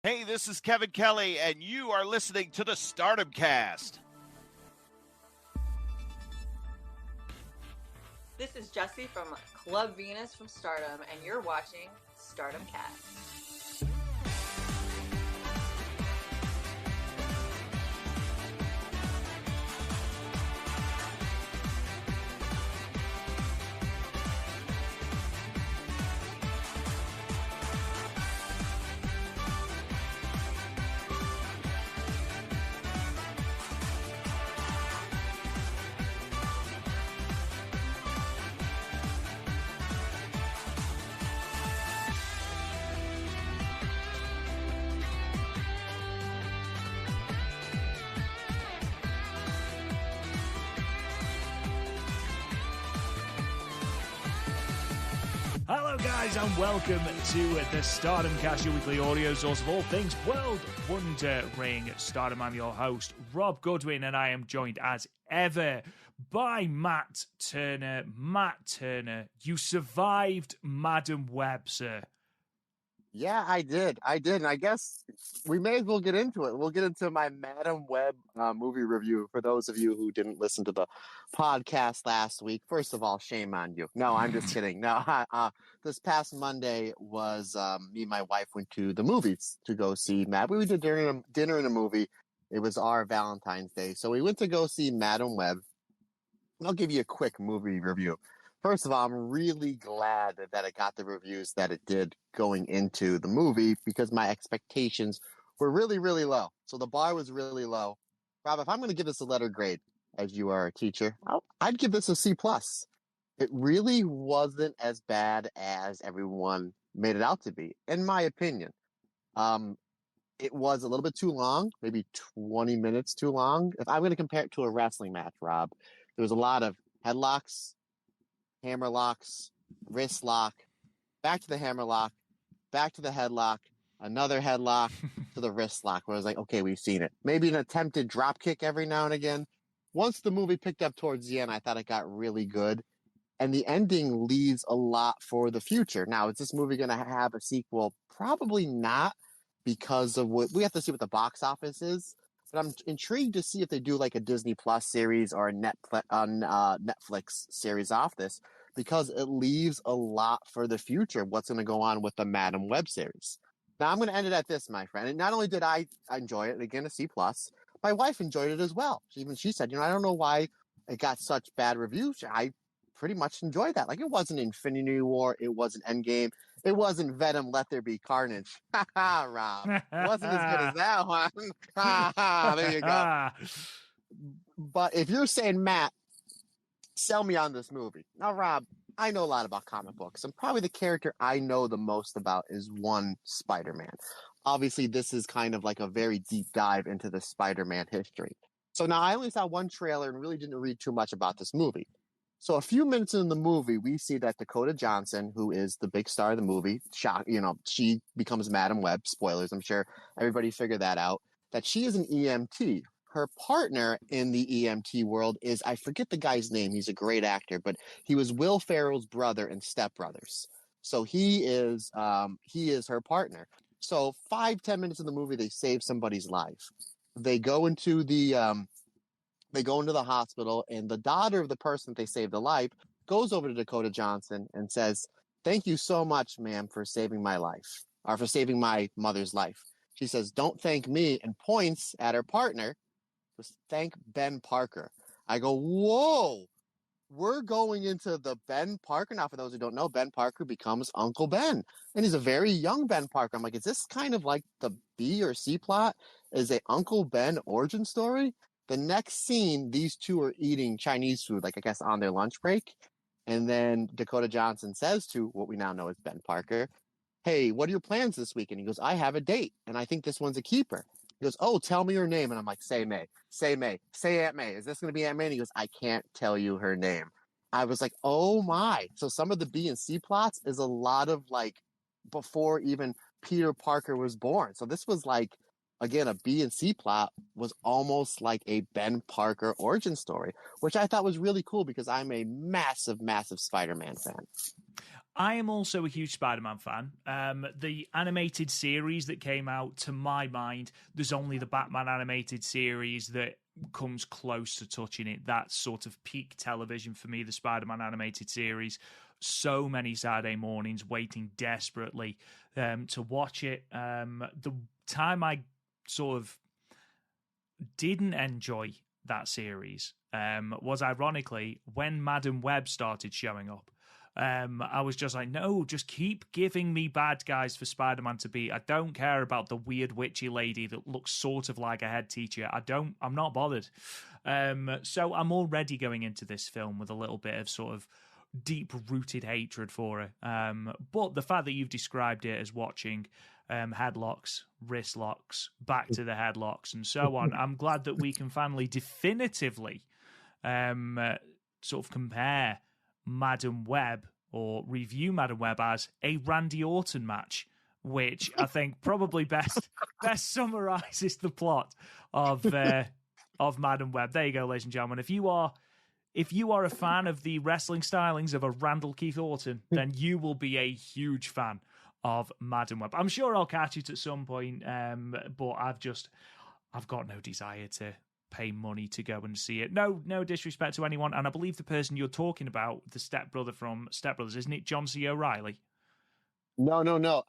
Hey, this is Kevin Kelly, and you are listening to the Stardom Cast. This is Jesse from Club Venus from Stardom, and you're watching Stardom Cast. Hello guys and welcome to the Stardom Cast, your weekly audio source of all things World Wonder Ring Stardom. I'm your host, Rob Goodwin, and I am joined as ever by Matt Turner. Matt Turner, you survived Madam Web, sir. Yeah, I did. And I guess we may as well get into it. We'll get into my Madam Web movie review for those of you who didn't listen to the podcast last week. First of all, shame on you. No, I'm just kidding. No, this past Monday was me and my wife went to the movies to go see We did dinner and a movie. It was our Valentine's Day. So we went to go see Madam Web. And I'll give you a quick movie review. First of all, I'm really glad that it got the reviews that it did going into the movie because my expectations were really, really low. So the bar was really low. Rob, if I'm going to give this a letter grade, as you are a teacher, I'd give this a C+. It really wasn't as bad as everyone made it out to be, in my opinion. It was a little bit too long, maybe 20 minutes too long. If I'm going to compare it to a wrestling match, Rob, there was a lot of headlocks, hammer locks, wrist lock, back to the hammer lock, back to the headlock, another headlock to the wrist lock, where I was like, okay, we've seen it. Maybe an attempted drop kick every now and again. Once the movie picked up towards the end, I thought it got really good. And the ending leaves a lot for the future. Now, is this movie going to have a sequel? Probably not, because of what we have to see what the box office is. But I'm intrigued to see if they do like a Disney Plus series or a Netflix series off this, because it leaves a lot for the future. What's going to go on with the Madam Web series? Now I'm going to end it at this, my friend. And not only did I enjoy it, again a C+, my wife enjoyed it as well. She said, I don't know why it got such bad reviews. I pretty much enjoyed that. Like, it wasn't Infinity War, it wasn't Endgame, it wasn't Venom, Let There Be Carnage. Ha ha, Rob. It wasn't as good as that one. Ha ha, there you go. But if you're saying, Matt, sell me on this movie. Now, Rob, I know a lot about comic books, and probably the character I know the most about is one Spider-Man. Obviously, this is kind of like a very deep dive into the Spider-Man history. So now I only saw one trailer and really didn't read too much about this movie. So a few minutes in the movie, we see that Dakota Johnson, who is the big star of the movie, she becomes Madam Web. Spoilers, I'm sure everybody figured that out, that she is an EMT. Her partner in the EMT world is, I forget the guy's name. He's a great actor, but he was Will Ferrell's brother in Step Brothers. So he is her partner. So 5-10 minutes in the movie, they save somebody's life. They go into the hospital, and the daughter of the person that they saved the life goes over to Dakota Johnson and says, "Thank you so much, ma'am, for saving my life, or for saving my mother's life." She says, "Don't thank me," and points at her partner. Just thank Ben Parker. I go, whoa, we're going into the Ben Parker. Now, for those who don't know, Ben Parker becomes Uncle Ben, and he's a very young Ben Parker. I'm like, is this kind of like the B or C plot? Is a Uncle Ben origin story? The next scene, these two are eating Chinese food, like I guess on their lunch break. And then Dakota Johnson says to what we now know as Ben Parker, "Hey, what are your plans this week?" And he goes, "I have a date, and I think this one's a keeper." He goes, "Oh, tell me her name." And I'm like, "Say May, say May, say Aunt May. Is this going to be Aunt May?" And he goes, "I can't tell you her name." I was like, oh my. So some of the B and C plots is a lot of like before even Peter Parker was born. So this was like, again, a B and C plot was almost like a Ben Parker origin story, which I thought was really cool because I'm a massive, massive Spider-Man fan. I am also a huge Spider-Man fan. The animated series that came out, to my mind, there's only the Batman animated series that comes close to touching it. That's sort of peak television for me, the Spider-Man animated series. So many Saturday mornings waiting desperately to watch it. The time I sort of didn't enjoy that series was ironically when Madam Web started showing up. I was just like, no, just keep giving me bad guys for Spider-Man to beat. I don't care about the weird witchy lady that looks sort of like a head teacher. I'm not bothered. So I'm already going into this film with a little bit of sort of deep-rooted hatred for her. But the fact that you've described it as watching headlocks, wrist locks, back to the headlocks, and so on, I'm glad that we can finally definitively sort of compare Madam Web or review Madam Web as a Randy Orton match, which I think probably best summarizes the plot of Madam Web. There you go, ladies and gentlemen. If you are a fan of the wrestling stylings of a Randall Keith Orton, then you will be a huge fan of Madam Web. I'm sure I'll catch it at some point, but I've got no desire to pay money to go and see it. No disrespect to anyone, and I believe the person you're talking about, the stepbrother from Step Brothers, isn't it John C. O'Reilly? No.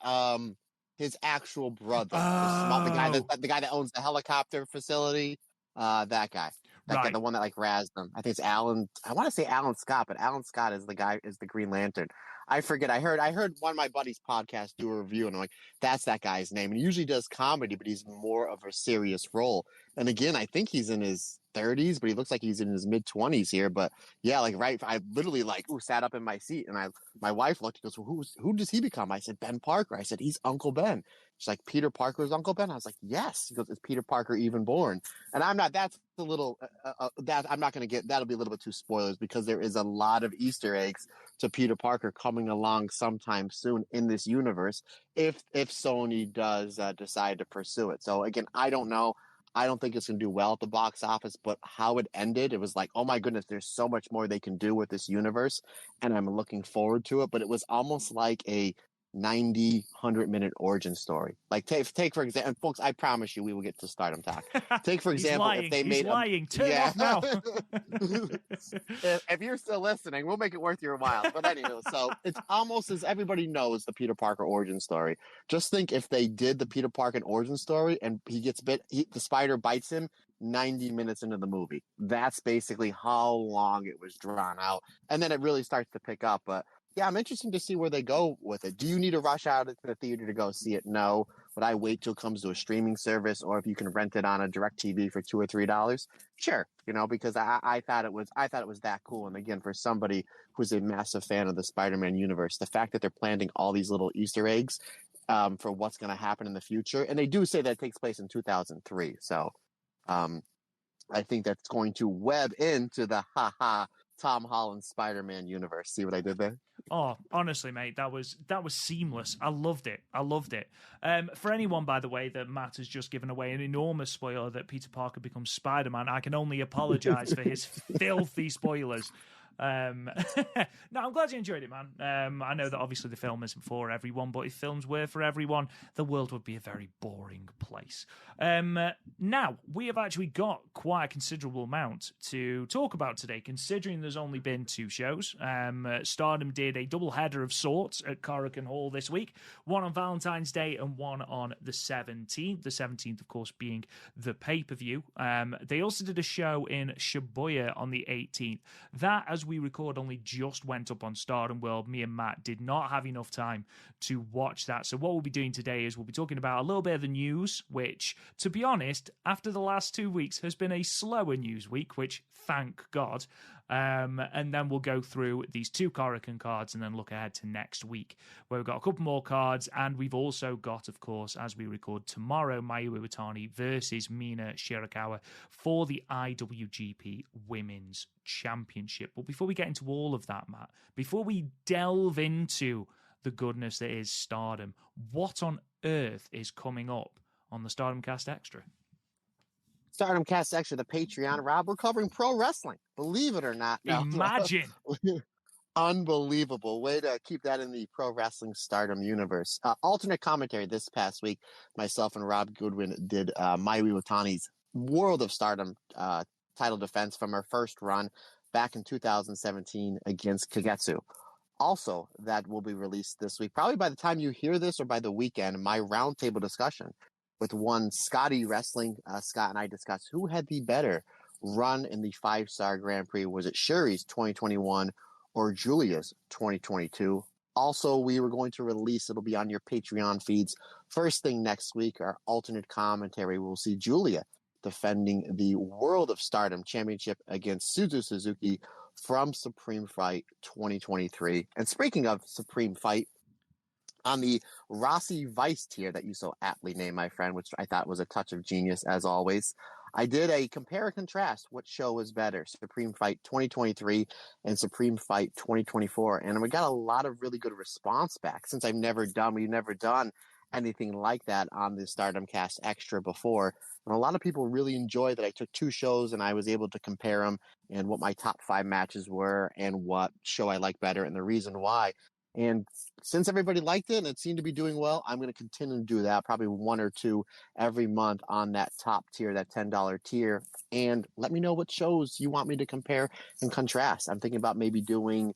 His actual brother, the guy that owns the helicopter facility. That guy, guy, the one that like razzed them. I think it's Alan. I want to say Alan Scott, but Alan Scott is the Green Lantern. I forget. I heard one of my buddies' podcast do a review, and I'm like, that's that guy's name. And he usually does comedy, but he's more of a serious role. And again, I think he's in his 30s, but he looks like he's in his mid 20s here. But yeah, like I literally sat up in my seat, and my wife looked and goes, well, who does he become? I said, Ben Parker. I said, he's Uncle Ben. She's like, Peter Parker's Uncle Ben? I was like, yes. He goes, is Peter Parker even born? And I'm not, that's a little, I'm not going to get, that'll be a little bit too spoilers, because there is a lot of Easter eggs to Peter Parker coming along sometime soon in this universe, if Sony does decide to pursue it. So again, I don't know. I don't think it's going to do well at the box office, but how it ended, it was like, oh my goodness, there's so much more they can do with this universe, and I'm looking forward to it. But it was almost like a 100-minute origin story. Like take for example, folks, I promise you we will get to Stardom talk. Take for example, if they made lying. Turn off now. if you're still listening, we'll make it worth your while. But anyway, so it's almost as everybody knows the Peter Parker origin story. Just think if they did the Peter Parker origin story and he gets bit, the spider bites him 90 minutes into the movie. That's basically how long it was drawn out, and then it really starts to pick up. But yeah, I'm interested to see where they go with it. Do you need to rush out to the theater to go see it? No. Would I wait till it comes to a streaming service, or if you can rent it on a DirecTV for $2 or $3? Sure, because I thought it was that cool. And again, for somebody who's a massive fan of the Spider-Man universe, the fact that they're planting all these little Easter eggs for what's going to happen in the future, and they do say that it takes place in 2003. So I think that's going to web into the Tom Holland Spider-Man universe. See what I did there? Oh, honestly, mate, that was seamless. I loved it. For anyone, by the way, that Matt has just given away an enormous spoiler that Peter Parker becomes Spider-Man, I can only apologize for his filthy spoilers. No, I'm glad you enjoyed it, man. I know that obviously the film isn't for everyone, but if films were for everyone, the world would be a very boring place. Now, we have actually got quite a considerable amount to talk about today, considering there's only been 2 shows. Stardom did a double header of sorts at Korakuen Hall this week, one on Valentine's Day and one on the 17th. The 17th, of course, being the pay-per-view. They also did a show in Shibuya on the 18th. That, as we record, only just went up on Stardom World. Me and Matt did not have enough time to watch that. So what we'll be doing today is we'll be talking about a little bit of the news, which, to be honest, after the last 2 weeks has been a slower news week, which thank God. And then we'll go through these 2 Korakuen cards and then look ahead to next week, where we've got a couple more cards. And we've also got, of course, as we record tomorrow, Mayu Iwatani versus Mina Shirakawa for the IWGP Women's Championship. But before we get into all of that, Matt, before we delve into the goodness that is Stardom, what on earth is coming up on the Stardom Cast Extra? Stardom Cast Extra, the Patreon, Rob, we're covering pro wrestling. Believe it or not. No. Imagine. Unbelievable. Way to keep that in the pro wrestling Stardom universe. Alternate commentary this past week. Myself and Rob Goodwin did Mayu Iwatani's World of Stardom title defense from her first run back in 2017 against Kagetsu. Also, that will be released this week. Probably by the time you hear this or by the weekend, my roundtable discussion with one Scotty Wrestling. Scott and I discussed who had the better run in the 5-star Grand Prix. Was it Shuri's 2021 or Giulia's 2022? Also, we were going to release, it'll be on your Patreon feeds. First thing next week, our alternate commentary, we'll see Giulia defending the World of Stardom Championship against Suzu Suzuki from Supreme Fight 2023. And speaking of Supreme Fight, on the Rossi Vice tier that you so aptly named, my friend, which I thought was a touch of genius as always, I did a compare and contrast. What show was better, Supreme Fight 2023 and Supreme Fight 2024? And we got a lot of really good response back since we've never done anything like that on the Stardom Cast Extra before. And a lot of people really enjoyed that I took two shows and I was able to compare them and what my top 5 matches were and what show I like better and the reason why. And since everybody liked it and it seemed to be doing well, I'm going to continue to do that, probably 1 or 2 every month on that top tier, that $10 tier. And let me know what shows you want me to compare and contrast. I'm thinking about maybe doing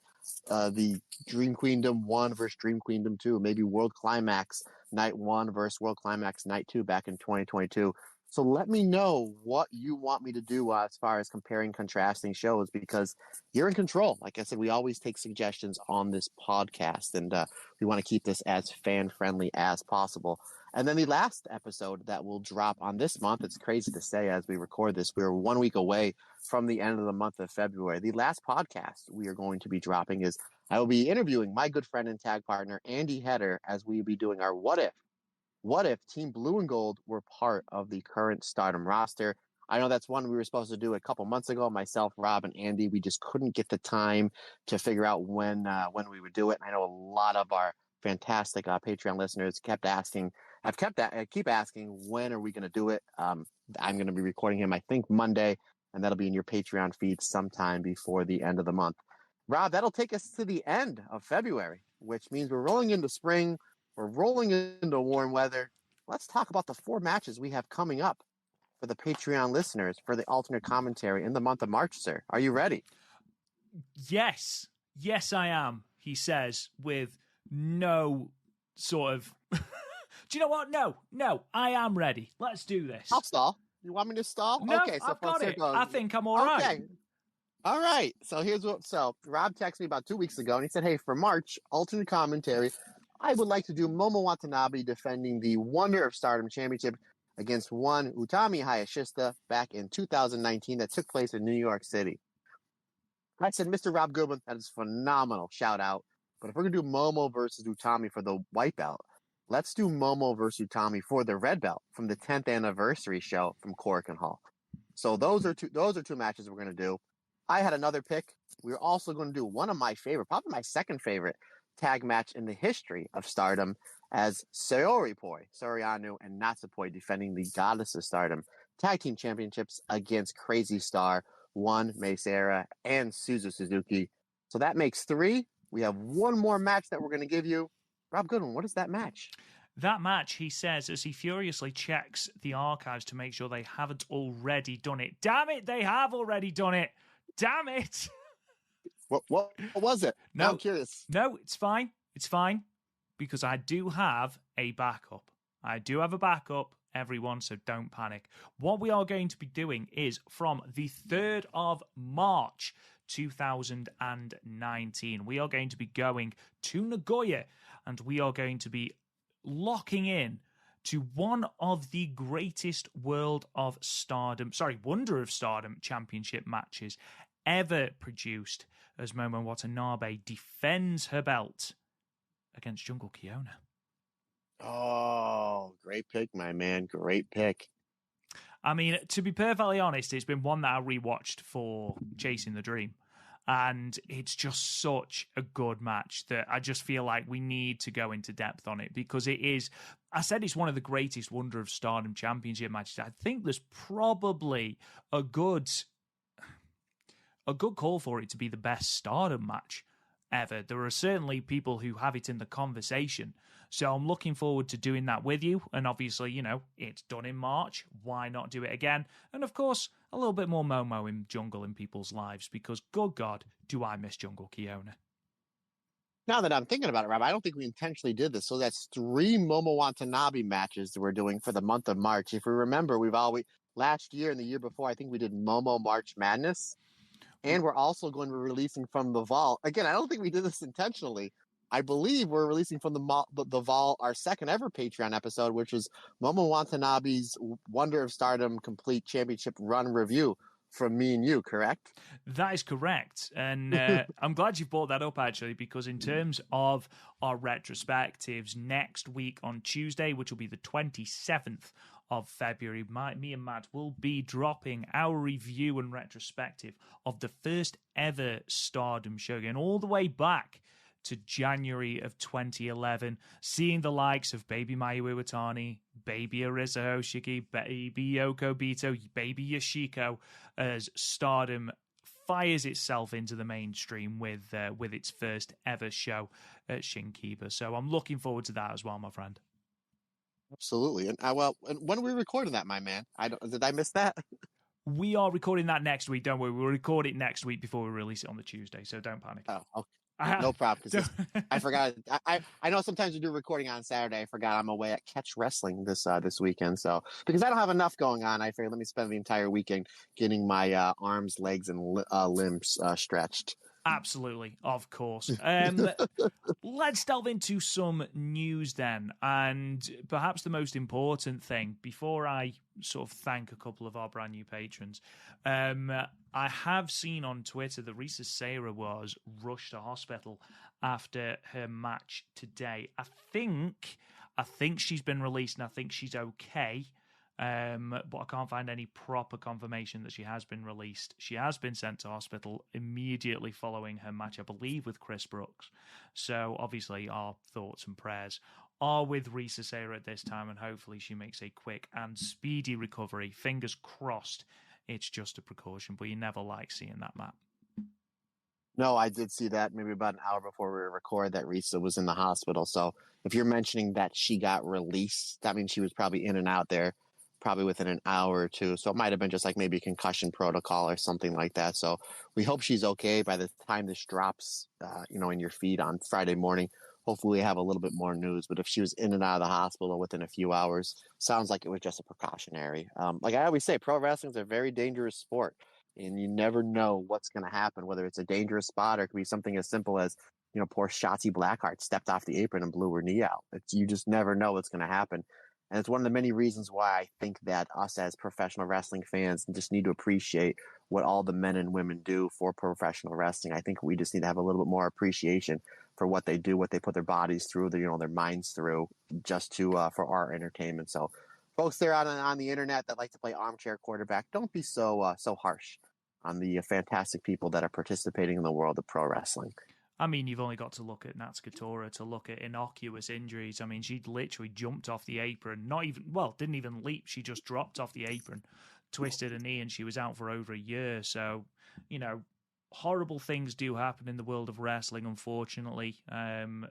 the Dream Queendom 1 versus Dream Queendom 2, maybe World Climax Night 1 versus World Climax Night 2 back in 2022. So let me know what you want me to do as far as comparing, contrasting shows, because you're in control. Like I said, we always take suggestions on this podcast, and we want to keep this as fan-friendly as possible. And then the last episode that will drop on this month, it's crazy to say as we record this, we're 1 week away from the end of the month of February. The last podcast we are going to be dropping is I will be interviewing my good friend and tag partner, Andy Heder, as we will be doing our What If. What if Team Blue and Gold were part of the current Stardom roster? I know that's one we were supposed to do a couple months ago. Myself, Rob, and Andy, we just couldn't get the time to figure out when we would do it. And I know a lot of our fantastic Patreon listeners kept asking. I keep asking, when are we going to do it? I'm going to be recording him, I think, Monday, and that'll be in your Patreon feed sometime before the end of the month. Rob, that'll take us to the end of February, which means we're rolling into spring. We're rolling into warm weather. Let's talk about the 4 matches we have coming up for the Patreon listeners for the alternate commentary in the month of March, sir. Are you ready? Yes. Yes, I am, he says, with no sort of... Do you know what? No, I am ready. Let's do this. I'll stall. You want me to stall? No, okay, so I've got it. Goes. I think I'm all right. All right. So Rob texted me about 2 weeks ago, and he said, hey, for March, alternate commentary, I would like to do Momo Watanabe defending the Wonder of Stardom Championship against one Utami Hayashishita back in 2019 that took place in New York City. I said, Mr. Rob Goodwin, that is phenomenal. Shout out. But if we're going to do Momo versus Utami for the white belt, let's do Momo versus Utami for the red belt from the 10th anniversary show from Korakuen Hall. So those are two matches we're going to do. I had another pick. We're also going to do one of my favorite, probably my second favorite, tag match in the history of Stardom as Soriano and Natsupoi defending the Goddess of Stardom tag team championships against Crazy Star, Mei Seira, and Suzu Suzuki. So that makes 3. We have one more match that we're going to give you. Rob Goodwin, what is that match? That match, he says, as he furiously checks the archives to make sure they haven't already done it. Damn it, they have already done it. Damn it. What was it? No, I'm curious. No, it's fine. It's fine because I do have a backup. I do have a backup, everyone, so don't panic. What we are going to be doing is from the 3rd of March 2019, we are going to be going to Nagoya and we are going to be locking in to one of the greatest Wonder of Stardom championship matches ever produced, as Momo Watanabe defends her belt against Jungle Kyona. Oh, great pick, my man. Great pick. I mean, to be perfectly honest, it's been one that I rewatched for Chasing the Dream. And it's just such a good match that I just feel like we need to go into depth on it because it is, I said it's one of the greatest Wonder of Stardom championship matches. I think there's probably a good call for it to be the best Stardom match ever. There are certainly people who have it in the conversation. So I'm looking forward to doing that with you. And obviously, you know, it's done in March. Why not do it again? And of course, a little bit more Momo in Jungle in people's lives, because good God, do I miss Jungle Kiona. Now that I'm thinking about it, Rob, I don't think we intentionally did this. So that's 3 Momo Watanabe matches that we're doing for the month of March. If we remember, last year and the year before, I think we did Momo March Madness. And we're also going to be releasing from the vault. Again, I don't think we did this intentionally. I believe we're releasing from the vault our second ever Patreon episode, which is Momo Watanabe's Wonder of Stardom Complete Championship Run Review from me and you, correct? That is correct. And I'm glad you brought that up, actually, because in terms of our retrospectives, next week on Tuesday, which will be the 27th of February, me and Matt will be dropping our review and retrospective of the first ever Stardom show, going all the way back to January of 2011, seeing the likes of Baby Mayu Iwatani, Baby Arisa Hoshiki, Baby Yoko Bito, Baby Yoshiko, as Stardom fires itself into the mainstream with its first ever show at Shinkiba. So I'm looking forward to that as well, my friend. Absolutely. And when are we recording that, my man? Did I miss that? We are recording that next week, don't we? We'll record it next week before we release it on the Tuesday, so don't panic. Oh, okay. No problem. Because I forgot. I know sometimes we do recording on Saturday. I forgot I'm away at Catch Wrestling this weekend. So because I don't have enough going on, I figured let me spend the entire weekend getting my arms, legs, and limbs stretched. Absolutely, of course. Let's delve into some news then. And perhaps the most important thing, before I sort of thank a couple of our brand new patrons, I have seen on Twitter that Risa Sera was rushed to hospital after her match today. I think she's been released and I think she's okay. But I can't find any proper confirmation that she has been released. She has been sent to hospital immediately following her match, I believe, with Chris Brooks. So obviously our thoughts and prayers are with Risa Sera at this time, and hopefully she makes a quick and speedy recovery. Fingers crossed it's just a precaution, but you never like seeing that, Matt. No, I did see that maybe about an hour before we record that Risa was in the hospital. So if you're mentioning that she got released, that means she was probably in and out there probably within an hour or two. So it might have been just like maybe a concussion protocol or something like that. So we hope she's okay by the time this drops, in your feed on Friday morning. Hopefully we have a little bit more news. But if she was in and out of the hospital within a few hours, sounds like it was just a precautionary. Like I always say, pro wrestling is a very dangerous sport. And you never know what's going to happen, whether it's a dangerous spot or it could be something as simple as, poor Shotzi Blackheart stepped off the apron and blew her knee out. You just never know what's going to happen. And it's one of the many reasons why I think that us as professional wrestling fans just need to appreciate what all the men and women do for professional wrestling. I think we just need to have a little bit more appreciation for what they do, what they put their bodies through, their minds through, just for our entertainment. So folks there on the internet that like to play armchair quarterback, don't be so harsh on the fantastic people that are participating in the world of pro wrestling. I mean, you've only got to look at Natsuko Tora to look at innocuous injuries. I mean, she literally jumped off the apron, didn't even leap. She just dropped off the apron, twisted her knee, and she was out for over a year. So, horrible things do happen in the world of wrestling, unfortunately. And,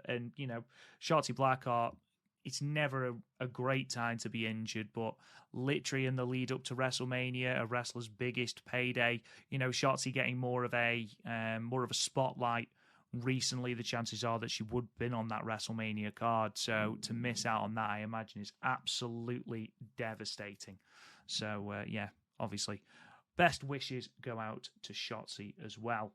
Shotzi Blackheart, it's never a great time to be injured, but literally in the lead up to WrestleMania, a wrestler's biggest payday, Shotzi getting more of a spotlight recently, the chances are that she would have been on that WrestleMania card. So to miss out on that, I imagine, is absolutely devastating. So, obviously, best wishes go out to Shotzi as well.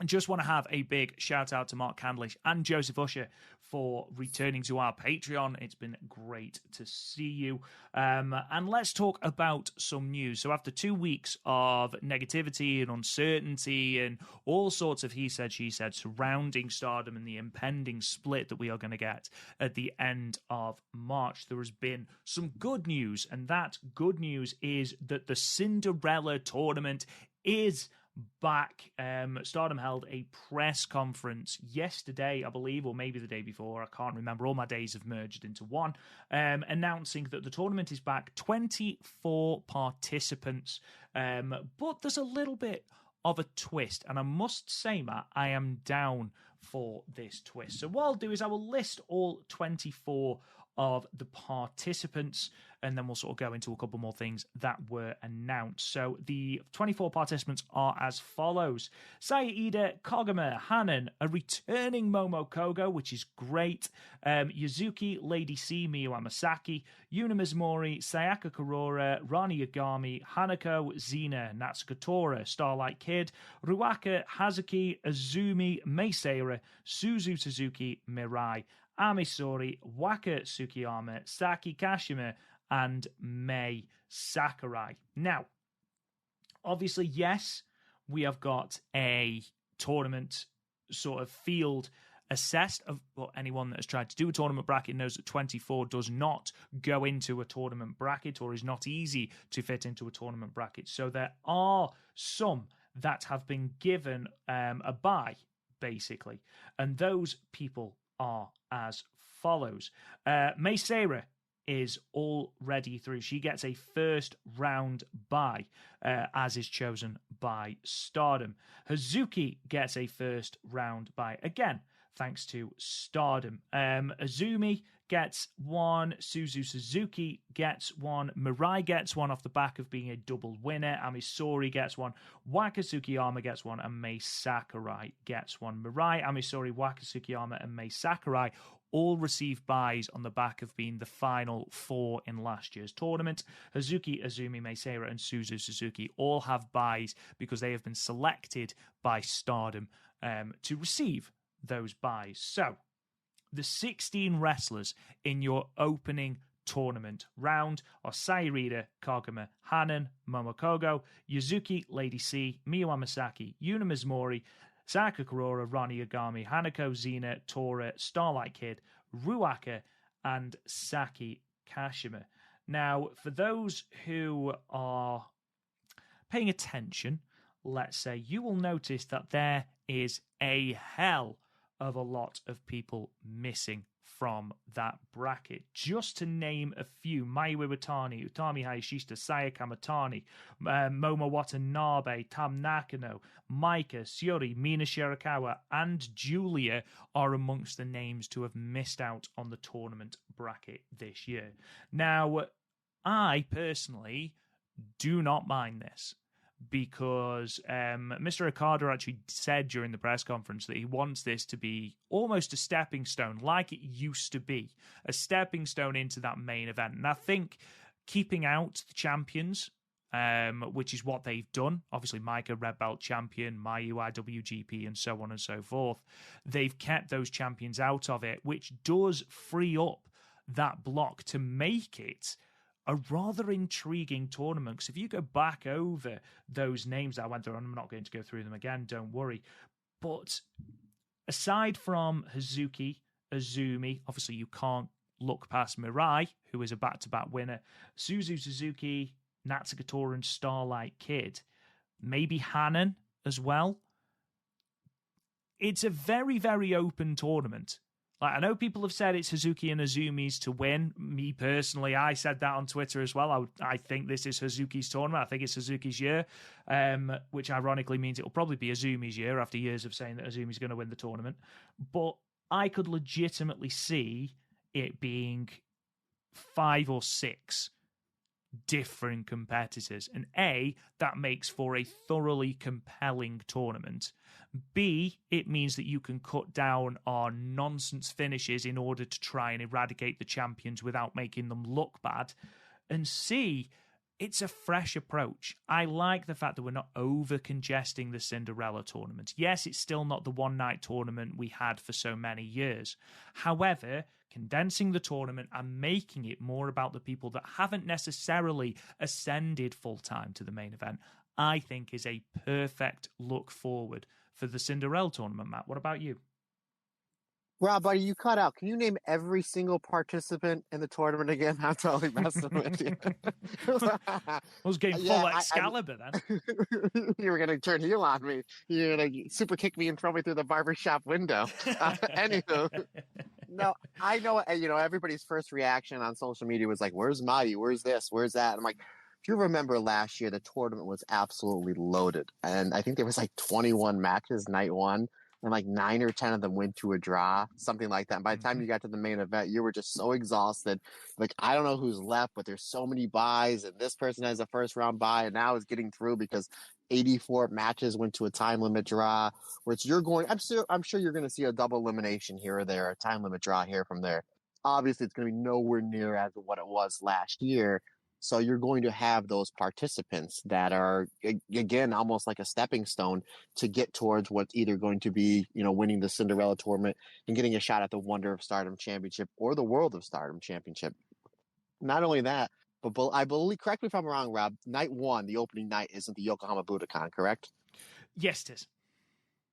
And just want to have a big shout out to Mark Candlish and Joseph Usher for returning to our Patreon. It's been great to see you. And let's talk about some news. So after 2 weeks of negativity and uncertainty and all sorts of he said, she said surrounding Stardom and the impending split that we are going to get at the end of March, there has been some good news. And that good news is that the Cinderella Tournament is back. Stardom held a press conference yesterday, I believe, or maybe the day before. I can't remember. All my days have merged into one. Announcing that the tournament is back. 24 participants. But there's a little bit of a twist. And I must say, Matt, I am down for this twist. So what I'll do is I will list all 24 of the participants, and then we'll sort of go into a couple more things that were announced. So the 24 participants are as follows: Saya Iida, Koguma, Hanan, a returning Momo Kogo, which is great, Yuzuki, Lady C, Miyu Amasaki, Yuna Mizumori, Sayaka Kurora, Rani Yagami, Hanako, Xena, Natsuko Tora, Starlight Kid, Ruaka, Hazuki, Azumi, Meisera, Suzu Suzuki, Mirai, Amisori, Waka Tsukiyama, Saki Kashima, and Mei Sakurai. Now, obviously, yes, we have got a tournament sort of field assessed of, well, anyone that has tried to do a tournament bracket knows that 24 does not go into a tournament bracket, or is not easy to fit into a tournament bracket. So there are some that have been given a bye, basically, and those people are as follows. Mei Seira is already through. She gets a first round bye, as is chosen by Stardom. Hazuki gets a first round bye, again, thanks to Stardom. Azumi gets one, Suzu Suzuki gets one, Mirai gets one off the back of being a double winner, Amisori gets one, Waka Tsukiyama gets one, and Mei Sakurai gets one. Mirai, Amisori, Waka Tsukiyama, and Mei Sakurai all receive buys on the back of being the final four in last year's tournament. Hazuki, Azumi, Meisera, and Suzu Suzuki all have buys because they have been selected by Stardom to receive those buys. So, the 16 wrestlers in your opening tournament round are Saya Iida, Koguma, Hanan, Momokogo, Yuzuki, Lady C, Miyu Amasaki, Yuna Mizumori, Sayaka Kurora, Rani Yagami, Hanako, Xena, Tora, Starlight Kid, Ruaka, and Saki Kashima. Now, for those who are paying attention, let's say, you will notice that there is a hell of a lot of people missing from that bracket. Just to name a few: Mayu Iwatani, Utami Hayashishita, Saya Kamatani, Momo Watanabe, Tam Nakano, Maika, Syuri, Mina Shirakawa, and Giulia are amongst the names to have missed out on the tournament bracket this year. Now, I personally do not mind this, because Mr. Okada actually said during the press conference that he wants this to be almost a stepping stone, like it used to be, a stepping stone into that main event. And I think keeping out the champions, which is what they've done, obviously Micah, Red Belt champion, Mayu, IWGP, and so on and so forth, they've kept those champions out of it, which does free up that block to make it a rather intriguing tournament. Because if you go back over those names that I went through, and I'm not going to go through them again, don't worry, but aside from Hazuki, Azumi, obviously you can't look past Mirai, who is a back-to-back winner, Suzu Suzuki, Natsuko Tora, and Starlight Kid, maybe Hanan as well. It's a very, very open tournament. Like, I know people have said it's Hazuki and Azumi's to win. Me personally, I said that on Twitter as well. I think this is Hazuki's tournament. I think it's Hazuki's year, which ironically means it will probably be Azumi's year after years of saying that Azumi's going to win the tournament. But I could legitimately see it being 5 or 6 different competitors. And A, that makes for a thoroughly compelling tournament. B, it means that you can cut down on nonsense finishes in order to try and eradicate the champions without making them look bad. And C, it's a fresh approach. I like the fact that we're not over-congesting the Cinderella tournament. Yes, it's still not the one-night tournament we had for so many years. However, condensing the tournament and making it more about the people that haven't necessarily ascended full-time to the main event, I think is a perfect look forward for the Cinderella tournament. Matt, what about you? Rob, buddy, you cut out. Can you name every single participant in the tournament again? I'm totally messing with you. I was getting full Excalibur then. You were going to turn heel on me. You were going to super kick me and throw me through the barbershop window. Anywho, no, I know, everybody's first reaction on social media was like, where's Mayu? Where's this? Where's that? I'm like, if you remember last year, the tournament was absolutely loaded. And I think there was like 21 matches night one, and like 9 or 10 of them went to a draw, something like that. And by the time you got to the main event, you were just so exhausted. Like, I don't know who's left, but there's so many buys, and this person has a first round buy and now is getting through because 84 matches went to a time limit draw, which I'm sure you're going to see a double elimination here or there, a time limit draw here from there. Obviously, it's going to be nowhere near as what it was last year. So you're going to have those participants that are, again, almost like a stepping stone to get towards what's either going to be, winning the Cinderella Tournament and getting a shot at the Wonder of Stardom Championship or the World of Stardom Championship. Not only that, but I believe, correct me if I'm wrong, Rob, night one, the opening night, isn't the Yokohama Budokan, correct? Yes, it is.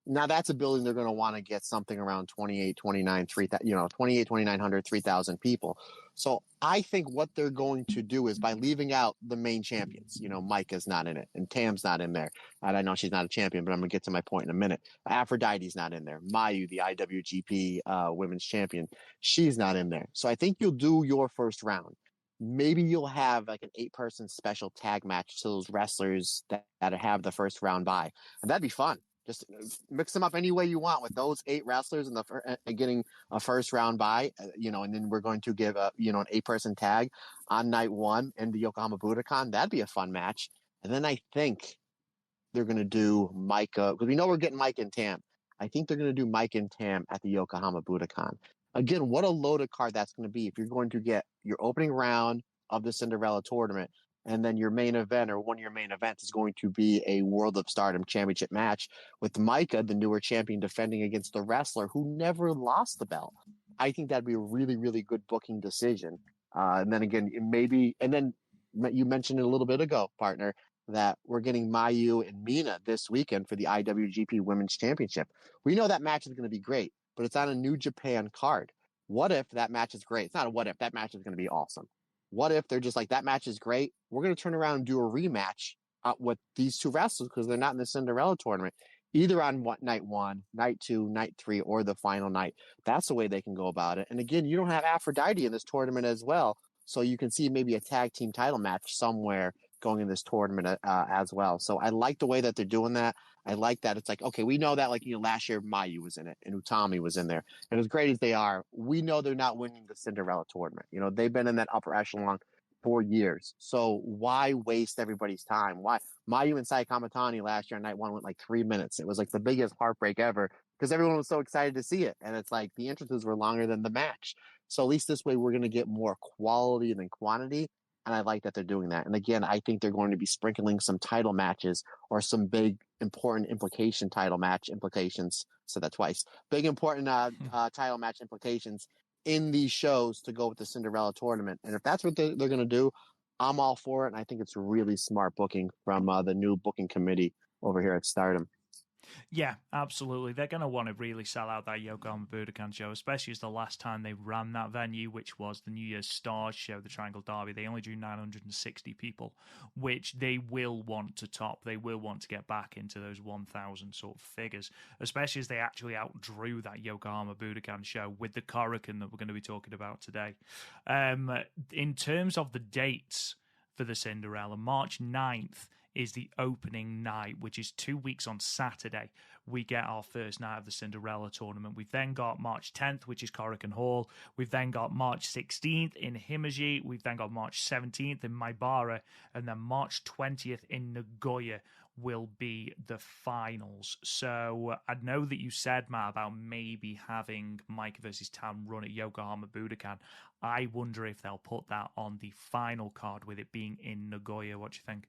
Now that's a building they're going to want to get something around 2,900, 3,000 people. So I think what they're going to do is by leaving out the main champions, Micah's not in it and Tam's not in there. And I know she's not a champion, but I'm going to get to my point in a minute. Aphrodite's not in there. Mayu, the IWGP women's champion, she's not in there. So I think you'll do your first round. Maybe you'll have like an 8-person special tag match to those wrestlers that have the first round bye. And that'd be fun. Just mix them up any way you want with those 8 wrestlers and getting a first round bye, and then we're going to give an 8-person tag on night one in the Yokohama Budokan. That'd be a fun match. And then I think they're going to do Micah, because we know we're getting Micah and Tam. I think they're going to do Micah and Tam at the Yokohama Budokan. Again, what a loaded card that's going to be if you're going to get your opening round of the Cinderella Tournament. And then your main event, or one of your main events, is going to be a World of Stardom Championship match with Micah, the newer champion, defending against the wrestler who never lost the belt. I think that'd be a really, really good booking decision. And then again, you mentioned it a little bit ago, partner, that we're getting Mayu and Mina this weekend for the IWGP Women's Championship. We know that match is going to be great, but it's on a New Japan card. What if that match is great? It's not a what if. That match is going to be awesome. What if they're just like, that match is great, we're going to turn around and do a rematch with these 2 wrestlers because they're not in the Cinderella Tournament, either on night 1, night 2, night 3, or the final night. That's the way they can go about it. And again, you don't have Aphrodite in this tournament as well, so you can see maybe a tag team title match somewhere going in this tournament as well. So I like the way that they're doing that. I like that. It's like, okay, we know that, like, last year Mayu was in it and Utami was in there. And as great as they are, we know they're not winning the Cinderella Tournament. They've been in that upper echelon for years. So why waste everybody's time? Why? Mayu and Saya Kamatani last year on night 1 went like 3 minutes. It was like the biggest heartbreak ever because everyone was so excited to see it. And it's like the entrances were longer than the match. So at least this way we're going to get more quality than quantity. And I like that they're doing that. And again, I think they're going to be sprinkling some title matches or some big, important title match implications. So that twice. Big, important title match implications in these shows to go with the Cinderella Tournament. And if that's what they're going to do, I'm all for it. And I think it's really smart booking from the new booking committee over here at Stardom. Yeah, absolutely. They're going to want to really sell out that Yokohama Budokan show, especially as the last time they ran that venue, which was the New Year's Stars show, the Triangle Derby. They only drew 960 people, which they will want to top. They will want to get back into those 1,000 sort of figures, especially as they actually outdrew that Yokohama Budokan show with the Korakuen that we're going to be talking about today. In terms of the dates for the Cinderella, March 9th is the opening night, which is 2 weeks on Saturday. We get our first night of the Cinderella Tournament. We've then got March 10th, which is Korakuen Hall. We've then got March 16th in Himeji. We've then got March 17th in Maibara. And then March 20th in Nagoya will be the finals. So I know that you said, Matt, about maybe having Micah versus Tam run at Yokohama Budokan. I wonder if they'll put that on the final card with it being in Nagoya. What do you think?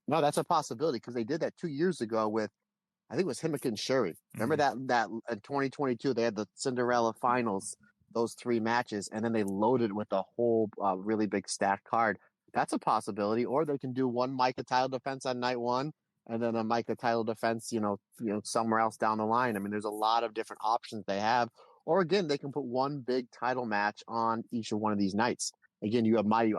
No, that's a possibility because they did that 2 years ago with, I think it was Himika and Shuri. Remember that in 2022, they had the Cinderella finals, those 3 matches, and then they loaded with a whole really big stacked card. That's a possibility. Or they can do one Micah title defense on night 1 and then a Micah title defense, somewhere else down the line. I mean, there's a lot of different options they have. Or again, they can put one big title match on each of one of these nights. Again, you have Mayu,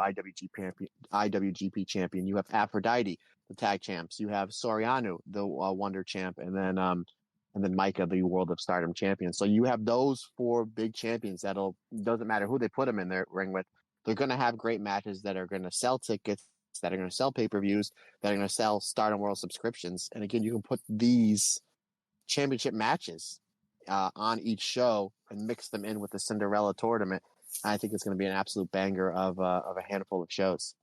IWGP champion. You have Aphrodite, the tag champs. You have Soriano, the Wonder champ, and then Micah, the World of Stardom champion. So you have those 4 big champions doesn't matter who they put them in their ring with. They're going to have great matches that are going to sell tickets, that are going to sell pay-per-views, that are going to sell Stardom World subscriptions. And again, you can put these championship matches on each show and mix them in with the Cinderella Tournament. I think it's going to be an absolute banger of a handful of shows.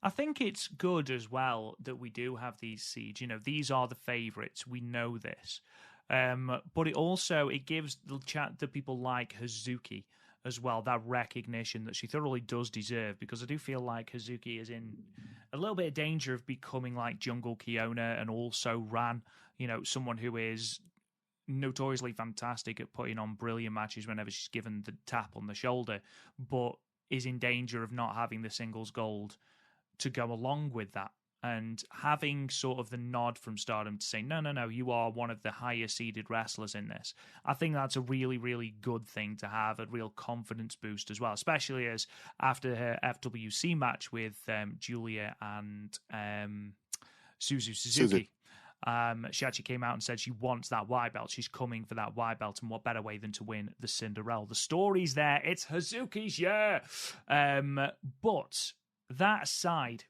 I think it's good as well that we do have these seeds. You know, these are the favourites. We know this. But it gives the people like Hazuki as well that recognition that she thoroughly does deserve, because I do feel like Hazuki is in a little bit of danger of becoming like Jungle Kiona and also Ran, you know, someone who is notoriously fantastic at putting on brilliant matches whenever she's given the tap on the shoulder, but is in danger of not having the singles gold to go along with that. And having sort of the nod from Stardom to say, no, you are one of the higher seeded wrestlers in this. I think that's a really, really good thing to have, a real confidence boost as well, especially as after her FWC match with Giulia and Suzuki. She actually came out and said she wants that white belt. She's coming for that white belt, and what better way than to win the Cinderella? The story's there. It's Hazuki's year. But that aside,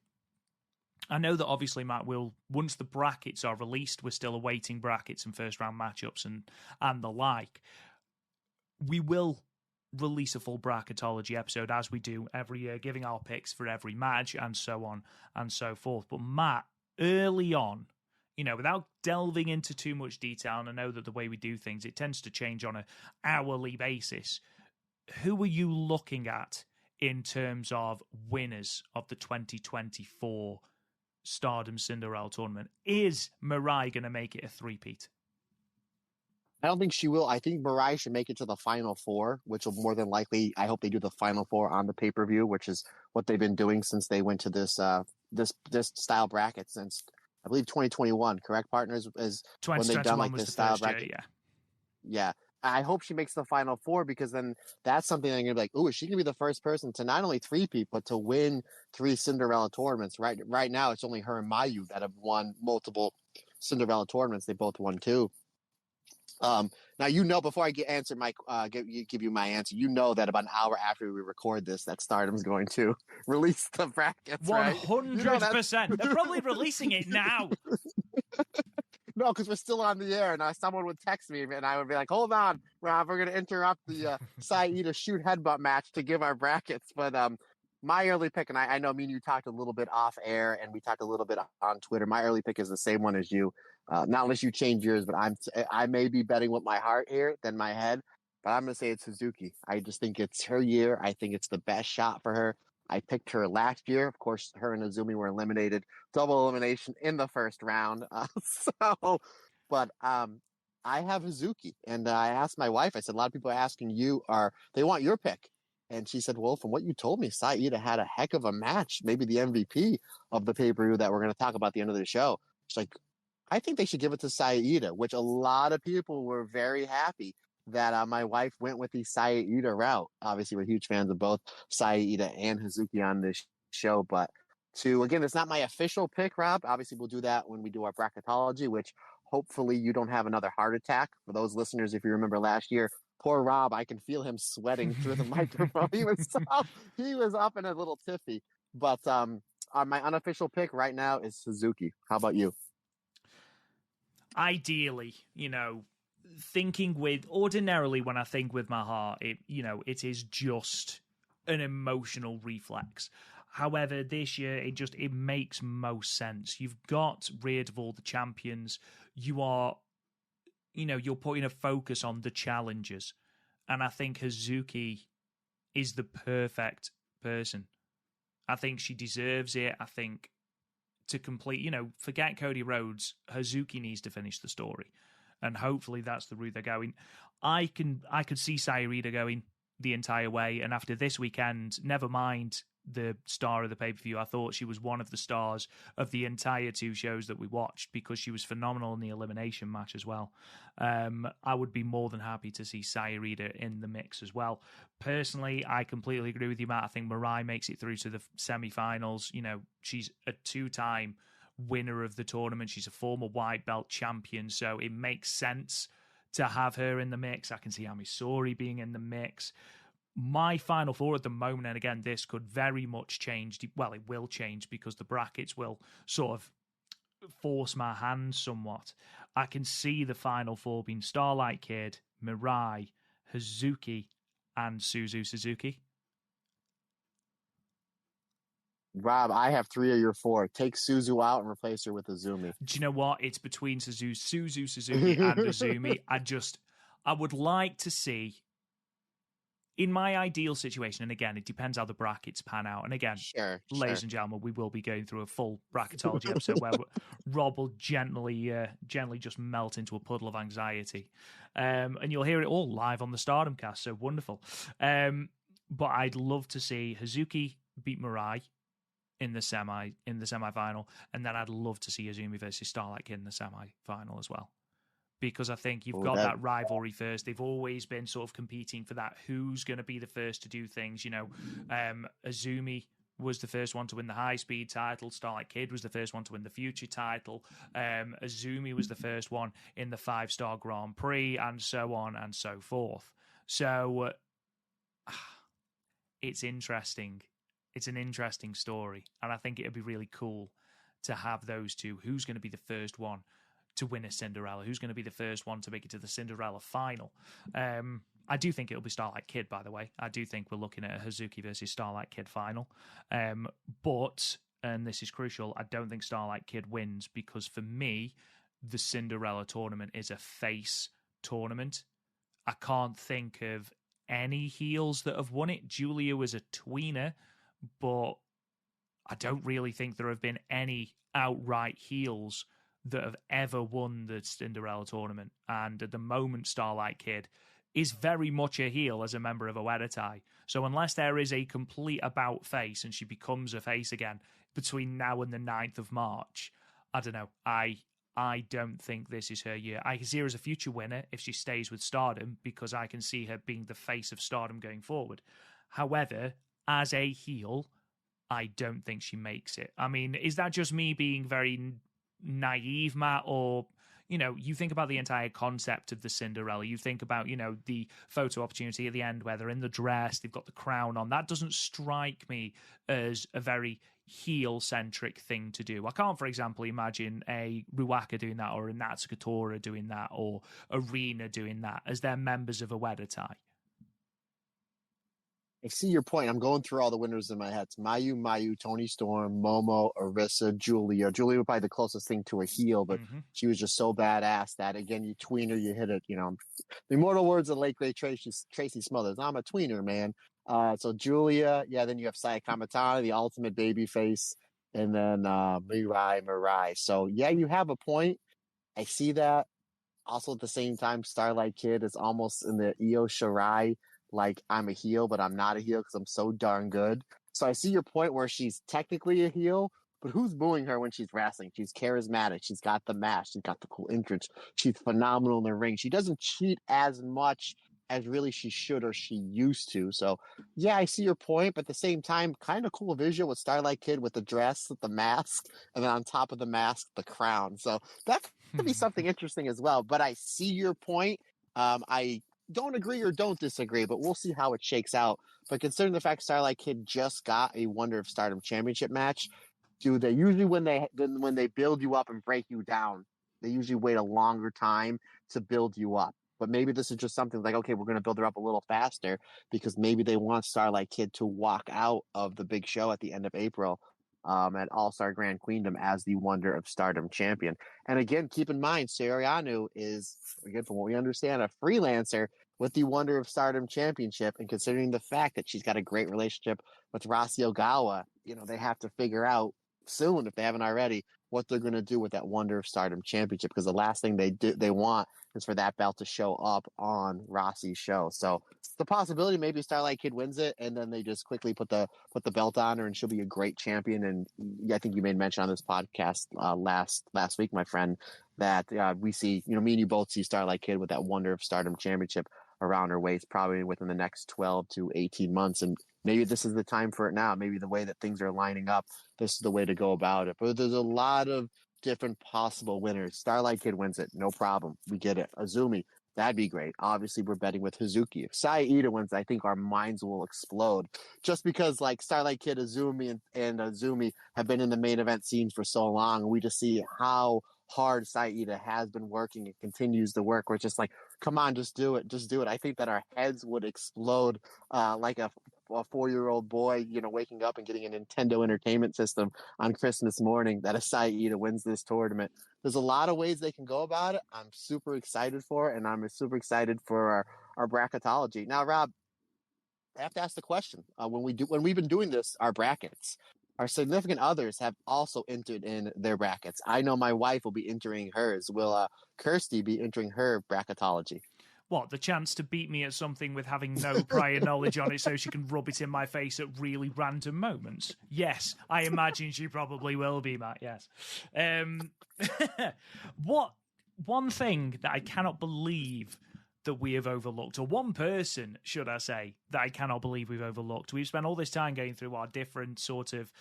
I know that obviously, Matt, once the brackets are released, we're still awaiting brackets and first round matchups and the like. We will release a full bracketology episode as we do every year, giving our picks for every match and so on and so forth. But Matt, early on, you know, without delving into too much detail, and I know that the way we do things, it tends to change on an hourly basis. Who are you looking at in terms of winners of the 2024 Stardom Cinderella Tournament? Is Mirai going to make it a three-peat? I don't think she will. I think Mirai should make it to the Final Four, which will more than likely, I hope they do the Final Four on the pay-per-view, which is what they've been doing since they went to this style bracket since, I believe, 2021, correct, partners? Is when they've done like this style bracket. Year, yeah. I hope she makes the Final Four, because then that's something I'm going to be like, oh, is she going to be the first person to not only three-peat, but to win 3 Cinderella tournaments? Right now, it's only her and Mayu that have won multiple Cinderella tournaments. They both won 2. Now, you know, before I give you my answer, you know that about an hour after we record this, that Stardom's going to release the brackets, 100%. They're probably releasing it now. No, because we're still on the air, and someone would text me, and I would be like, hold on, Rob, we're going to interrupt the Saya Iida shoot headbutt match to give our brackets. But my early pick, and I know me and you talked a little bit off air, and we talked a little bit on Twitter. My early pick is the same one as you. Not unless you change yours, but I may be betting with my heart here than my head, but I'm going to say it's Suzuki. I just think it's her year. I think it's the best shot for her. I picked her last year. Of course, her and Azumi were eliminated, double elimination in the first round. But I have Hazuki, and I asked my wife, I said, a lot of people are asking they want your pick. And she said, well, from what you told me, Saya Iida had a heck of a match, maybe the MVP of the pay-per-view that we're going to talk about at the end of the show. She's like, I think they should give it to Saya Iida, which a lot of people were very happy that my wife went with the Saya Iida route. Obviously, we're huge fans of both Saya Iida and Hazuki on this show. But again, it's not my official pick, Rob. Obviously, we'll do that when we do our bracketology, which hopefully you don't have another heart attack. For those listeners, if you remember last year, poor Rob, I can feel him sweating through the microphone. He was up in a little tiffy. But my unofficial pick right now is Suzuki. How about you? Ideally, you know, ordinarily when I think with my heart, it is just an emotional reflex. However, this year it makes most sense. You've got rid of all the champions. You're putting a focus on the challengers. And I think Hazuki is the perfect person. I think she deserves it. I think to complete, forget Cody Rhodes, Hazuki needs to finish the story. And hopefully that's the route they're going. I could see Saya Iida going the entire way. And after this weekend, never mind the star of the pay-per-view, I thought she was one of the stars of the entire 2 shows that we watched, because she was phenomenal in the elimination match as well. I would be more than happy to see Saya Iida in the mix as well. Personally, I completely agree with you, Matt. I think Mirai makes it through to the semi-finals. She's a 2-time winner of the tournament. She's a former white belt champion, so it makes sense to have her in the mix. I can see Amisori being in the mix. My final four at the moment, and again, this could very much change. Well, it will change because the brackets will sort of force my hand somewhat. I can see the final four being Starlight Kid, Mirai, Hazuki, and Suzu Suzuki. Rob, I have 3 of your 4. Take Suzu out and replace her with Azumi. Do you know what? It's between Suzu Suzuki and Azumi. I would like to see, in my ideal situation, and again, it depends how the brackets pan out. And again, ladies and gentlemen, we will be going through a full bracketology episode where Rob will gently just melt into a puddle of anxiety. And you'll hear it all live on the Stardom Cast, so wonderful. But I'd love to see Hazuki beat Mirai in the semi-final, and then I'd love to see Azumi versus Starlight Kid in the semi-final as well. Because I think you've got that rivalry first. They've always been sort of competing for that. Who's going to be the first to do things? You know, Azumi was the first one to win the high-speed title. Starlight Kid was the first one to win the future title. Azumi was the first one in the 5-star Grand Prix, and so on and so forth. So it's interesting. It's an interesting story, and I think it would be really cool to have those two. Who's going to be the first one to win a Cinderella? Who's going to be the first one to make it to the Cinderella final? I do think it'll be Starlight Kid, by the way. I do think we're looking at a Hazuki versus Starlight Kid final. But, and this is crucial, I don't think Starlight Kid wins because for me, the Cinderella tournament is a face tournament. I can't think of any heels that have won it. Giulia was a tweener, but I don't really think there have been any outright heels that have ever won the Cinderella tournament. And at the moment, Starlight Kid is very much a heel as a member of Oedetai. So unless there is a complete about face and she becomes a face again between now and the 9th of March, I don't know. I don't think this is her year. I can see her as a future winner if she stays with Stardom because I can see her being the face of Stardom going forward. However, as a heel, I don't think she makes it. I mean, is that just me being very naive, Matt? Or, you know, you think about the entire concept of the Cinderella. You think about, you know, the photo opportunity at the end where they're in the dress, they've got the crown on. That doesn't strike me as a very heel-centric thing to do. I can't, for example, imagine a Ruaka doing that or a Natsuko Tora doing that or Arena doing that as they're members of a Oedetai. I see your point. I'm going through all the winners in my head. It's Mayu, Toni Storm, Momo, Arisa, Giulia. Giulia was probably the closest thing to a heel, but she was just so badass that, again, you tweener, you hit it. You know, the immortal words of late great Tracy Smothers. I'm a tweener, man. So Giulia, yeah, then you have Saya Kamatani, the ultimate baby face, and then Mirai. So, yeah, you have a point. I see that. Also, at the same time, Starlight Kid is almost in the Io Shirai, like I'm a heel, but I'm not a heel because I'm so darn good. So I see your point where she's technically a heel, but who's booing her when she's wrestling? She's charismatic. She's got the mask. She's got the cool entrance. She's phenomenal in the ring. She doesn't cheat as much as really she should or she used to. So, yeah, I see your point, but at the same time, kind of cool visual with Starlight Kid with the dress, with the mask, and then on top of the mask, the crown. So that could be something interesting as well. But I see your point. I don't agree or don't disagree, but we'll see how it shakes out. But considering the fact Starlight Kid just got a Wonder of Stardom championship match, do they usually when they build you up and break you down, they usually wait a longer time to build you up. But maybe this is just something like, okay, we're going to build her up a little faster because maybe they want Starlight Kid to walk out of the big show at the end of April at All-Star Grand Queendom as the Wonder of Stardom champion. And again, keep in mind, Soriano is, again, from what we understand, a freelancer with the Wonder of Stardom championship. And considering the fact that she's got a great relationship with Rasi Ogawa, you know, they have to figure out soon, if they haven't already, what they're going to do with that Wonder of Stardom championship, because the last thing they want is for that belt to show up on Rossi's show. So the possibility maybe Starlight Kid wins it and then they just quickly put the belt on her and she'll be a great champion. And I think you made mention on this podcast last week, my friend, that we see, you know, me and you both see Starlight Kid with that Wonder of Stardom championship around her waist probably within the next 12 to 18 months. And maybe this is the time for it now. Maybe the way that things are lining up, this is the way to go about it. But there's a lot of different possible winners. Starlight Kid wins it. No problem. We get it. Azumi, That'd be great. Obviously, we're betting with Hazuki. If Saya Iida wins, I think our minds will explode. Just because, like, Starlight Kid Azumi and Azumi have been in the main event scenes for so long, and we just see how hard Saya Iida has been working and continues to work. We're just like, come on, just do it. Just do it. I think that our heads would explode like a 4-year-old boy, waking up and getting a Nintendo Entertainment System on Christmas morning that a Saya Iida wins this tournament. There's a lot of ways they can go about it. I'm super excited for it, and I'm super excited for our bracketology. Now, Rob, I have to ask the question. When we've been doing this, our brackets, our significant others have also entered in their brackets. I know my wife will be entering hers. Will Kirsty be entering her bracketology? What, the chance to beat me at something with having no prior knowledge on it so she can rub it in my face at really random moments? Yes, I imagine she probably will be, Matt, yes. One thing that I cannot believe that we have overlooked, or one person, should I say, that I cannot believe we've overlooked. We've spent all this time going through our different sort of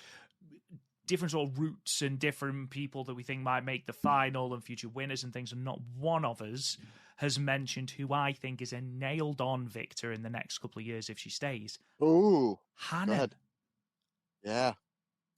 routes and different people that we think might make the final and future winners and things, and not one of us has mentioned who I think is a nailed-on victor in the next couple of years if she stays. Ooh. Hannah. Yeah.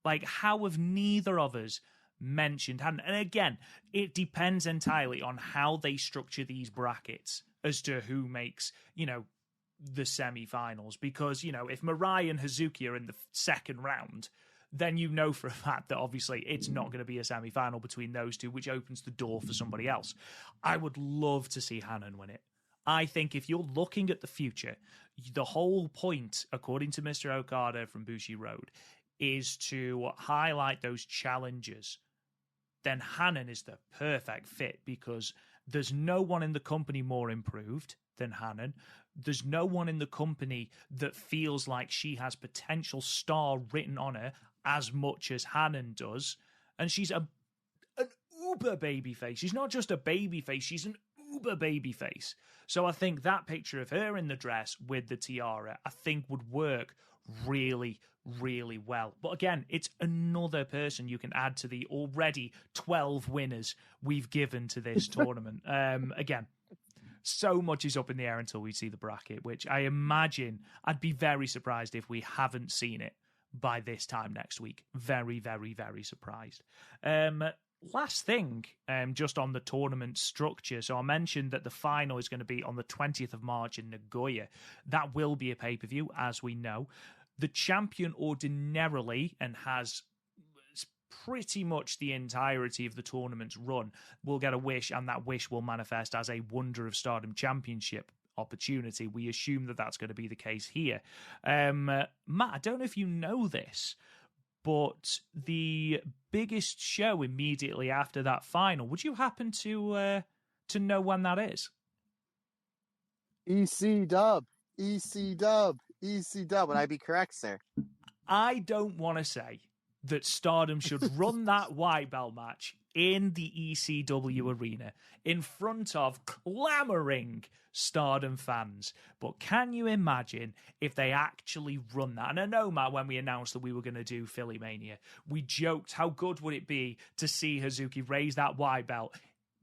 Like, how have neither of us mentioned Hannah? And again, it depends entirely on how they structure these brackets as to who makes, the semi-finals. Because, if Mirai and Hazuki are in the second round, then you know for a fact that obviously it's not going to be a semi-final between those two, which opens the door for somebody else. I would love to see Hanan win it. I think if you're looking at the future, the whole point, according to Mr. Okada from Bushi Road, is to highlight those challengers. Then Hanan is the perfect fit because there's no one in the company more improved than Hanan. There's no one in the company that feels like she has potential star written on her as much as Hanan does. And she's an uber babyface. She's not just a babyface, she's an uber babyface. So I think that picture of her in the dress with the tiara, I think would work really, really well. But again, it's another person you can add to the already 12 winners we've given to this tournament. Again, so much is up in the air until we see the bracket, which I imagine I'd be very surprised if we haven't seen it by this time next week. Very, very, very surprised. Last thing, just on the tournament structure. So I mentioned that the final is going to be on the 20th of March in Nagoya. That will be a pay-per-view, as we know. The champion ordinarily, and has pretty much the entirety of the tournament's run, will get a wish, and that wish will manifest as a Wonder of Stardom Championship opportunity. We assume that that's going to be the case here. Matt, I don't know if you know this, but the biggest show immediately after that final, would you happen to know when that is? EC Dub. Would I be correct, sir? I don't want to say that Stardom should run that white belt match in the ECW arena in front of clamoring Stardom fans. But can you imagine if they actually run that? And I know, Matt, when we announced that we were going to do Philly Mania, we joked how good would it be to see Hazuki raise that white belt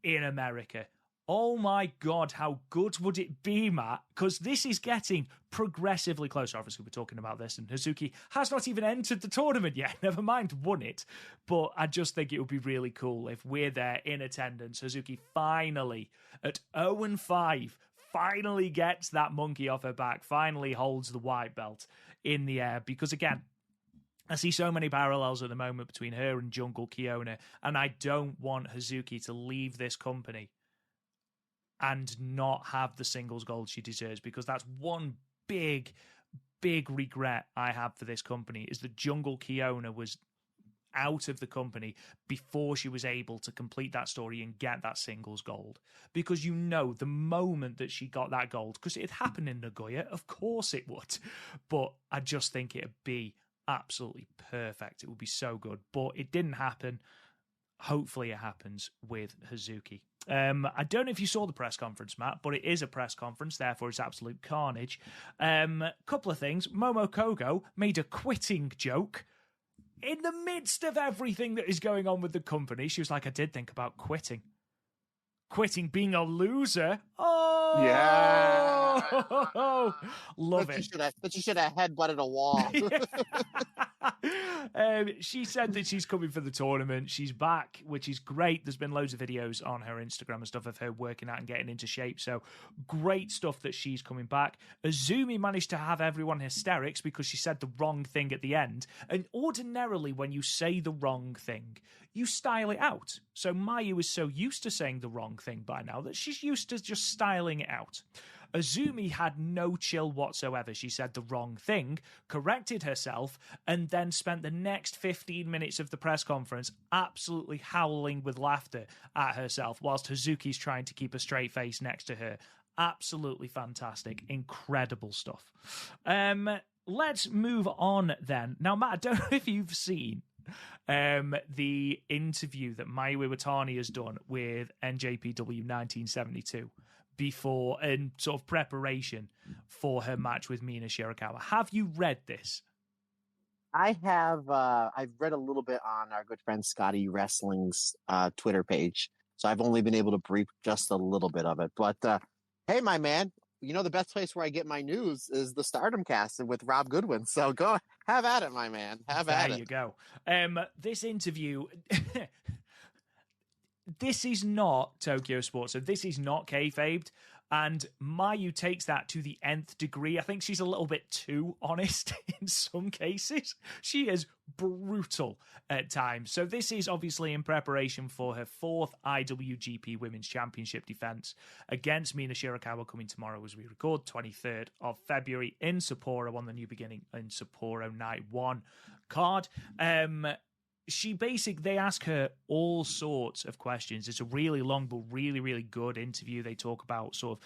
in America. Oh my God, how good would it be, Matt? Because this is getting progressively closer. Obviously, we're talking about this, and Hazuki has not even entered the tournament yet, never mind won it. But I just think it would be really cool if we're there in attendance. Hazuki finally, at 0-5, finally gets that monkey off her back, finally holds the white belt in the air. Because again, I see so many parallels at the moment between her and Jungle Kiona, and I don't want Hazuki to leave this company and not have the singles gold she deserves, because that's one big regret I have for this company, is that Jungle Kiona was out of the company before she was able to complete that story and get that singles gold. Because the moment that she got that gold, because it happened in Nagoya, of course it would, but I just think it'd be absolutely perfect. It would be so good, but it didn't happen. Hopefully it happens with Hazuki. I don't know if you saw the press conference, Matt, but it is a press conference, therefore it's absolute carnage. Couple of things. Momo Kogo made a quitting joke in the midst of everything that is going on with the company. She was like, I did think about quitting. Quitting, being a loser. Oh, Yeah. Love That it. you should have headbutted a wall. She said that she's coming for the tournament. She's back, which is great. There's been loads of videos on her Instagram and stuff of her working out and getting into shape. So great stuff that she's coming back. Azumi managed to have everyone hysterics because she said the wrong thing at the end. And ordinarily, when you say the wrong thing, you style it out. So Mayu is so used to saying the wrong thing by now that she's used to just styling it out. Azumi had no chill whatsoever. She said the wrong thing, corrected herself, and then spent the next 15 minutes of the press conference absolutely howling with laughter at herself whilst Hazuki's trying to keep a straight face next to her. Absolutely fantastic. Incredible stuff. Let's move on then. Now, Matt, I don't know if you've seen the interview that Mayu Iwatani has done with NJPW 1972 before in sort of preparation for her match with Mina Shirakawa. Have you read this? I have. I've read a little bit on our good friend Scotty Wrestling's Twitter page, so I've only been able to brief just a little bit of it. But hey, my man, you know the best place where I get my news is the Stardom Cast with Rob Goodwin. So go have at it, my man. Have at it. There you go. This interview. This is not Tokyo Sports, so this is not kayfabed, and Mayu takes that to the nth degree. I think she's a little bit too honest in some cases. She is brutal at times. So this is obviously in preparation for her fourth IWGP Women's Championship defense against Mina Shirakawa coming tomorrow as we record, 23rd of February in Sapporo on the New Beginning in Sapporo Night 1 card. They ask her all sorts of questions. It's a really long but really, really good interview. They talk about sort of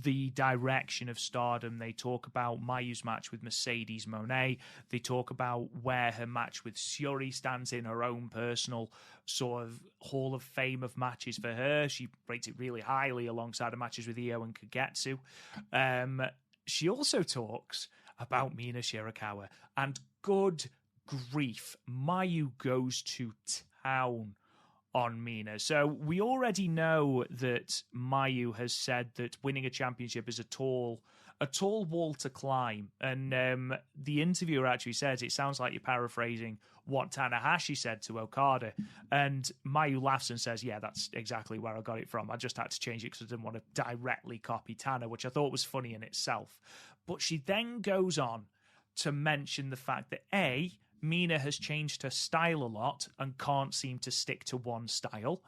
the direction of Stardom. They talk about Mayu's match with Mercedes Moné. They talk about where her match with Syuri stands in her own personal sort of Hall of Fame of matches for her. She rates it really highly alongside her matches with Io and Kagetsu. She also talks about Mina Shirakawa, and good grief, Mayu goes to town on Mina. So we already know that Mayu has said that winning a championship is a tall wall to climb. And the interviewer actually says, it sounds like you're paraphrasing what Tanahashi said to Okada. And Mayu laughs and says, yeah, that's exactly where I got it from. I just had to change it because I didn't want to directly copy Tana, which I thought was funny in itself. But she then goes on to mention the fact that Mina has changed her style a lot and can't seem to stick to one style.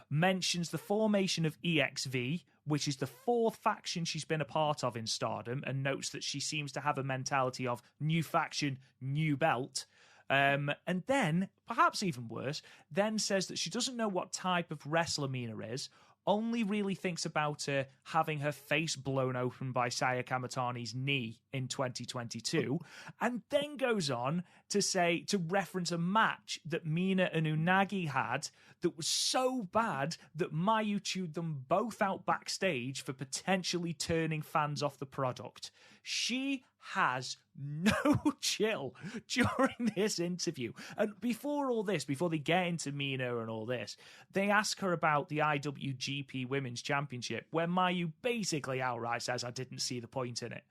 Mentions the formation of EXV, which is the fourth faction she's been a part of in Stardom, and notes that she seems to have a mentality of new faction, new belt. And then, perhaps even worse, then says that she doesn't know what type of wrestler Mina is, only really thinks about her having her face blown open by Saya Kamitani's knee in 2022, and then goes on to reference a match that Mina and Unagi had that was so bad that Mayu chewed them both out backstage for potentially turning fans off the product. She has no chill during this interview. And before they get into Mina and all this, they ask her about the IWGP Women's Championship, where Mayu basically outright says, I didn't see the point in it.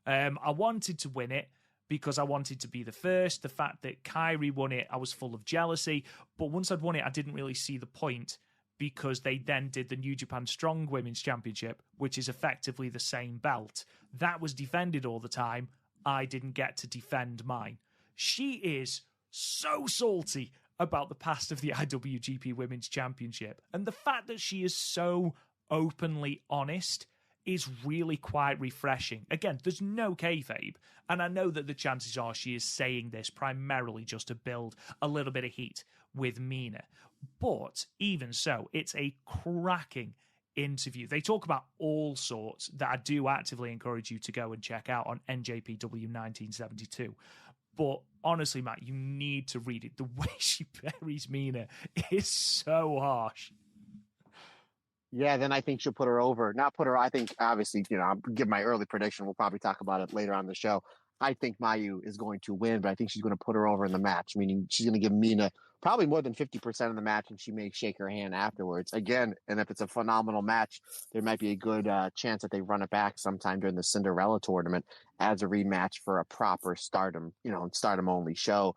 I wanted to win it because I wanted to be the first. The fact that Kairi won it, I was full of jealousy. But once I'd won it, I didn't really see the point, because they then did the New Japan Strong Women's Championship, which is effectively the same belt. That was defended all the time. I didn't get to defend mine. She is so salty about the past of the IWGP Women's Championship. And the fact that she is so openly honest is really quite refreshing. Again, there's no kayfabe, and I know that the chances are she is saying this primarily just to build a little bit of heat with Mina. But even so, it's a cracking interview. They talk about all sorts that I do actively encourage you to go and check out on NJPW 1972. But honestly, Matt, you need to read it. The way she buries Mina is so harsh. Yeah, then I think she'll put her over. Not put her, I think, obviously, I'll give my early prediction. We'll probably talk about it later on the show. I think Mayu is going to win, but I think she's going to put her over in the match, meaning she's going to give Mina probably more than 50% of the match, and she may shake her hand afterwards. Again, and if it's a phenomenal match, there might be a good chance that they run it back sometime during the Cinderella tournament as a rematch for a proper Stardom, Stardom only show.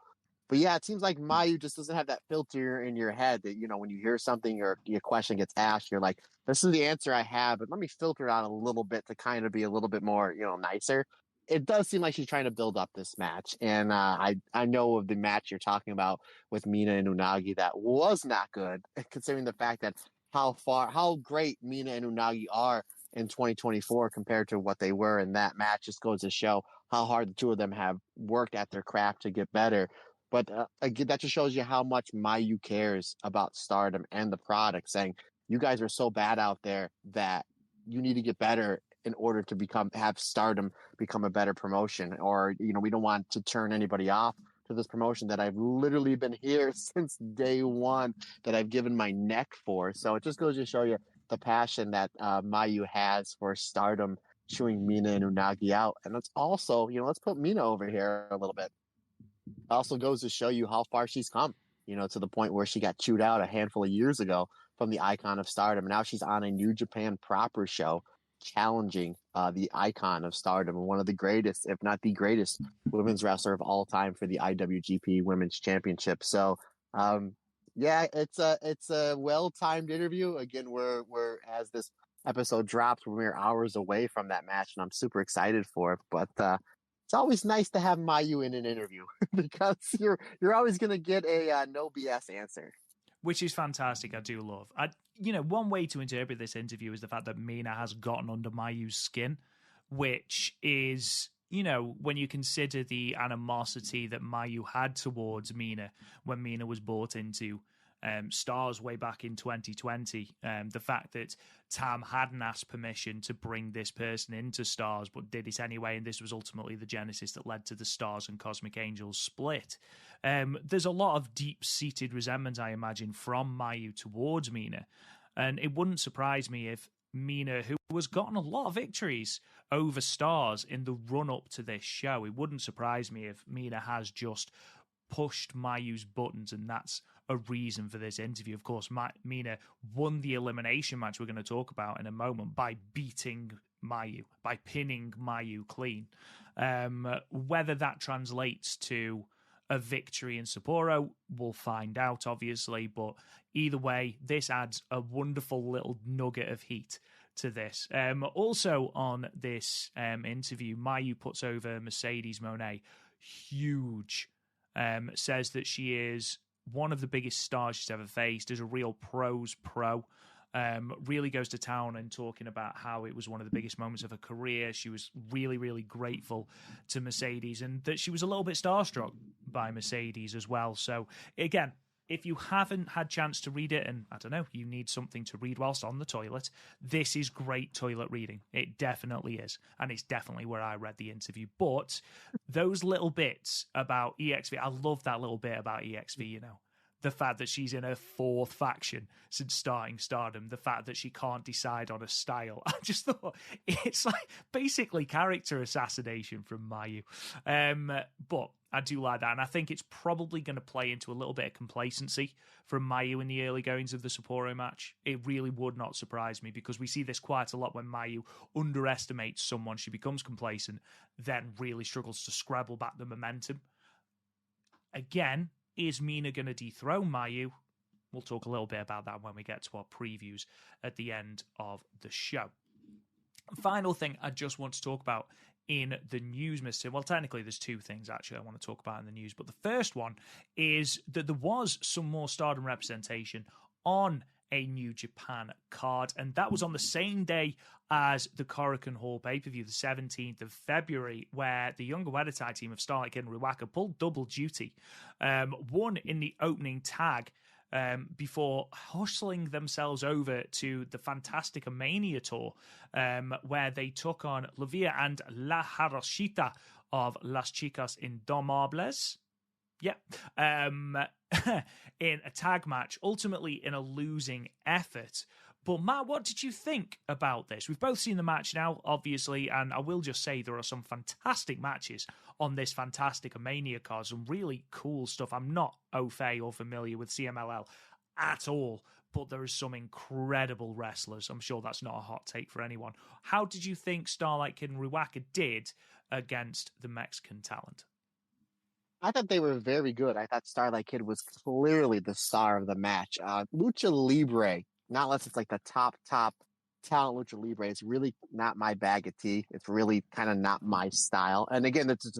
But yeah, it seems like Mayu just doesn't have that filter in your head that, when you hear something or your question gets asked, you're like, this is the answer I have, but let me filter it out a little bit to kind of be a little bit more, nicer. It does seem like she's trying to build up this match. And I know of the match you're talking about with Mina and Unagi that was not good, considering the fact that how great Mina and Unagi are in 2024 compared to what they were in that match. Just goes to show how hard the two of them have worked at their craft to get better. But again, that just shows you how much Mayu cares about Stardom and the product, saying, you guys are so bad out there that you need to get better in order to have Stardom become a better promotion. Or, we don't want to turn anybody off to this promotion that I've literally been here since day one, that I've given my neck for. So it just goes to show you the passion that Mayu has for Stardom, chewing Mina and Unagi out. And let's also, let's put Mina over here a little bit. Also goes to show you how far she's come, to the point where she got chewed out a handful of years ago from the icon of Stardom. Now she's on a New Japan proper show, challenging the icon of Stardom, one of the greatest, if not the greatest, women's wrestler of all time for the IWGP Women's Championship. So, yeah, it's a well-timed interview. Again, we're as this episode drops, we're mere hours away from that match, and I'm super excited for it. But it's always nice to have Mayu in an interview because you're always going to get a no BS answer. Which is fantastic. I do love. One way to interpret this interview is the fact that Mina has gotten under Mayu's skin, which is, when you consider the animosity that Mayu had towards Mina when Mina was brought into Stars way back in 2020. The fact that Tam hadn't asked permission to bring this person into Stars, but did it anyway, and this was ultimately the genesis that led to the Stars and Cosmic Angels split. There's a lot of deep-seated resentment, I imagine, from Mayu towards Mina, and it wouldn't surprise me if Mina, who has gotten a lot of victories over Stars in the run-up to this show, it wouldn't surprise me if Mina has just pushed Mayu's buttons, and that's a reason for this interview. Of course, Mina won the elimination match we're going to talk about in a moment by beating Mayu, by pinning Mayu clean. Whether that translates to a victory in Sapporo, we'll find out, obviously, but either way, this adds a wonderful little nugget of heat to this. Also on this interview, Mayu puts over Mercedes Moné huge. Says that she is one of the biggest stars she's ever faced, is a real pro's pro. Really goes to town and talking about how it was one of the biggest moments of her career. She was really, really grateful to Mercedes, and that she was a little bit starstruck by Mercedes as well. So again, if you haven't had chance to read it, and I don't know, you need something to read whilst on the toilet, this is great toilet reading. It definitely is. And it's definitely where I read the interview. But those little bits about EXV, I love that little bit about EXV, the fact that she's in her fourth faction since starting Stardom, the fact that she can't decide on a style. I just thought it's like basically character assassination from Mayu. But I do like that, and I think it's probably going to play into a little bit of complacency from Mayu in the early goings of the Sapporo match. It really would not surprise me, because we see this quite a lot when Mayu underestimates someone. She becomes complacent, then really struggles to scrabble back the momentum. Again, is Mina going to dethrone Mayu? We'll talk a little bit about that when we get to our previews at the end of the show. Final thing I just want to talk about in the news, Mr. Well, technically there's two things actually I want to talk about in the news, but the first one is that there was some more Stardom representation on a New Japan card, and that was on the same day as the Korakuen Hall pay-per-view, the 17th of February, where the Younger Wedatai team of Starlight Kid and Ruaka pulled double duty, won in the opening tag, before hustling themselves over to the Fantastica Mania tour, where they took on Lavia and La Jarochita of Las Chicas Indomables. Yeah. In a tag match, ultimately in a losing effort. But Matt, what did you think about this? We've both seen the match now, obviously, and I will just say there are some fantastic matches on this fantastic Mania card, some really cool stuff. I'm not au fait or familiar with CMLL at all, but there is some incredible wrestlers. I'm sure that's not a hot take for anyone. How did you think Starlight Kid and Ruaka did against the Mexican talent? I thought they were very good. I thought Starlight Kid was clearly the star of the match. Lucha Libre, not unless it's like the top talent Lucha Libre, it's really not my bag of tea. It's really kind of not my style. And again, it's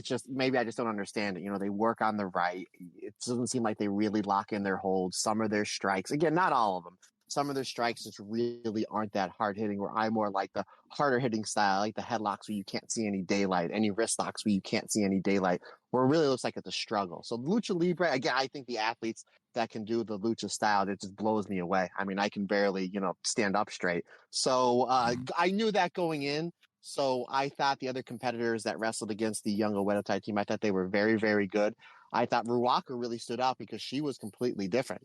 just maybe I just don't understand it. You know, they work on the right. It doesn't seem like they really lock in their holds. Some of their strikes, again, not all of them. Some of their strikes just really aren't that hard hitting, where I more like the harder hitting style, like the headlocks where you can't see any daylight, any wrist locks where you can't see any daylight, where it really looks like it's a struggle. So Lucha Libre, again, I think the athletes that can do the Lucha style, it just blows me away. I mean, I can barely, stand up straight. So I knew that going in. So I thought the other competitors that wrestled against the young Oedo team, I thought they were very, very good. I thought Ruaka really stood out because she was completely different.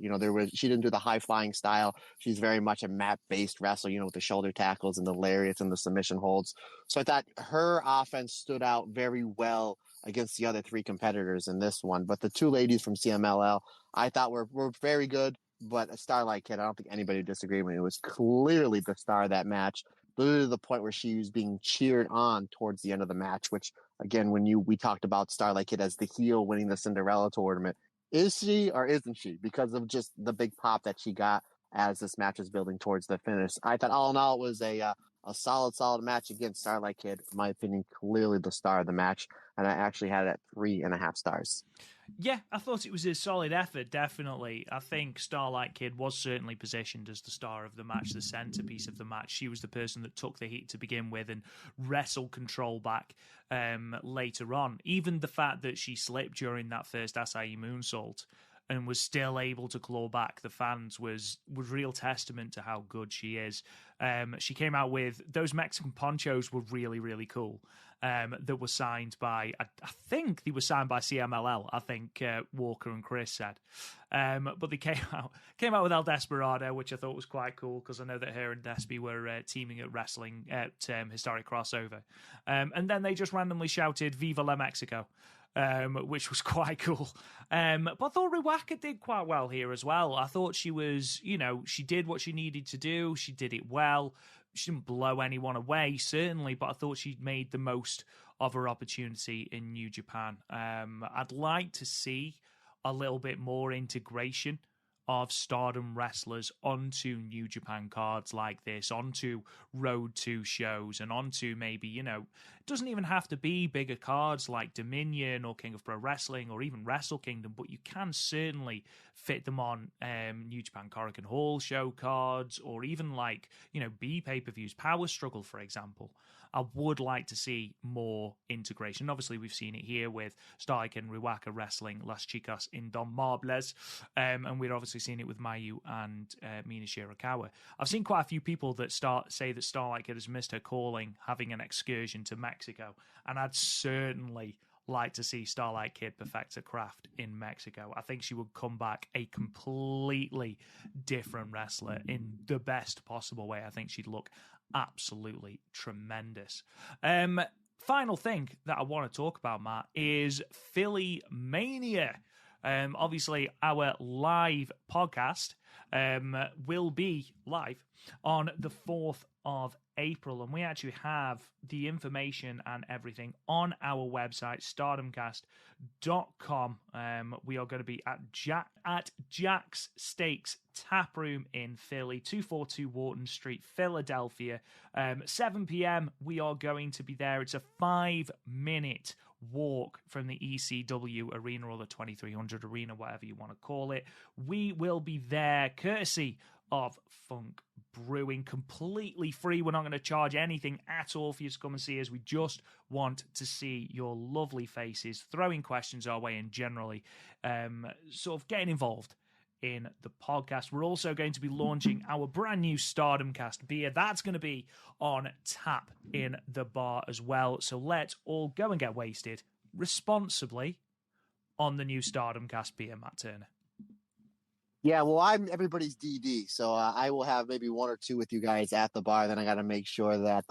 She didn't do the high flying style. She's very much a mat based wrestler, with the shoulder tackles and the lariats and the submission holds. So I thought her offense stood out very well against the other three competitors in this one. But the two ladies from CMLL, I thought were very good. But a Starlight Kid, I don't think anybody would disagree with me. It was clearly the star of that match, literally to the point where she was being cheered on towards the end of the match, which, again, we talked about Starlight Kid as the heel winning the Cinderella Tournament. Is she or isn't she? Because of just the big pop that she got as this match was building towards the finish. I thought all in all it was a solid match against Starlight Kid. In my opinion, clearly the star of the match, and I actually had it at 3.5 stars. Yeah, I thought it was a solid effort, definitely. I think Starlight Kid was certainly positioned as the star of the match, the centerpiece of the match. She was the person that took the heat to begin with and wrestled control back later on. Even the fact that she slipped during that first Acai moonsault and was still able to claw back the fans was real testament to how good she is. She came out with those Mexican ponchos were really, really cool. That were signed by, I think they were signed by CMLL, I think Walker and Chris said. But they came out with El Desperado, which I thought was quite cool because I know that her and Despy were teaming at wrestling at Historic Crossover. And then they just randomly shouted, Viva la Mexico. Which was quite cool. But I thought Ruaka did quite well here as well. I thought she was, she did what she needed to do. She did it well. She didn't blow anyone away, certainly, but I thought she made the most of her opportunity in New Japan. I'd like to see a little bit more integration of Stardom wrestlers onto New Japan cards like this, onto Road 2 shows, and onto maybe, it doesn't even have to be bigger cards like Dominion or King of Pro Wrestling or even Wrestle Kingdom, but you can certainly fit them on New Japan Korakuen Hall show cards, or even like, B pay-per-views, Power Struggle, for example. I would like to see more integration. Obviously, we've seen it here with Starlight and Ruaka wrestling Las Chicas Indomables, and we're obviously seeing it with Mayu and Mina Shirakawa. I've seen quite a few people that say that Starlight Kid has missed her calling, having an excursion to Mexico, and I'd certainly like to see Starlight Kid perfect her craft in Mexico. I think she would come back a completely different wrestler in the best possible way. I think she'd look absolutely tremendous. Final thing that I want to talk about, Matt, is Philly Mania. Obviously, our live podcast will be live on the 4th of April, and we actually have the information and everything on our website, stardomcast.com. We are going to be at Jack's Steaks Tap Room in Philly, 242 Wharton Street, Philadelphia. 7 p.m. we are going to be there. It's a 5-minute walk from the ECW arena or the 2300 arena, whatever you want to call it. We will be there courtesy of Funk Brewing, completely free. We're not going to charge anything at all for you to come and see us. We just want to see your lovely faces, throwing questions our way, and generally sort of getting involved in the podcast. We're also going to be launching our brand new Stardom Cast beer. That's going to be on tap in the bar as well. So let's all go and get wasted responsibly on the new Stardom Cast beer, Matt Turner. Yeah, well, I'm everybody's DD, so I will have maybe one or two with you guys at the bar. Then I got to make sure that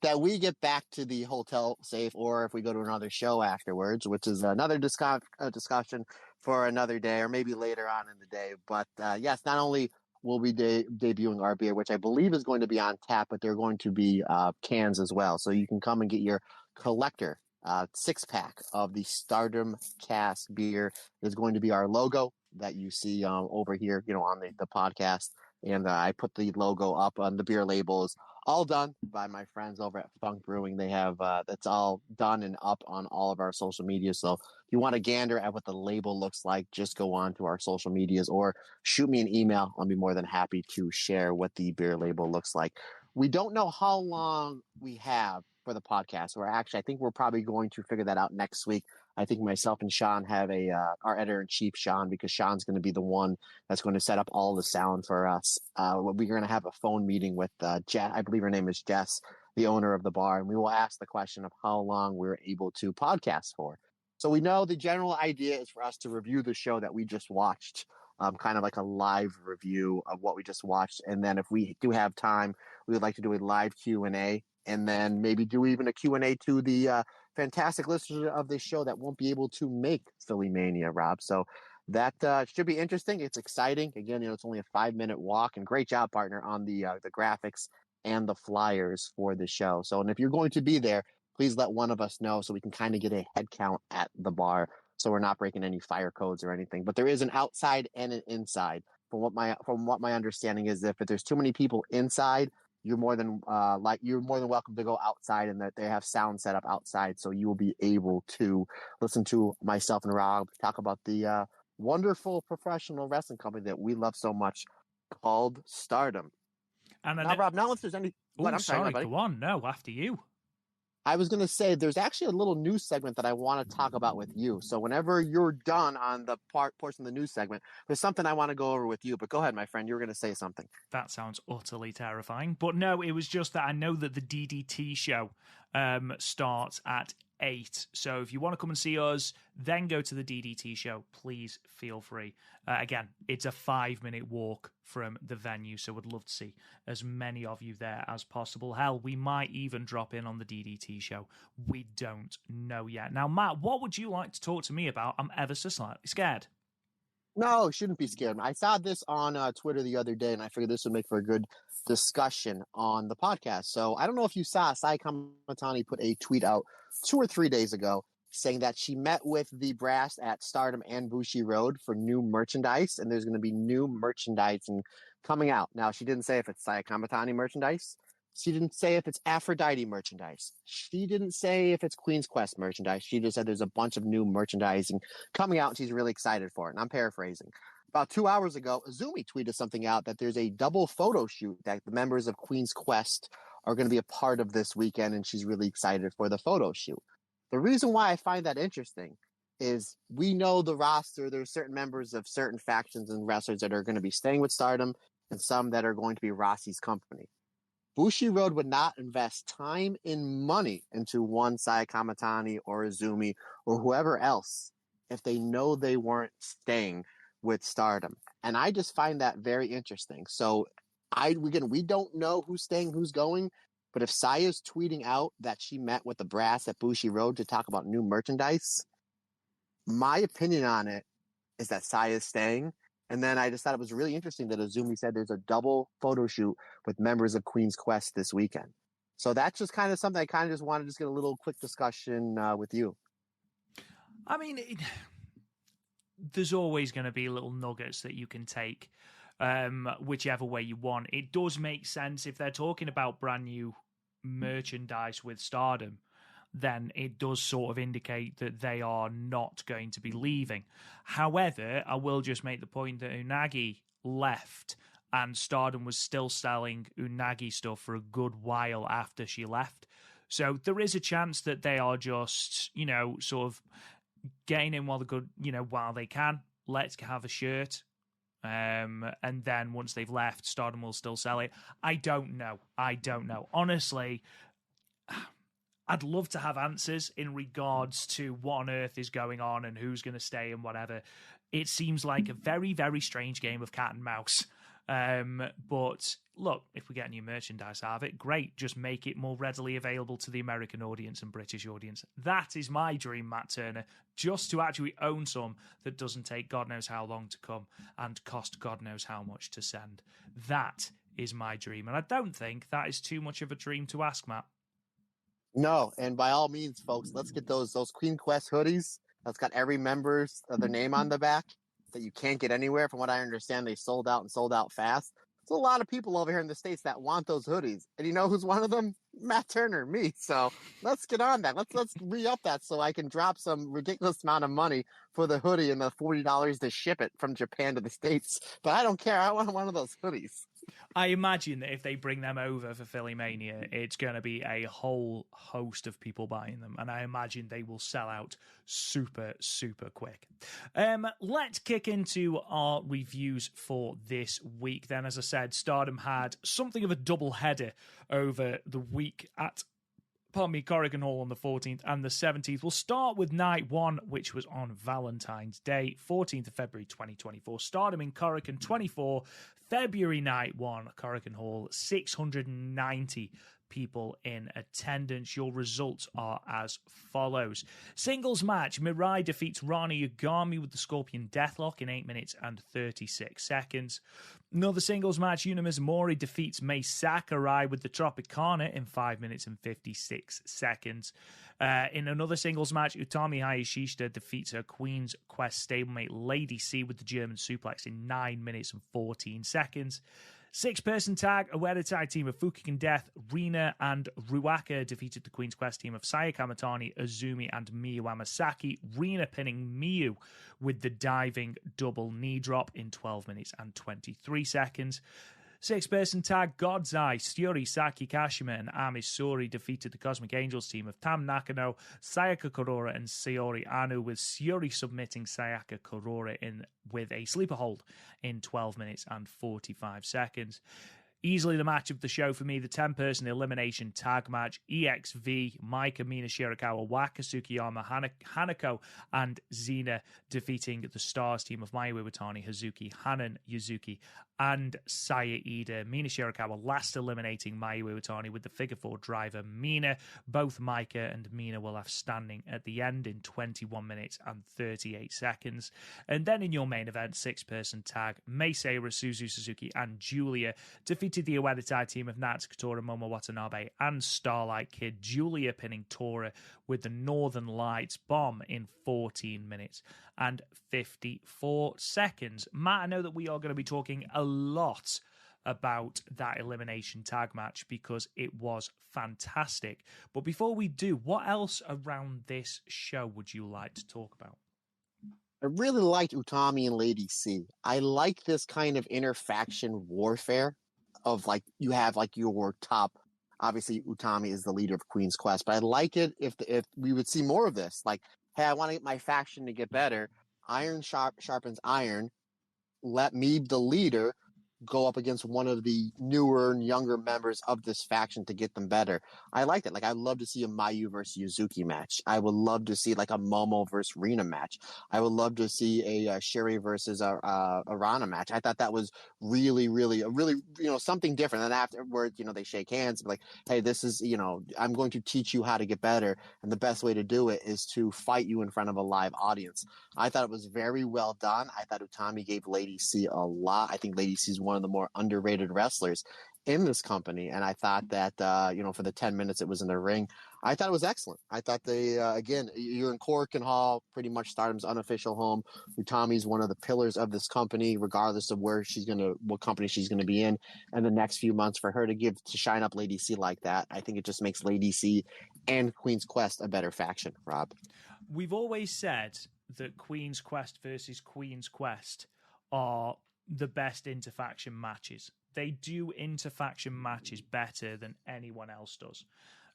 that we get back to the hotel safe, or if we go to another show afterwards, which is another discussion for another day, or maybe later on in the day. But yes, not only will we debuting our beer, which I believe is going to be on tap, but they're going to be cans as well, so you can come and get your collector 6-pack of the Stardom Cast beer. Is going to be our logo that you see over here, on the podcast. And I put the logo up on the beer labels, all done by my friends over at Funk Brewing. They have that's all done and up on all of our social media. So if you want to gander at what the label looks like, just go on to our social medias or shoot me an email. I'll be more than happy to share what the beer label looks like. We don't know how long we have for the podcast, or actually, I think we're probably going to figure that out next week. I think myself and Sean have our editor-in-chief, Sean, because Sean's going to be the one that's going to set up all the sound for us. We're going to have a phone meeting with Jess. I believe her name is Jess, the owner of the bar, and we will ask the question of how long we're able to podcast for. So we know the general idea is for us to review the show that we just watched, kind of like a live review of what we just watched. And then if we do have time, we would like to do a live Q&A, and then maybe do even a Q&A to the fantastic listeners of this show that won't be able to make Philly Mania, Rob. So that should be interesting. It's exciting. Again, it's only a 5-minute walk, and great job, partner, on the graphics and the flyers for the show. So, and if you're going to be there, please let one of us know so we can kind of get a head count at the bar, so we're not breaking any fire codes or anything. But there is an outside and an inside. From what my understanding is, if there's too many people inside, you're more than welcome to go outside, and that they have sound set up outside, so you will be able to listen to myself and Rob talk about the wonderful professional wrestling company that we love so much, called Stardom. And now, Rob, now if there's any, I'm sorry, go on. No, after you. I was going to say, there's actually a little news segment that I want to talk about with you. So whenever you're done on the portion of the news segment, there's something I want to go over with you. But go ahead, my friend. You were going to say something. That sounds utterly terrifying. But no, it was just that I know that the DDT show starts at 8. So if you want to come and see us, then go to the DDT show, please feel free. Again, it's a 5-minute walk from the venue, so would love to see as many of you there as possible. Hell, we might even drop in on the DDT show. We don't know yet. Now, Matt, what would you like to talk to me about? I'm ever so slightly scared. No, shouldn't be scared. I saw this on Twitter the other day, and I figured this would make for a good discussion on the podcast. So I don't know if you saw, Saya Kamatani put a tweet out 2 or 3 days ago saying that she met with the brass at Stardom and Bushi Road for new merchandise, and there's going to be new merchandising coming out. Now, she didn't say if it's Saya Kamatani merchandise. She didn't say if it's Aphrodite merchandise. She didn't say if it's Queen's Quest merchandise. She just said there's a bunch of new merchandising coming out, and she's really excited for it. And I'm paraphrasing. About 2 hours ago, Azumi tweeted something out that there's a double photo shoot that the members of Queen's Quest are going to be a part of this weekend, and she's really excited for the photo shoot. The reason why I find that interesting is we know the roster. There's certain members of certain factions and wrestlers that are going to be staying with Stardom, and some that are going to be Rossi's company. Bushi Road would not invest time and money into one Saya Kamatani or Azumi or whoever else if they know they weren't staying with Stardom. And I just find that very interesting. So we don't know who's staying, who's going, but if Saya's tweeting out that she met with the brass at Bushi Road to talk about new merchandise, my opinion on it is that Saya's staying. And then I just thought it was really interesting that Azumi said there's a double photo shoot with members of Queen's Quest this weekend. So that's just kind of something I kind of just wanted to get a little quick discussion with you. I mean, there's always going to be little nuggets that you can take whichever way you want. It does make sense if they're talking about brand new merchandise with Stardom, then it does sort of indicate that they are not going to be leaving. However, I will just make the point that Unagi left and Stardom was still selling Unagi stuff for a good while after she left. So there is a chance that they are just, sort of getting in while they can. Let's have a shirt. And then once they've left, Stardom will still sell it. I don't know. Honestly, I'd love to have answers in regards to what on earth is going on and who's going to stay and whatever. it seems like a very, very strange game of cat and mouse. But look, if we get new merchandise out of it, great. Just make it more readily available to the American audience and British audience. That is my dream, Matt Turner, just to actually own some that doesn't take God knows how long to come and cost God knows how much to send. That is my dream. And I don't think that is too much of a dream to ask, Matt. No, and by all means, folks, let's get those Queen Quest hoodies that's got every member's their name on the back that you can't get anywhere. From what I understand, they sold out and sold out fast. There's a lot of people over here in the States that want those hoodies. And you know who's one of them? Matt Turner, me. So let's get on that. Let's re-up that so I can drop some ridiculous amount of money for the hoodie and the $40 to ship it from Japan to the States. But I don't care. I want one of those hoodies. I imagine that if they bring them over for Philly Mania, it's going to be a whole host of people buying them, and I imagine they will sell out super, super quick. Let's kick into our reviews for this week then. As I said, Stardom had something of a double header over the week at Korakuen Hall on the 14th and the 17th. We'll start with night one, which was on Valentine's Day, 14th of February 2024. Stardom in Korakuen, 24 February night one, Korakuen Hall, 690 people in attendance. Your results are as follows. Singles match, Mirai defeats Rana Yagami with the Scorpion Deathlock in 8 minutes and 36 seconds. Another singles match, Yuna Mizumori defeats Mei Sakurai with the Tropicana in 5 minutes and 56 seconds. In another singles match, Utami Hayashishita defeats her Queen's Quest stablemate Lady C with the German suplex in 9 minutes and 14 seconds. Six-person tag, Ueda tag team of Fukigen Death, Rina and Ruaka defeated the Queen's Quest team of Saya Kamatani, Azumi and Miyu Amasaki. Rina pinning Miyu with the diving double knee drop in 12 minutes and 23 seconds. Six-person tag, God's Eye, Syuri Saki Kashima and Ami Suri defeated the Cosmic Angels team of Tam Nakano, Sayaka Kurora and Sayori Anu, with Syuri submitting Sayaka Kurora in with a sleeper hold in 12 minutes and 45 seconds. Easily the match of the show for me, the 10-person elimination tag match, EXV, Maika, Mina, Shirakawa, Waka, Tsukiyama, Hanako, and Xena defeating the Stars team of Mayu Iwatani, Hazuki, Hanan, Yuzuki, and Saya Iida. Mina Shirakawa last eliminating Mayu Iwatani with the figure four driver Mina. Both Maika and Mina will have standing at the end in 21 minutes and 38 seconds. And then in your main event, six-person tag, Meisei, Suzu Suzuki, and Giulia defeated the Ueda tag team of Natsuko Tora, Momo Watanabe, and Starlight Kid. Giulia pinning Tora with the Northern Lights bomb in 14 minutes and 54 seconds. Matt, I know that we are going to be talking a lot about that elimination tag match because it was fantastic. But before we do, what else around this show would you like to talk about? I really liked Utami and Lady C. I like this kind of interfaction warfare of like you have like your top. Obviously, Utami is the leader of Queen's Quest, but I'd like it if we would see more of this. Like, hey, I want to get my faction to get better. Iron sharpens iron. Let me, the leader, go up against one of the newer and younger members of this faction to get them better. I like that. Like, I'd love to see a Mayu versus Yuzuki match. I would love to see like a Momo versus Rina match. I would love to see a Sherry versus a Rana match. I thought that was really, something different. And afterwards, they shake hands, like, hey, this is, I'm going to teach you how to get better. And the best way to do it is to fight you in front of a live audience. I thought it was very well done. I thought Utami gave Lady C a lot. I think Lady C is one of the more underrated wrestlers in this company. And I thought that, for the 10 minutes it was in the ring, I thought it was excellent. I thought they, again, you're in Korakuen Hall, pretty much Stardom's unofficial home. Utami's one of the pillars of this company, regardless of what company she's going to be in the next few months. For her to shine up Lady C like that, I think it just makes Lady C and Queen's Quest a better faction, Rob. We've always said that Queen's Quest versus Queen's Quest are the best interfaction matches. They do interfaction matches better than anyone else does.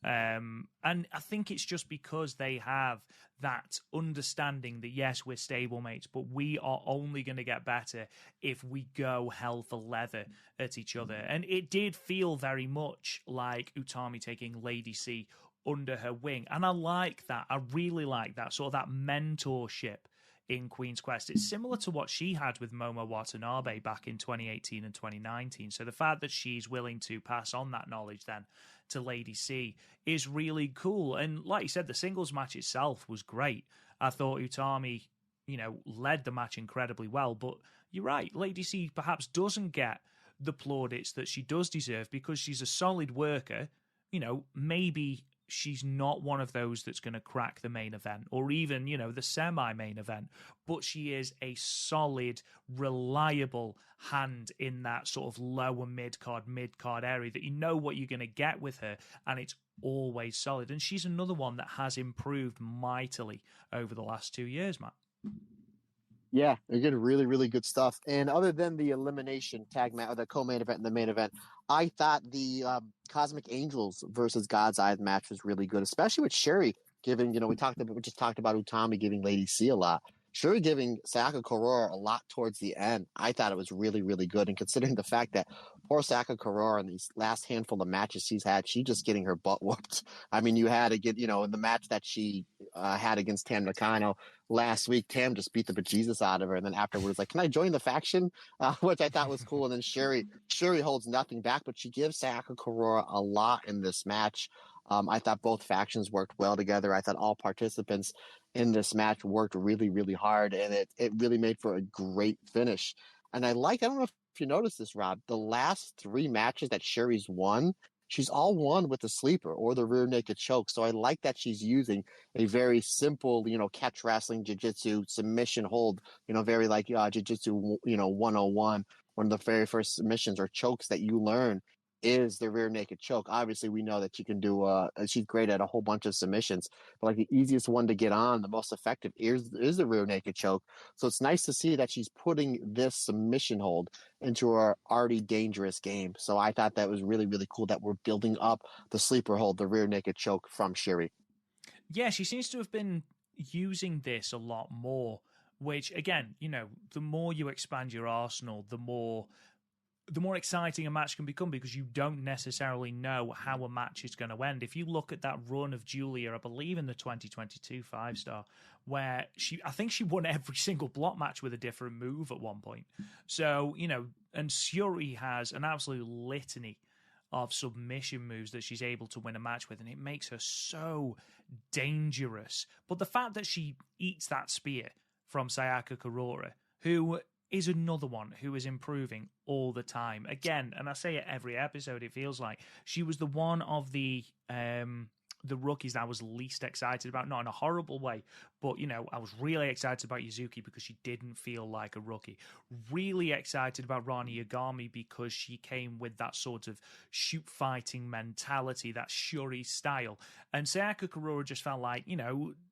And I think it's just because they have that understanding that, yes, we're stablemates, but we are only going to get better if we go hell for leather at each other. And it did feel very much like Utami taking Lady C under her wing. And I like that. I really like that. Sort of that mentorship in Queen's Quest. It's similar to what she had with Momo Watanabe back in 2018 and 2019. So the fact that she's willing to pass on that knowledge then to Lady C is really cool. And like you said, the singles match itself was great. I thought Utami, led the match incredibly well. But you're right, Lady C perhaps doesn't get the plaudits that she does deserve because she's a solid worker. Maybe she's not one of those that's going to crack the main event or even, the semi-main event, but she is a solid, reliable hand in that sort of lower mid-card area that you know what you're going to get with her, and it's always solid. And she's another one that has improved mightily over the last 2 years, Matt. Yeah, they're getting really, really good stuff. And other than the elimination tag match, or the co-main event and the main event, I thought the Cosmic Angels versus God's Eye match was really good, especially with Sherry giving, we just talked about Utami giving Lady C a lot. Sherry giving Sayaka Kurora a lot towards the end. I thought it was really, really good. And considering the fact that poor Sayaka Kurora in these last handful of matches she's had, she's just getting her butt whooped. I mean, you had to get, in the match that she had against Tam Nakano last week, Tam just beat the bejesus out of her. And then afterwards, like, can I join the faction? Which I thought was cool. And then Sherry holds nothing back, but she gives Sayaka Kurora a lot in this match. I thought both factions worked well together. I thought all participants in this match worked really, really hard, and it really made for a great finish. And I don't know if you noticed this, Rob, the last 3 matches that Sherry's won, she's all won with the sleeper or the rear naked choke. So I like that she's using a very simple, catch wrestling, jiu-jitsu, submission hold, very like jiu-jitsu, 101. One of the very first submissions or chokes that you learn is the rear naked choke. Obviously, we know that she can do, she's great at a whole bunch of submissions, but like the easiest one to get on, the most effective is the rear naked choke. So it's nice to see that she's putting this submission hold into her already dangerous game. So I thought that was really, really cool that we're building up the sleeper hold, the rear naked choke from Sherry. Yeah, she seems to have been using this a lot more, which again, the more you expand your arsenal, the more exciting a match can become because you don't necessarily know how a match is going to end. If you look at that run of Giulia, I believe in the 2022 5-star, where I think she won every single block match with a different move at one point. So, and Syuri has an absolute litany of submission moves that she's able to win a match with, and it makes her so dangerous. But the fact that she eats that spear from Sayaka Kurora, who is another one who is improving all the time. Again, and I say it every episode, it feels like she was the one of the rookies that I was least excited about, not in a horrible way, but, I was really excited about Yuzuki because she didn't feel like a rookie. Really excited about Rani Yagami because she came with that sort of shoot fighting mentality, that Shuri style. And Sayaka Kurora just felt like,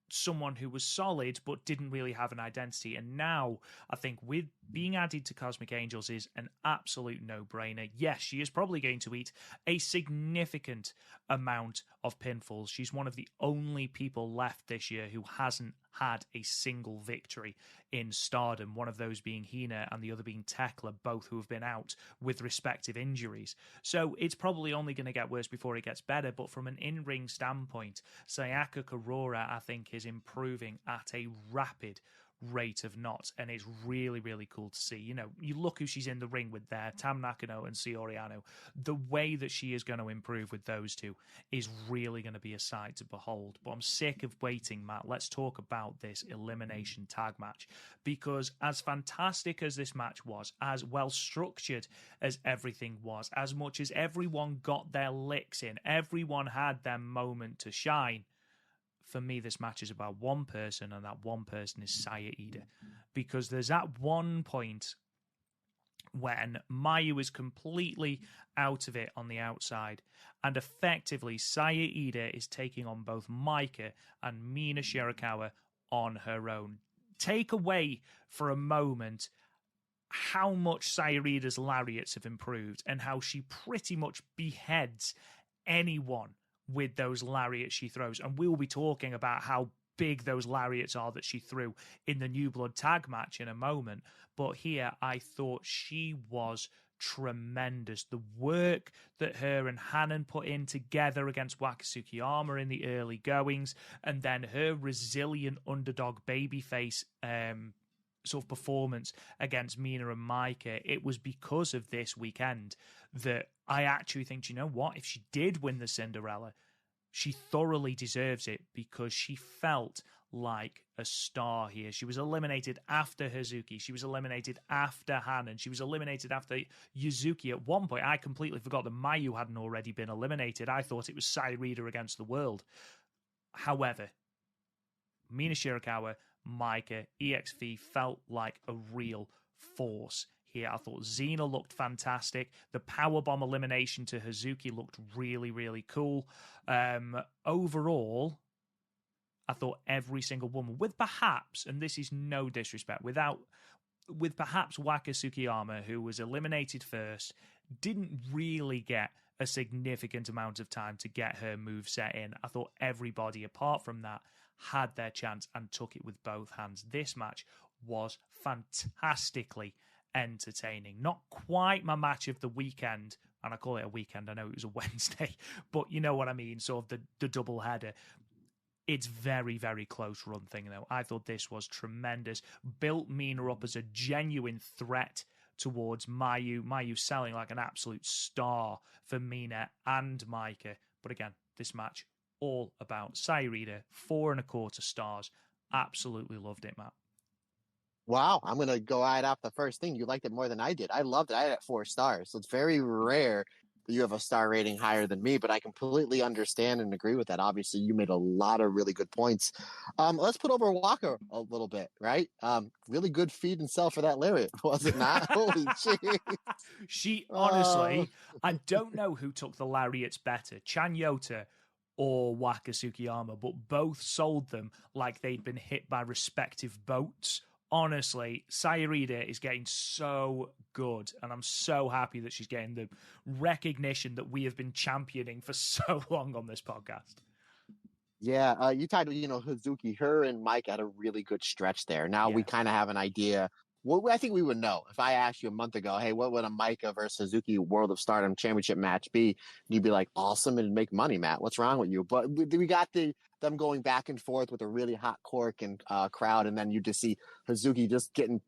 someone who was solid but didn't really have an identity. And now I think with being added to Cosmic Angels is an absolute no-brainer. Yes, she is probably going to eat a significant amount of pinfalls. She's one of the only people left this year who hasn't had a single victory in Stardom, one of those being Hina and the other being Tekla, both who have been out with respective injuries. So it's probably only going to get worse before it gets better, but from an in-ring standpoint, Sayaka Kurora, I think, is improving at a rapid rate of knots, and it's really, really cool to see. You look who she's in the ring with there, Tam Nakano and Sioriano. The way that she is going to improve with those two is really going to be a sight to behold. But I'm sick of waiting, Matt. Let's talk about this elimination tag match, because as fantastic as this match was, as well structured as everything was, as much as everyone got their licks in, everyone had their moment to shine, for me, this match is about one person, and that one person is Saya Iida. Because there's that one point when Mayu is completely out of it on the outside, and effectively Saya Iida is taking on both Maika and Mina Shirakawa on her own. Take away for a moment how much Saya Iida's lariats have improved and how she pretty much beheads anyone with those lariats she throws. And we'll be talking about how big those lariats are that she threw in the New Blood tag match in a moment. But here, I thought she was tremendous. The work that her and Hanan put in together against Waka Tsukiyama in the early goings, and then her resilient underdog babyface sort of performance against Mina and Maika, it was because of this weekend that I actually think, you know what, if she did win the Cinderella, she thoroughly deserves it because she felt like a star here. She was eliminated after Hazuki. She was eliminated after Hanan. She was eliminated after Yuzuki. At one point, I completely forgot that Mayu hadn't already been eliminated. I thought it was Saya Iida against the world. However, Mina Shirakawa, Maika, EXV felt like a real force here. I thought Xena looked fantastic. The powerbomb elimination to Hazuki looked really, really cool. Overall, I thought every single woman, with perhaps, and this is no disrespect, with perhaps Waka Tsukiyama, who was eliminated first, didn't really get a significant amount of time to get her move set in. I thought everybody, apart from that, had their chance and took it with both hands. This match was fantastically entertaining. Not quite my match of the weekend, and I call it a weekend, I know it was a Wednesday, but you know what I mean, sort of the double header. It's very, very close run thing, though. I thought this was tremendous. Built Mina up as a genuine threat towards Mayu. Mayu selling like an absolute star for Mina and Maika. But again, this match, all about Saya Iida, 4.25 stars. Absolutely loved it, Matt. Wow, I'm going to go right off the first thing. You liked it more than I did. I loved it. I had it 4 stars. So it's very rare that you have a star rating higher than me, but I completely understand and agree with that. Obviously, you made a lot of really good points. Let's put over Waka a little bit, right? Really good feed and sell for that lariat, was it not? Holy shit. She, honestly, I don't know who took the lariats better, Chanyota or Waka Tsukiyama, but both sold them like they'd been hit by respective boats. Honestly, Saya Iida is getting so good, and I'm so happy that she's getting the recognition that we have been championing for so long on this podcast. Yeah, you tied, Hazuki, her and Mike had a really good stretch there. Now we kind of have an idea. Well, I think we would know. If I asked you a month ago, hey, what would a Maika versus Hazuki World of Stardom Championship match be? You'd be like, awesome, and make money, Matt. What's wrong with you? But we got them going back and forth with a really hot Korakuen crowd, and then you just see Hazuki just getting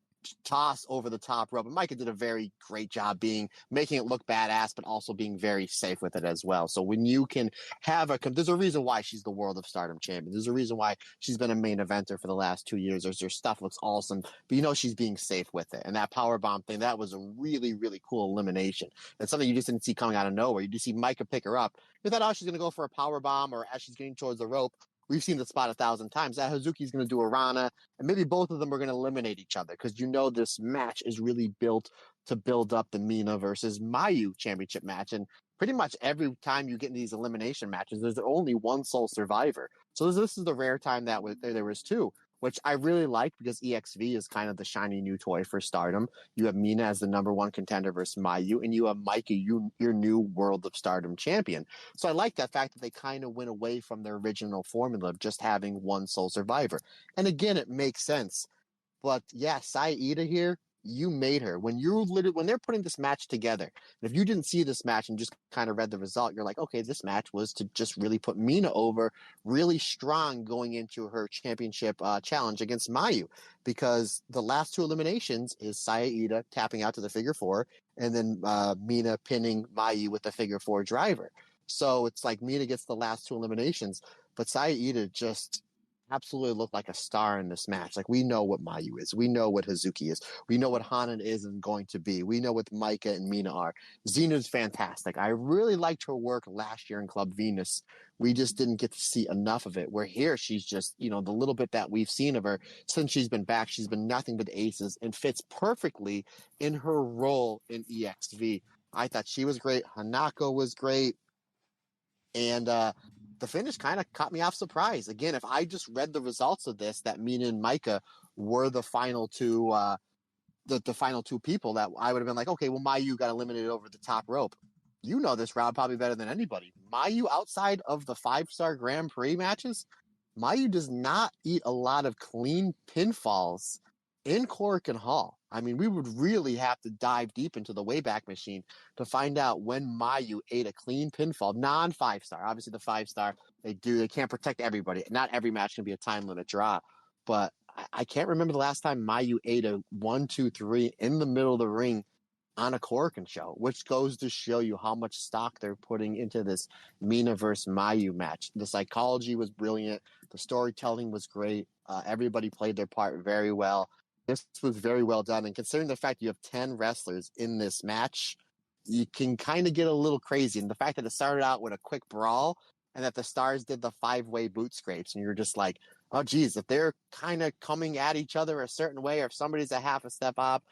tossed over the top rope. And Micah did a very great job making it look badass, but also being very safe with it as well. So when you can have there's a reason why she's the World of Stardom champion. There's a reason why she's been a main eventer for the last 2 years. Her stuff looks awesome, but she's being safe with it. And that power bomb thing, that was a really, really cool elimination. It's something you just didn't see coming out of nowhere. You just see Micah pick her up. You thought, she's going to go for a power bomb, or as she's getting towards the rope, we've seen the spot 1,000 times. That Hazuki's going to do a Rana, and maybe both of them are going to eliminate each other because this match is really built to build up the Mina versus Mayu championship match. And pretty much every time you get in these elimination matches, there's only one sole survivor. So this is the rare time that there was 2, which I really liked because EXV is kind of the shiny new toy for Stardom. You have Mina as the number 1 contender versus Mayu, and you have Maika, your new World of Stardom champion. So I like that fact that they kind of went away from their original formula of just having one sole survivor. And again, it makes sense. But yeah, Saya Iida here, you made her. When they're putting this match together, and if you didn't see this match and just kind of read the result, you're like, okay, this match was to just really put Mina over really strong going into her championship challenge against Mayu, because the last 2 eliminations is Saya Iida tapping out to the figure 4, and then Mina pinning Mayu with the figure 4 driver. So it's like Mina gets the last 2 eliminations, but Saya Iida just absolutely looked like a star in this match. Like, we know what Mayu is. We know what Hazuki is. We know what Hanan is and going to be. We know what Maika and Mina are. Xena's fantastic. I really liked her work last year in Club Venus. We just didn't get to see enough of it. Where here, she's just, the little bit that we've seen of her since she's been back, she's been nothing but aces and fits perfectly in her role in EXV. I thought she was great. Hanako was great. And, the finish kind of caught me off surprise. Again, if I just read the results of this, that Mina and Maika were the final 2, the final 2 people, that I would have been like, okay, well, Mayu got eliminated over the top rope. You know this route probably better than anybody. Mayu, outside of the 5-star Grand Prix matches, Mayu does not eat a lot of clean pinfalls in Korakuen Hall. I mean, we would really have to dive deep into the Wayback Machine to find out when Mayu ate a clean pinfall, non-5-star. Obviously, the 5-star, they can't protect everybody. Not every match can be a time limit draw. But I can't remember the last time Mayu ate a 1, 2, 3 in the middle of the ring on a Korakuen show, which goes to show you how much stock they're putting into this Mina versus Mayu match. The psychology was brilliant. The storytelling was great. Everybody played their part very well. This was very well done. And considering the fact you have 10 wrestlers in this match, you can kind of get a little crazy. And the fact that it started out with a quick brawl and that the Stars did the 5-way boot scrapes, and you're just like, oh, geez, if they're kind of coming at each other a certain way, or if somebody's a half a step off,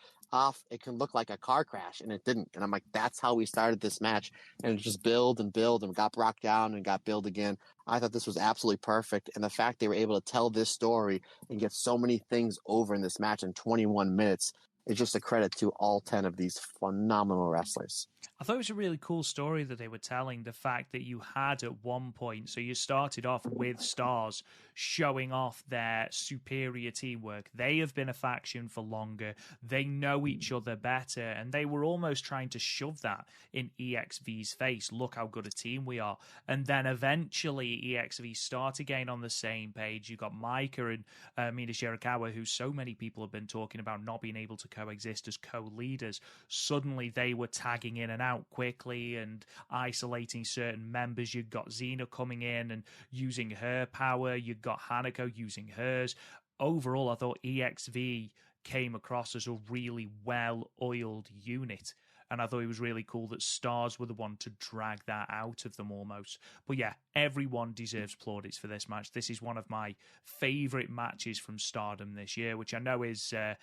it can look like a car crash, and it didn't. And I'm like, that's how we started this match. And it just build and got brought down and got built again. I thought this was absolutely perfect. And the fact they were able to tell this story and get so many things over in this match in 21 minutes is just a credit to all 10 of these phenomenal wrestlers. I thought it was a really cool story that they were telling, the fact that you had at one point, so you started off with Stars showing off their superior teamwork. They have been a faction for longer. They know each other better, and they were almost trying to shove that in EXV's face. Look how good a team we are. And then eventually EXV start again on the same page. You got Micah and Mina Shirakawa, who so many people have been talking about not being able to coexist as co-leaders. Suddenly they were tagging in and out quickly and isolating certain members. You got Xena coming in and using her power. You got Hanako using hers. Overall, I thought EXV came across as a really well-oiled unit. And I thought it was really cool that Stars were the one to drag that out of them almost. But yeah, everyone deserves plaudits for this match. This is one of my favourite matches from Stardom this year, which I know is a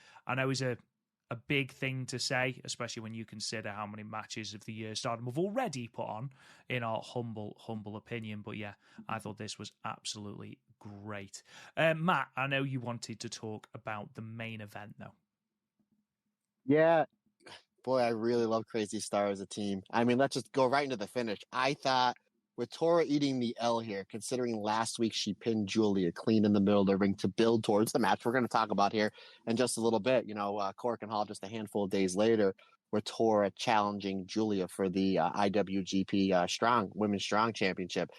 big thing to say, especially when you consider how many matches of the year Stardom have already put on, in our humble opinion. But yeah, I thought this was absolutely great. Matt, I know you wanted to talk about the main event, though. Yeah. Boy, I really love Crazy Star as a team. I mean, let's just go right into the finish. I thought with Tora eating the L here, considering last week she pinned Giulia clean in the middle of the ring to build towards the match we're going to talk about here in just a little bit. Korakuen Hall just a handful of days later, with Tora challenging Giulia for the IWGP Women's Strong Championship.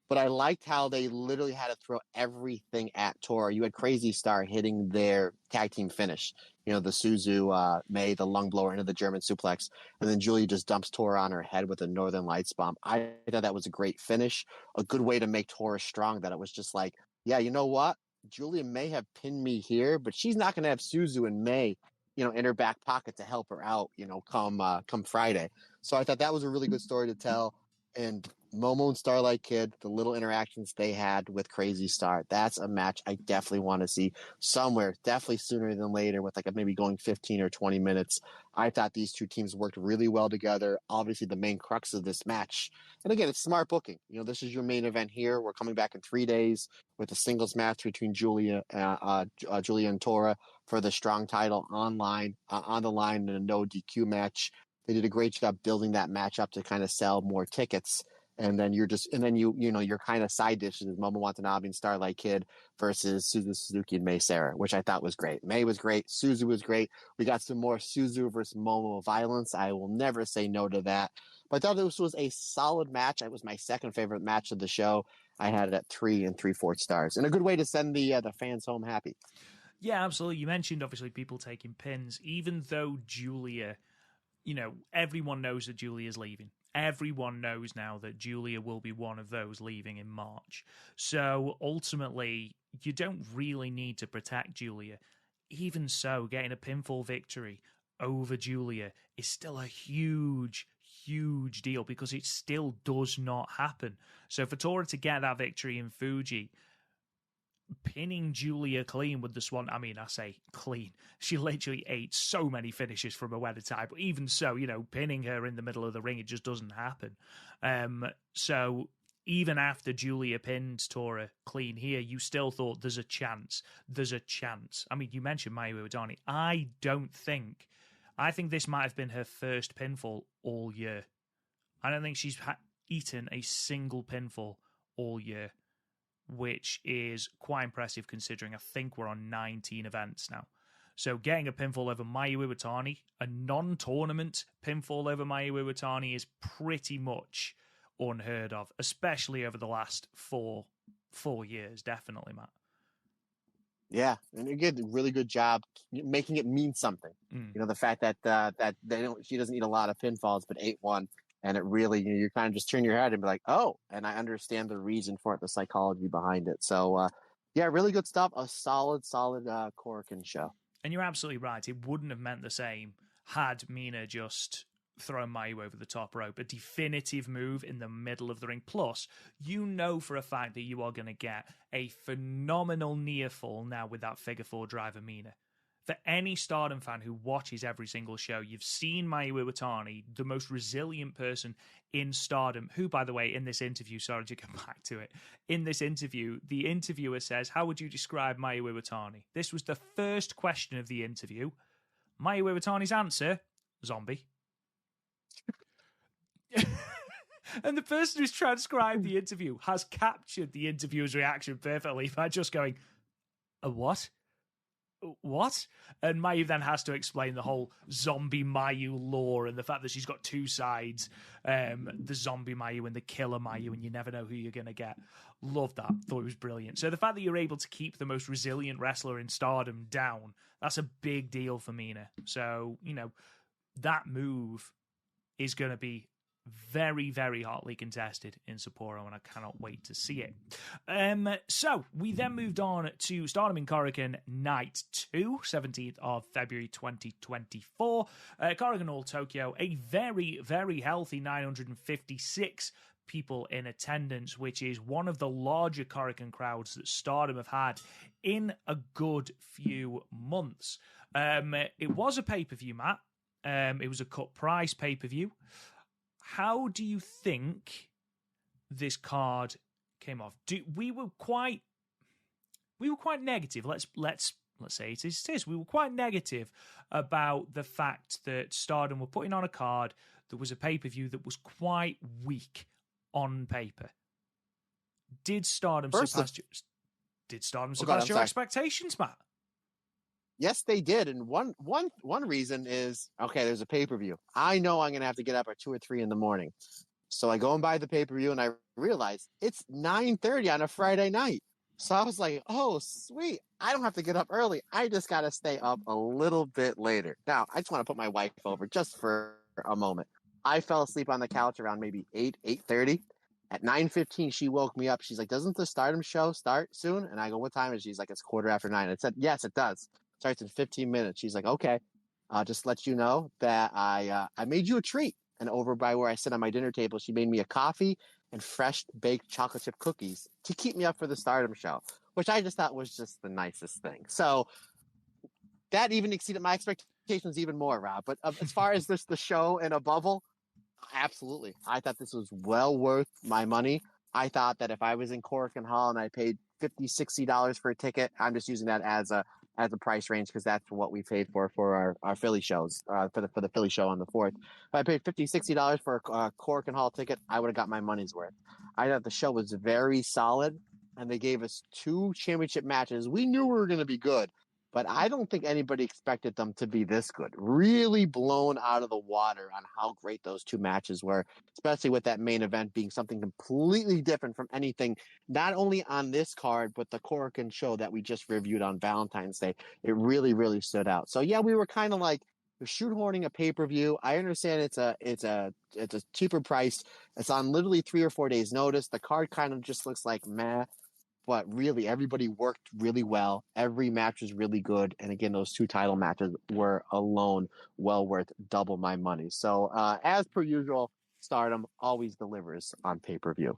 But I liked how they literally had to throw everything at Tora. You had Crazy Star hitting their tag team finish. The Suzu May, the lung blower into the German suplex. And then Giulia just dumps Tora on her head with a Northern Lights bomb. I thought that was a great finish. A good way to make Tora strong, that it was just like, yeah, you know what? Giulia may have pinned me here, but she's not going to have Suzu and May, in her back pocket to help her out, come Friday. So I thought that was a really good story to tell. And Momo and Starlight Kid, the little interactions they had with Crazy Star, that's a match I definitely want to see somewhere, definitely sooner than later, with maybe going 15 or 20 minutes. I thought these two teams worked really well together. Obviously, the main crux of this match, and again, it's smart booking. This is your main event here. We're coming back in 3 days with a singles match between Giulia and Tora for the strong title on the line in a no DQ match. They did a great job building that match up to kind of sell more tickets. And then your kind of side dishes is Momo Watanabe and Starlight Kid versus Suzu Suzuki and May Sarah, which I thought was great. May was great. Suzu was great. We got some more Suzu versus Momo violence. I will never say no to that. But I thought this was a solid match. It was my second favorite match of the show. I had it at 3 3/4 stars. And a good way to send the fans home happy. Yeah, absolutely. You mentioned, obviously, people taking pins. Even though Giulia, everyone knows that Giulia's leaving. Everyone knows now that Giulia will be one of those leaving in March. So ultimately, you don't really need to protect Giulia. Even so, getting a pinfall victory over Giulia is still a huge deal, because it still does not happen. So for Tora to get that victory in Fuji, pinning Giulia clean with the Swan, I mean, I say clean. She literally ate so many finishes from a wedded tie, but even so, pinning her in the middle of the ring, it just doesn't happen. So even after Giulia pinned Tora clean here, you still thought there's a chance. I mean, you mentioned Mayu Iwadani. I think this might have been her first pinfall all year. I don't think she's eaten a single pinfall all year, which is quite impressive considering I think we're on 19 events now. So getting a pinfall over Mayu Iwatani, a non-tournament pinfall over Mayu Iwatani, is pretty much unheard of, especially over the last four years, definitely, Matt. Yeah, and you did a really good job making it mean something. Mm. You know, the fact that that she doesn't need a lot of pinfalls, but 8-1, and it really, you kind of just turn your head and be like, oh, and I understand the reason for it, the psychology behind it. So, yeah, really good stuff. A solid Korakuen show. And you're absolutely right. It wouldn't have meant the same had Mina just thrown Mayu over the top rope. A definitive move in the middle of the ring. Plus, you know for a fact that you are going to get a phenomenal near fall now with that figure four driver Mina. For any Stardom fan who watches every single show, you've seen Mayu Iwatani, the most resilient person in Stardom, who, by the way, in this interview, sorry to come back to it, in this interview, the interviewer says, how would you describe Mayu Iwatani? This was the first question of the interview. Mayu Iwatani's answer, zombie. And the person who's transcribed the interview has captured the interviewer's reaction perfectly by just going, a what? What? And Mayu then has to explain the whole zombie Mayu lore and the fact that she's got two sides, the zombie Mayu and the killer Mayu, and you never know who you're going to get. Love that. Thought it was brilliant. So the fact that you're able to keep the most resilient wrestler in Stardom down, that's a big deal for Mina. So, you know, that move is going to be very, very hotly contested in Sapporo, and I cannot wait to see it. So we then moved on to Stardom in Korakuen Night 2, 17th of February 2024. Korakuen Hall, Tokyo, a very, very healthy 956 people in attendance, which is one of the larger Korakuen crowds that Stardom have had in a good few months. It was a pay-per-view, Matt. It was a cut price pay-per-view. How do you think this card came off? We were quite negative. Let's say it is. We were quite negative about the fact that Stardom were putting on a card that was a pay-per-view that was quite weak on paper. Did Stardom surpass your expectations, Matt? Yes, they did. And one reason is, okay, there's a pay-per-view. I know I'm going to have to get up at 2 or 3 in the morning. So I go and buy the pay-per-view, and I realize it's 9:30 on a Friday night. So I was like, oh, sweet. I don't have to get up early. I just got to stay up a little bit later. Now, I just want to put my wife over just for a moment. I fell asleep on the couch around maybe 8:30. At 9:15, she woke me up. She's like, doesn't the Stardom show start soon? And I go, what time is it? She's like, it's 9:15. I said, yes, it does. Starts in 15 minutes. She's like, okay, just let you know that I made you a treat. And over by where I sit on my dinner table, she made me a coffee and fresh baked chocolate chip cookies to keep me up for the Stardom show, which I just thought was just the nicest thing. So that even exceeded my expectations even more, Rob. But as far as the show and a bubble, absolutely. I thought this was well worth my money. I thought that if I was in Korakuen Hall and I paid $50, $60 for a ticket, I'm just using that as a price range because that's what we paid for our Philly shows, for the Philly show on the 4th. If I paid $50, $60 for a Korakuen Hall ticket, I would have got my money's worth. I thought the show was very solid, and they gave us 2 championship matches. We knew we were going to be good, but I don't think anybody expected them to be this good. Really blown out of the water on how great those 2 matches were, especially with that main event being something completely different from anything, not only on this card, but the Korakuen show that we just reviewed on Valentine's Day. It really, really stood out. So yeah, we were kind of like, we're shoehorning a pay-per-view. I understand it's a cheaper price. It's on literally 3 or 4 days notice. The card kind of just looks like meh. But really, everybody worked really well. Every match was really good. And again, those 2 title matches were alone well worth double my money. So as per usual, Stardom always delivers on pay-per-view.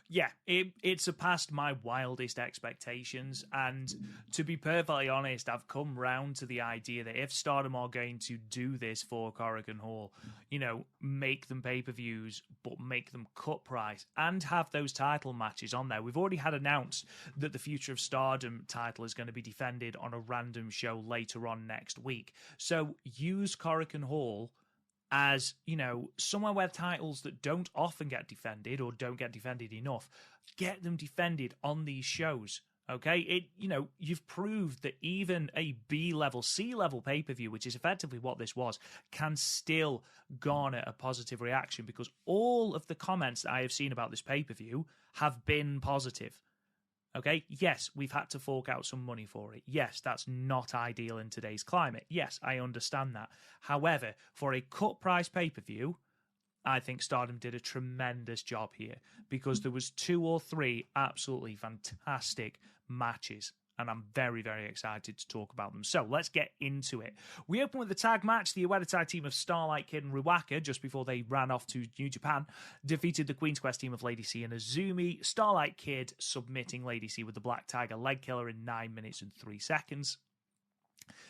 Yeah, it surpassed my wildest expectations. And to be perfectly honest, I've come round to the idea that if Stardom are going to do this for Korakuen Hall, you know, make them pay-per-views, but make them cut price and have those title matches on there. We've already had announced that the Future of Stardom title is going to be defended on a random show later on next week. So use Korakuen Hall as, you know, somewhere where titles that don't often get defended or don't get defended enough, get them defended on these shows. Okay, you've proved that even a B-level, C-level pay-per-view, which is effectively what this was, can still garner a positive reaction, because all of the comments that I have seen about this pay-per-view have been positive. Okay, yes, we've had to fork out some money for it. Yes, that's not ideal in today's climate. Yes, I understand that. However, for a cut price pay-per-view, I think Stardom did a tremendous job here, because there was 2 or 3 absolutely fantastic matches, and I'm very, very excited to talk about them. So let's get into it. We open with the tag match. The Uedatai team of Starlight Kid and Ruaka, just before they ran off to New Japan, defeated the Queen's Quest team of Lady C and Azumi. Starlight Kid submitting Lady C with the Black Tiger leg killer in 9 minutes and 3 seconds.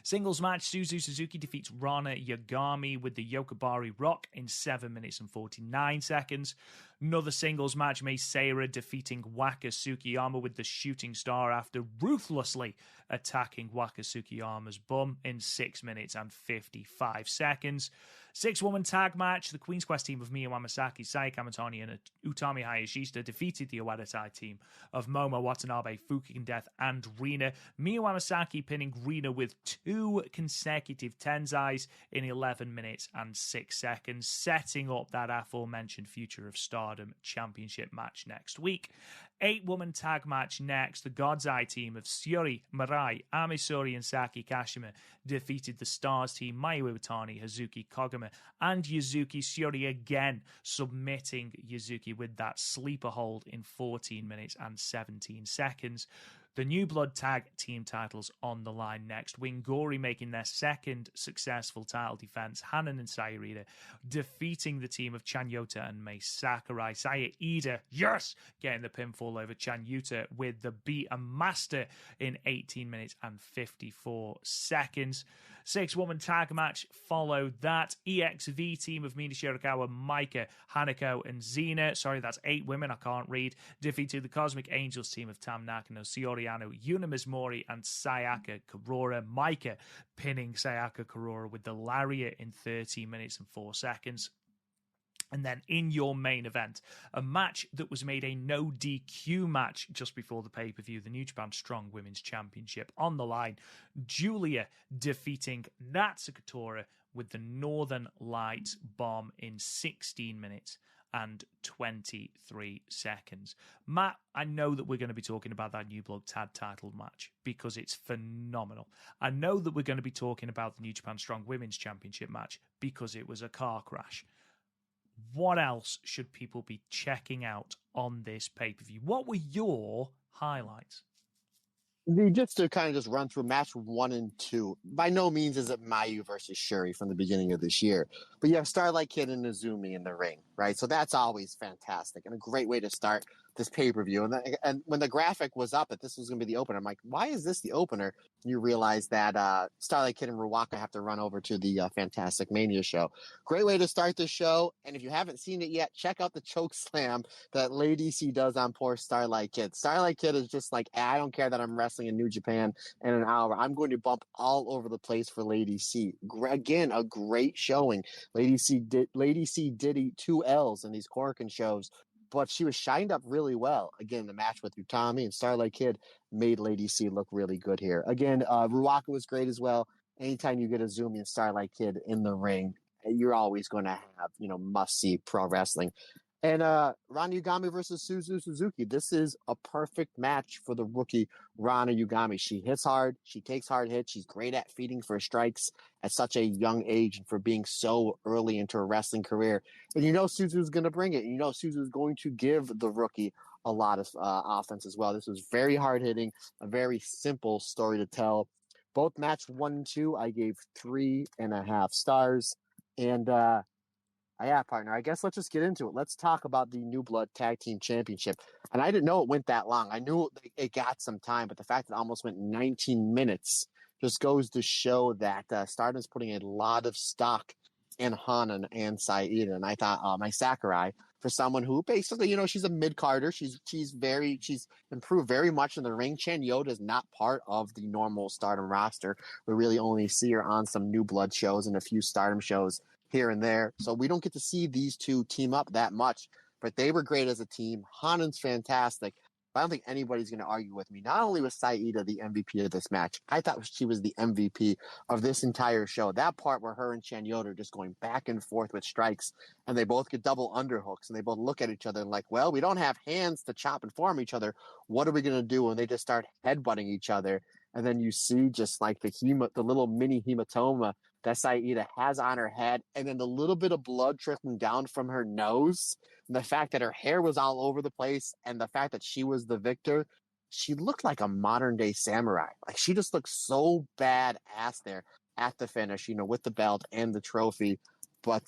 Singles match, Suzu Suzuki defeats Rana Yagami with the Yokobari Rock in 7 minutes and 49 seconds. Another singles match, Mei Seira defeating Waka Tsukiyama with the Shooting Star after ruthlessly attacking Waka Tsukiyama's bum in 6 minutes and 55 seconds. 6-woman tag match, the Queen's Quest team of Miyu Amasaki, Saya Kamatani, and Utami Hayashishita defeated the Uedatai team of Momo Watanabe, Fukigen Death, and Rina. Miyu Amasaki pinning Rina with 2 consecutive Tenzais in 11 minutes and 6 seconds, setting up that aforementioned Future of Stardom Championship match next week. 8-woman tag match next. The God's Eye team of Syuri, Mirai, Amisori, and Saki Kashima defeated the Stars team, Mayu Iwatani, Hazuki Koguma, and Yuzuki Syuri again, submitting Yuzuki with that sleeper hold in 14 minutes and 17 seconds. The New Blood Tag team titles on the line next. Wingori making their second successful title defense. Hanan and Saya Iida defeating the team of Chanyota and Mei Sakurai. Saya Iida, yes, getting the pinfall over Chanyota with the Beat a Master in 18 minutes and 54 seconds. 6-woman tag match followed that. EXV team of Mina Shirakawa, Maika, Hanako, and Xena. Sorry, that's 8 women, I can't read. Defeated the Cosmic Angels team of Tam Nakano, Sioriano, Yuna Mizumori, and Sayaka Kurora. Maika pinning Sayaka Kurora with the Lariat in 13 minutes and 4 seconds. And then in your main event, a match that was made a no DQ match just before the pay-per-view, the New Japan Strong Women's Championship on the line. Giulia defeating Natsuko Tora with the Northern Lights bomb in 16 minutes and 23 seconds. Matt, I know that we're going to be talking about that New Blood Tag title match because it's phenomenal. I know that we're going to be talking about the New Japan Strong Women's Championship match because it was a car crash. What else should people be checking out on this pay-per-view? What were your highlights? Just to kind of just run through match 1 and 2. By no means is it Mayu versus Shuri from the beginning of this year, but you have Starlight Kid and Azumi in the ring, right? So that's always fantastic and a great way to start this pay-per-view. And when the graphic was up that this was going to be the opener, I'm like, why is this the opener? You realize that Starlight Kid and Ruaka have to run over to the Fantastic Mania show. Great way to start the show. And if you haven't seen it yet, check out the choke slam that Lady C does on poor Starlight Kid. Starlight Kid is just like, I don't care that I'm wrestling in New Japan in an hour. I'm going to bump all over the place for Lady C. Again, a great showing. Lady C did eat 2 L's in these Korakuen shows, but she was shined up really well. Again, the match with Utami and Starlight Kid made Lady C look really good here. Again, Ruaka was great as well. Anytime you get Azumi and Starlight Kid in the ring, you're always going to have, must-see pro wrestling. And Rana Yagami versus Suzu Suzuki. This is a perfect match for the rookie Rana Yagami. She hits hard. She takes hard hits. She's great at feeding for strikes at such a young age and for being so early into her wrestling career. And Suzu's going to bring it. Suzu's going to give the rookie a lot of offense as well. This was very hard-hitting, a very simple story to tell. Both match 1 and 2, I gave 3.5 stars. And yeah, partner, I guess let's just get into it. Let's talk about the New Blood Tag Team Championship. And I didn't know it went that long. I knew it got some time, but the fact that it almost went 19 minutes just goes to show that Stardom's putting a lot of stock in Hanan and Saya Iida. And I thought my Sakurai, for someone who basically, she's a mid-carder. She's improved very much in the ring. Chanyota is not part of the normal Stardom roster. We really only see her on some New Blood shows and a few Stardom shows here and there. So we don't get to see these two team up that much, but they were great as a team. Hanan's fantastic. but I don't think anybody's going to argue with me. Not only was Saya Iida the MVP of this match, I thought she was the MVP of this entire show. That part where her and Chanyota are just going back and forth with strikes, and they both get double underhooks, and they both look at each other and like, well, we don't have hands to chop and form each other. What are we going to do? And they just start headbutting each other. And then you see just like the little mini hematoma that Saya Iida has on her head, and then the little bit of blood trickling down from her nose, and the fact that her hair was all over the place, and the fact that she was the victor, she looked like a modern day samurai. Like she just looked so badass there at the finish, with the belt and the trophy. But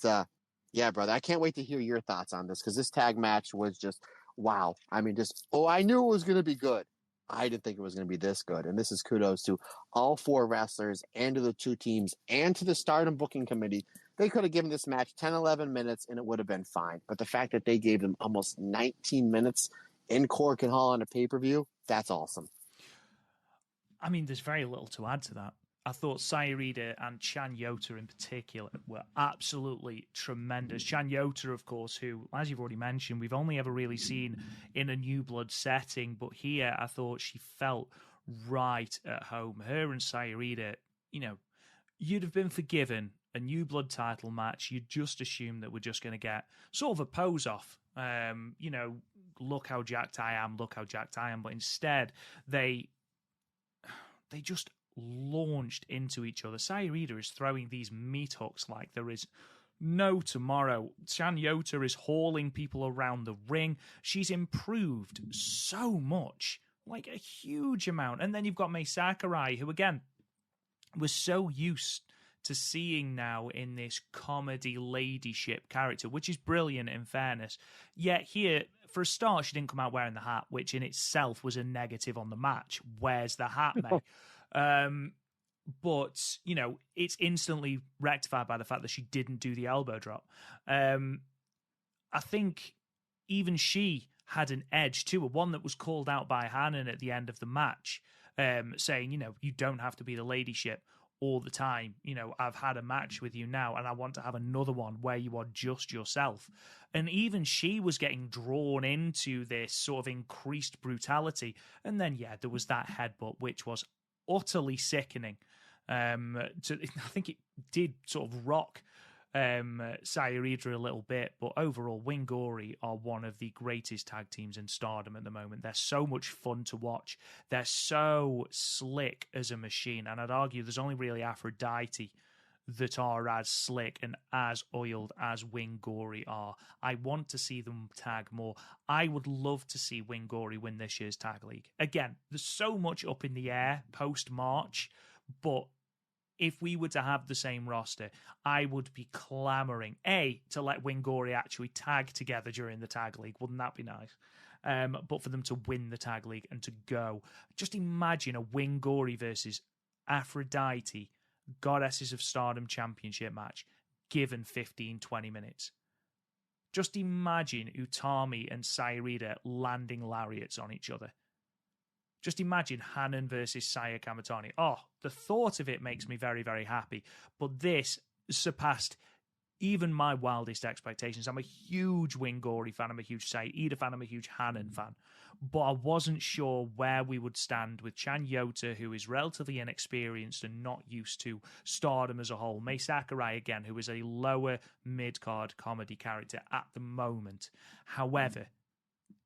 yeah, brother, I can't wait to hear your thoughts on this because this tag match was just wow. I mean, I knew it was going to be good. I didn't think it was going to be this good. And this is kudos to all 4 wrestlers and to the 2 teams and to the Stardom booking committee. They could have given this match 10, 11 minutes and it would have been fine. But the fact that they gave them almost 19 minutes in Korakuen Hall on a pay-per-view, that's awesome. I mean, there's very little to add to that. I thought Saya Iida and Chanyota in particular were absolutely tremendous. Chanyota, of course, who, as you've already mentioned, we've only ever really seen in a New Blood setting, but here I thought she felt right at home. Her and Saya Iida, you'd have been forgiven a New Blood title match. You'd just assume that we're just going to get sort of a pose off. Look how jacked I am, look how jacked I am. But instead, they just launched into each other. Saya Iida is throwing these meat hooks like there is no tomorrow. Chanyota is hauling people around the ring. She's improved so much, like a huge amount. And then you've got Mai Sakurai, who again was so used to seeing now in this comedy ladyship character, which is brilliant in fairness. Yet here, for a start, she didn't come out wearing the hat, which in itself was a negative on the match. Where's the hat, May? But, it's instantly rectified by the fact that she didn't do the elbow drop. I think even she had an edge too, one that was called out by Hanan at the end of the match, saying, you don't have to be the ladyship all the time. I've had a match with you now and I want to have another one where you are just yourself. And even she was getting drawn into this sort of increased brutality. And then, there was that headbutt, which was utterly sickening. I think it did sort of rock Saya Iida a little bit, but overall, Wingori are one of the greatest tag teams in Stardom at the moment. They're so much fun to watch. They're so slick as a machine, and I'd argue there's only really Aphrodite that are as slick and as oiled as Wingori are. I want to see them tag more. I would love to see Wingori win this year's tag league. Again, there's so much up in the air post-March, but if we were to have the same roster, I would be clamoring, to let Wingori actually tag together during the tag league. Wouldn't that be nice? But for them to win the tag league and to go. Just imagine a Wingori versus Aphrodite Goddesses of Stardom Championship match given 15-20 minutes. Just imagine Utami and Saya Iida landing lariats on each other. Just imagine Hanan versus Saya Kamatani. Oh, the thought of it makes me very, very happy. But this surpassed even my wildest expectations. I'm a huge Wingori fan. I'm a huge Saya Iida fan. I'm a huge Hanan fan. But I wasn't sure where we would stand with Chanyota, who is relatively inexperienced and not used to Stardom as a whole. Mai Sakurai, again, who is a lower mid-card comedy character at the moment. However,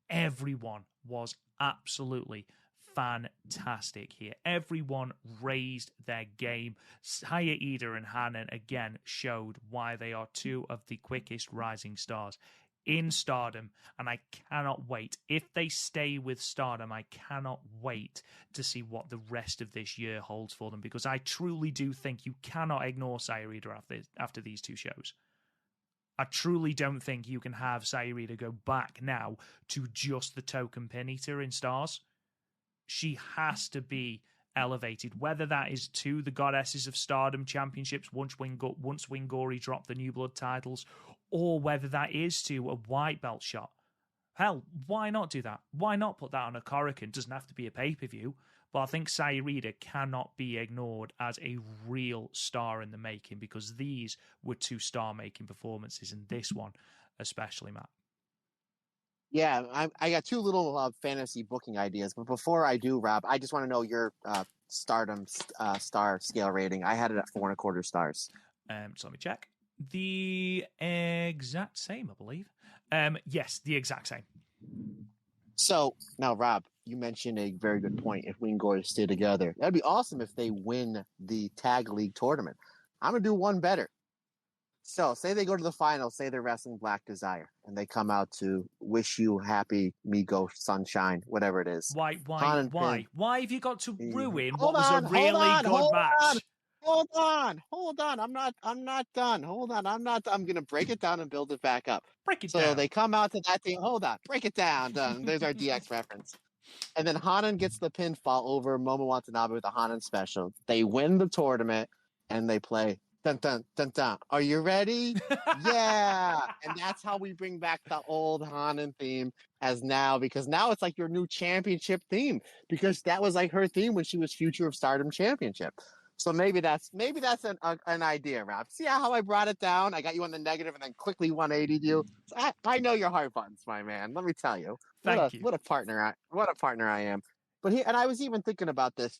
everyone was absolutely fantastic here. Everyone raised their game. Saya Iida and Hanan again showed why they are 2 of the quickest rising stars in Stardom, and I cannot wait. If they stay with Stardom, I cannot wait to see what the rest of this year holds for them, because I truly do think you cannot ignore Saya Iida after these 2 shows. I truly don't think you can have Saya Iida go back now to just the token pin eater in Stars. She has to be elevated, whether that is to the Goddesses of Stardom Championships once Wingori drop the New Blood titles, or whether that is to a white belt shot. Hell, why not do that? Why not put that on a Korakuen? Doesn't have to be a pay-per-view, but I think Saya Iida cannot be ignored as a real star in the making, because these were 2 star-making performances, and this one especially, Matt. Yeah, I got two little fantasy booking ideas, but before I do, Rob, I just want to know your Stardom star scale rating. I had it at 4.25 stars. So let me check. The exact same, I believe. Yes, the exact same. So now, Rob, you mentioned a very good point. If we can go to stay together, that'd be awesome if they win the tag league tournament. I'm gonna do one better. So, say they go to the final, say they're wrestling Black Desire, and they come out to wish you happy, Migo Sunshine, whatever it is. Why have you got to ruin what was a really good match? Hold on. I'm not done. Hold on. I'm gonna break it down and build it back up. Break it So down. they come out to that thing. Hold on, break it down. Done. There's our DX reference. And then Hanan gets the pinfall over Momo Watanabe with a Hanan special. They win the tournament and they play dun dun dun dun. Are you ready? Yeah. And that's how we bring back the old Hanan theme because now it's like your new championship theme, because that was like her theme when she was Future of Stardom Championship. So maybe that's an idea, Rob. See how I brought it down? I got you on the negative and then quickly 180'd you. I know your heart buttons, my man. Let me tell you. Thank you. What a partner I am. But I was even thinking about this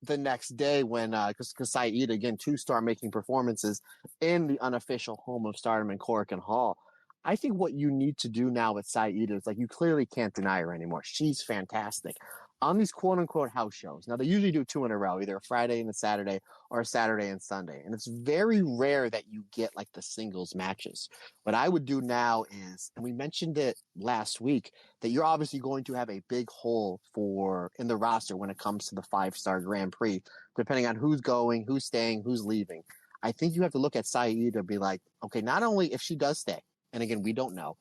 the next day when because Saya Iida, again, 2-star making performances in the unofficial home of Stardom in Korakuen Hall. I think what you need to do now with Saya Iida is, like, you clearly can't deny her anymore. She's fantastic. On these quote-unquote house shows, now they usually do 2 in a row, either a Friday and a Saturday or a Saturday and Sunday. And it's very rare that you get, like, the singles matches. What I would do now is, and we mentioned it last week, that you're obviously going to have a big hole in the roster when it comes to the 5-star Grand Prix, depending on who's going, who's staying, who's leaving. I think you have to look at Saya Iida and be like, okay, not only if she does stay, and again, we don't know,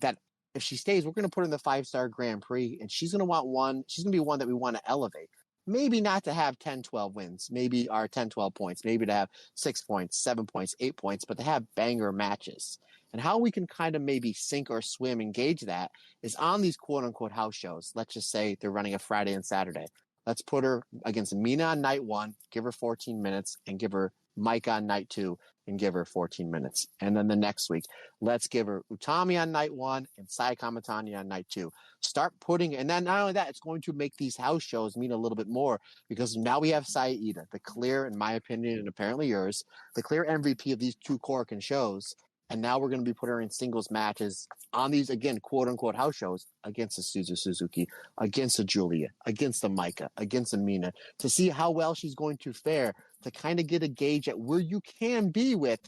that if she stays, we're going to put her in the 5-star Grand Prix, and she's going to be one that we want to elevate. Maybe not to have 10, 12 wins, maybe our 10, 12 points, maybe to have 6 points, 7 points, 8 points, but to have banger matches. And how we can kind of maybe sink or swim, engage that, is on these quote-unquote house shows. Let's just say they're running a Friday and Saturday. Let's put her against Mina on night 1, give her 14 minutes, and give her Mike on night 2, and give her 14 minutes. And then the next week, let's give her Utami on night 1 and Sai Kamatani on night 2. Start putting, and then not only that, it's going to make these house shows mean a little bit more, because now we have Saya Iida, the clear, in my opinion, and apparently yours, the clear MVP of these 2 Korakuen shows. And now we're going to be putting her in singles matches on these, again, quote-unquote house shows against the Suzuki, against the Giulia, against the Micah, against the Mina, to see how well she's going to fare, to kind of get a gauge at where you can be with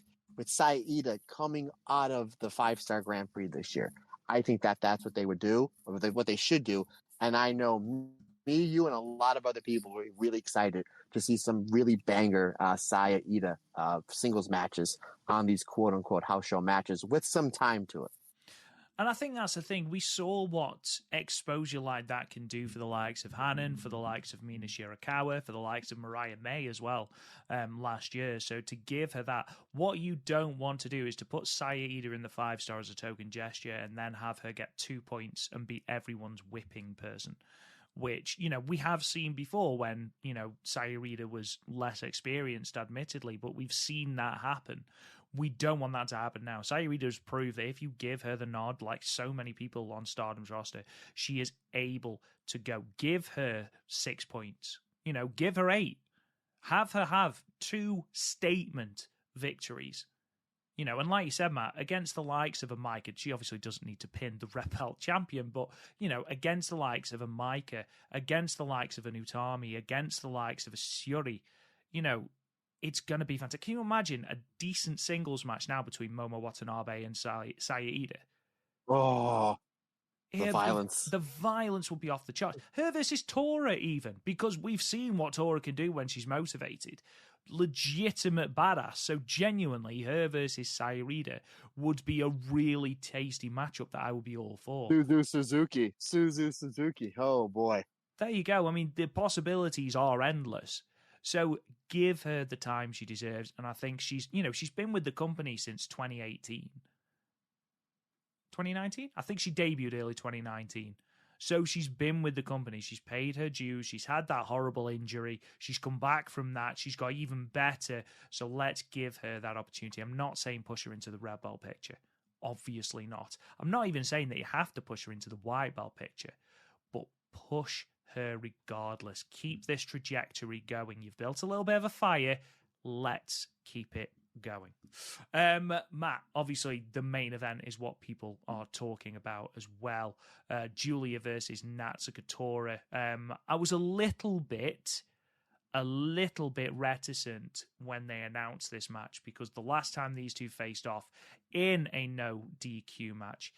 Saya Iida coming out of the 5-star Grand Prix this year. I think that's what they would do, or what they should do. And I know me, you, and a lot of other people were really excited to see some really banger Saya Iida singles matches on these quote-unquote house show matches with some time to it. And I think that's the thing. We saw what exposure like that can do for the likes of Hanan, for the likes of Mina Shirakawa, for the likes of Mariah May as well last year. So to give her that, what you don't want to do is to put Saya Iida in the 5-star as a token gesture and then have her get 2 points and be everyone's whipping person. Which, we have seen before when, Saya Iida was less experienced, admittedly, but we've seen that happen. We don't want that to happen now. Saya Iida has proved that if you give her the nod, like so many people on Stardom's roster, she is able to go. Give her 6 points. Give her 8. Have her have 2 statement victories. And like you said, Matt, against the likes of a Micah, she obviously doesn't need to pin the Red Belt champion, but, against the likes of a Micah, against the likes of an Utami, against the likes of a Syuri, it's going to be fantastic. Can you imagine a decent singles match now between Momo Watanabe and Saya Iida? Oh, the violence. The violence will be off the charts. Her versus Tora, even, because we've seen what Tora can do when she's motivated. Legitimate badass. So genuinely, her versus Saya Iida would be a really tasty matchup that I would be all for. Suzu Suzuki. Oh, boy. There you go. I mean, the possibilities are endless. So give her the time she deserves. And I think she's been with the company since 2018. 2019? I think she debuted early 2019. So she's been with the company. She's paid her dues. She's had that horrible injury. She's come back from that. She's got even better. So let's give her that opportunity. I'm not saying push her into the Red Belt picture. Obviously not. I'm not even saying that you have to push her into the white belt picture, but push her regardless. Keep this trajectory going. You've built a little bit of a fire. Let's keep it going. Matt, obviously the main event is what people are talking about as well. Giulia versus Natsuko Tora. I was a little bit reticent when they announced this match, because the last time these two faced off in a no DQ match,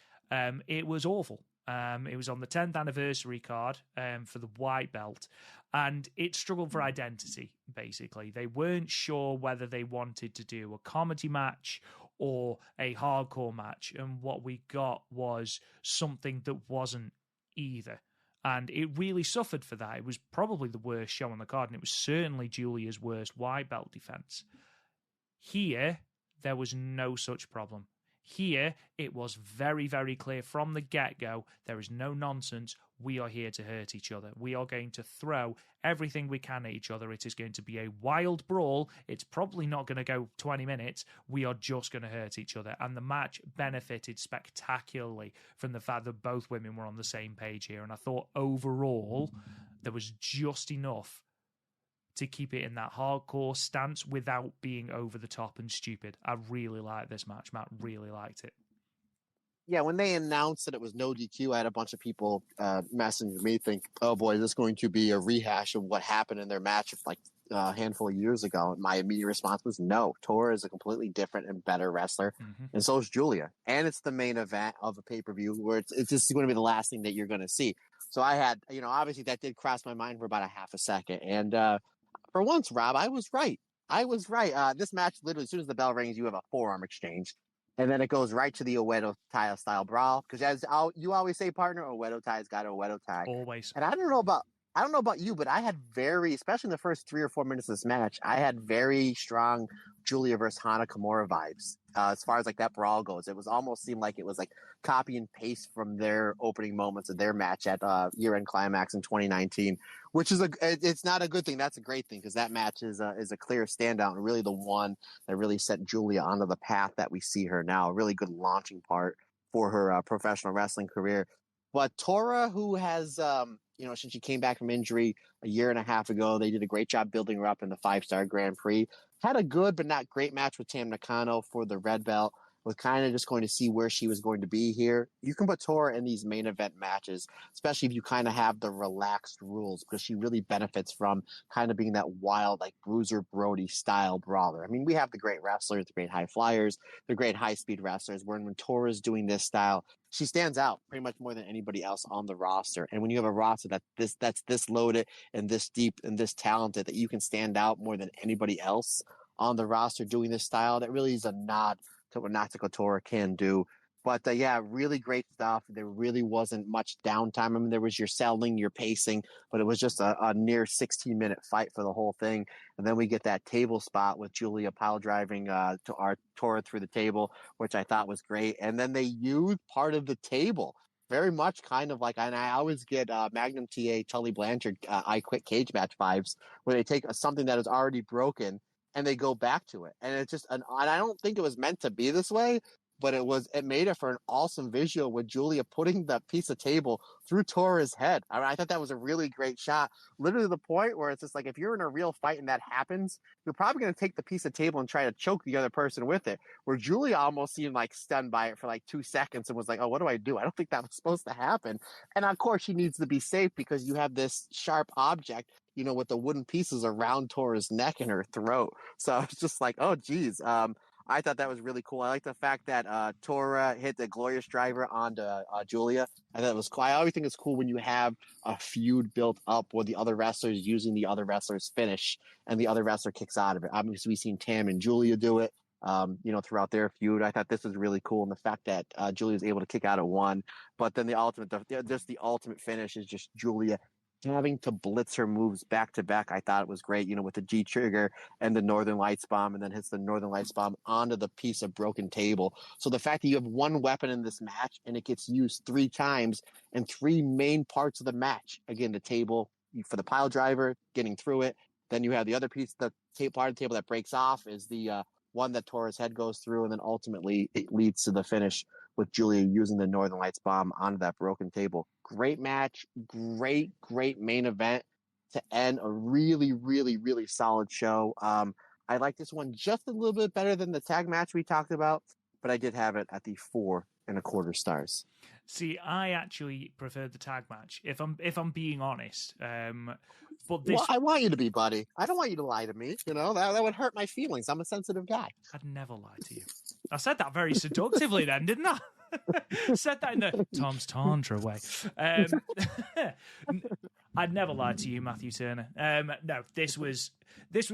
it was awful. It was on the 10th anniversary card for the white belt, and it struggled for identity, basically. They weren't sure whether they wanted to do a comedy match or a hardcore match, and what we got was something that wasn't either. And it really suffered for that. It was probably the worst show on the card, and it was certainly Giulia's worst white belt defense. Here, there was no such problem. Here, it was very, very clear from the get-go, there is no nonsense. We are here to hurt each other. We are going to throw everything we can at each other. It is going to be a wild brawl. It's probably not going to go 20 minutes. We are just going to hurt each other. And the match benefited spectacularly from the fact that both women were on the same page here. And I thought overall, there was just enough to keep it in that hardcore stance without being over the top and stupid. I really liked this match. Matt really liked it. Yeah, when they announced that it was no DQ, I had a bunch of people messaging me think, oh boy, is this going to be a rehash of what happened in their match like a handful of years ago? And my immediate response was no. Tora is a completely different and better wrestler, and so is Giulia. And it's the main event of a pay-per-view where it's just going to be the last thing that you're going to see. So I had, obviously that did cross my mind for about a half a second. And for once, Rob, I was right. This match, literally, as soon as the bell rings, you have a forearm exchange. And then it goes right to the Oedo Tai style brawl. Because as you always say, partner, Oedo Tai's got Oedo Tai. Always. And I don't know about you, but I had especially in the first 3 or 4 minutes of this match, I had very strong Giulia versus Hana Kimura vibes. As far as like that brawl goes, it was almost seemed like it was like copy and paste from their opening moments of their match at year-end climax in 2019, which is it's not a good thing. That's a great thing, because that match is a clear standout and really the one that really set Giulia onto the path that we see her now. A really good launching part for her professional wrestling career. But Tora, who has since she came back from injury a year and a half ago, they did a great job building her up in the 5-star Grand Prix. Had a good but not great match with Tam Nakano for the red belt. Was kind of just going to see where she was going to be here. You can put Tora in these main event matches, especially if you kind of have the relaxed rules, because she really benefits from kind of being that wild, like Bruiser Brody style brawler. I mean, we have the great wrestlers, the great high flyers, the great high speed wrestlers. When Tora's doing this style, she stands out pretty much more than anybody else on the roster. And when you have a roster that's this loaded and this deep and this talented, that you can stand out more than anybody else on the roster doing this style, that really is a nod to what Natsuko Tora can do. But yeah, really great stuff. There really wasn't much downtime. I mean, there was your selling, your pacing, but it was just a near 16-minute fight for the whole thing. And then we get that table spot with Giulia pile driving to our Tora through the table, which I thought was great. And then they used part of the table, very much kind of like, and I always get Magnum TA Tully Blanchard I Quit Cage Match vibes, where they take something that is already broken and they go back to it. And it's just and I don't think it was meant to be this way, but it made it for an awesome visual with Giulia putting the piece of table through Tora's head. I thought that was a really great shot. Literally to the point where it's just like, if you're in a real fight and that happens, you're probably going to take the piece of table and try to choke the other person with it. Where Giulia almost seemed like stunned by it for like 2 seconds and was like, oh, what do I do? I don't think that was supposed to happen. And of course she needs to be safe, because you have this sharp object, with the wooden pieces around Tora's neck and her throat. So it's just like, oh, geez. I thought that was really cool. I like the fact that Tora hit the Glorious Driver onto Giulia. I thought it was cool. I always think it's cool when you have a feud built up where the other wrestlers using the other wrestler's finish and the other wrestler kicks out of it. Obviously, we've seen Tam and Giulia do it, throughout their feud. I thought this was really cool. And the fact that Giulia was able to kick out at one, but then the ultimate finish is just Giulia having to blitz her moves back to back. I thought it was great, with the G trigger and the Northern Lights bomb, and then hits the Northern Lights bomb onto the piece of broken table. So the fact that you have one weapon in this match and it gets used 3 times in 3 main parts of the match. Again, the table for the pile driver, getting through it. Then you have the other piece, the part of the table that breaks off is the one that Tora's head goes through, and then ultimately it leads to the finish with Giulia using the Northern Lights bomb onto that broken table. Great match, great main event to end a really, really, really solid show. I like this one just a little bit better than the tag match we talked about, but I did have it at the 4.25 stars. See, I actually preferred the tag match. If I'm being honest, but this, well, I want you to be, buddy. I don't want you to lie to me. You know that would hurt my feelings. I'm a sensitive guy. I'd never lie to you. I said that very seductively, then, didn't I? Said that in the Tom's Tantra way. I'd never lie to you, Matthew Turner. No, this was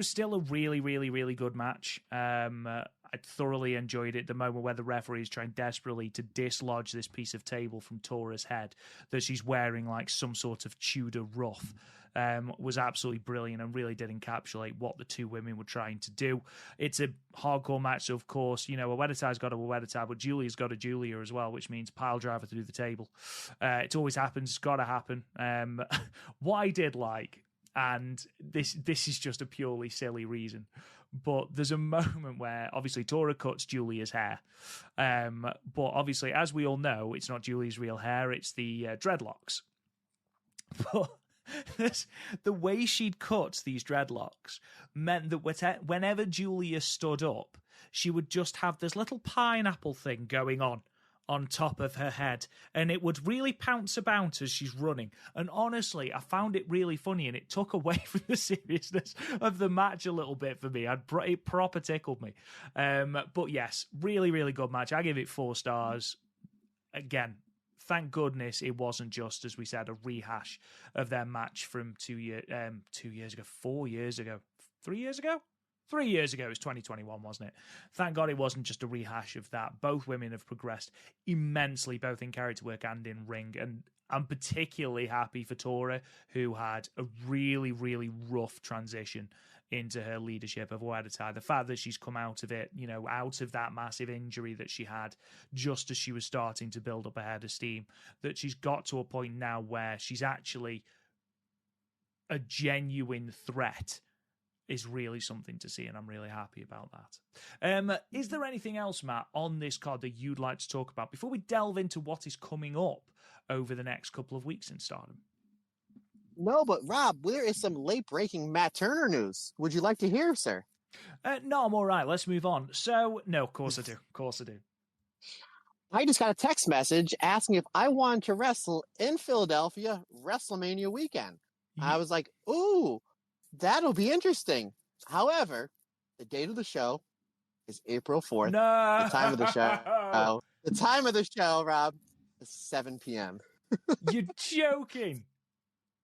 still a really, really, really good match. I thoroughly enjoyed it. The moment where the referee is trying desperately to dislodge this piece of table from Tora's head that she's wearing like some sort of Tudor ruff was absolutely brilliant and really did encapsulate what the two women were trying to do. It's a hardcore match, so of course, a Wedetai's got a Wedetai, but Giulia's got a Giulia as well, which means pile driver through the table. It always happens. It's got to happen. What I did like, and this is just a purely silly reason, but there's a moment where obviously Tora cuts Giulia's hair. But obviously, as we all know, it's not Giulia's real hair, it's the dreadlocks. But the way she'd cut these dreadlocks meant that whenever Giulia stood up, she would just have this little pineapple thing going on top of her head, and it would really pounce about as she's running. And honestly, I found it really funny, and it took away from the seriousness of the match a little bit for me. It proper tickled me. But yes, really, really good match. I give it 4 stars. Again, thank goodness it wasn't just, as we said, a rehash of their match from 2 years ago, 4 years ago, 3 years ago? 3 years ago, it was 2021, wasn't it? Thank God it wasn't just a rehash of that. Both women have progressed immensely, both in character work and in ring. And I'm particularly happy for Tora, who had a really, really rough transition into her leadership of Wedetai. The fact that she's come out of it, out of that massive injury that she had just as she was starting to build up a head of steam, that she's got to a point now where she's actually a genuine threat is really something to see, and I'm really happy about that. Is there anything else, Matt, on this card that you'd like to talk about before we delve into what is coming up over the next couple of weeks in Stardom? No, but Rob, there is some late-breaking Matt Turner news. Would you like to hear, sir? No, I'm all right. Let's move on. So, no, of course I do. Of course I do. I just got a text message asking if I wanted to wrestle in Philadelphia WrestleMania weekend. I was like, ooh, that'll be interesting. However, the date of the show is April 4th. No! The time of the show. The time of the show, Rob, is 7 p.m. You're joking.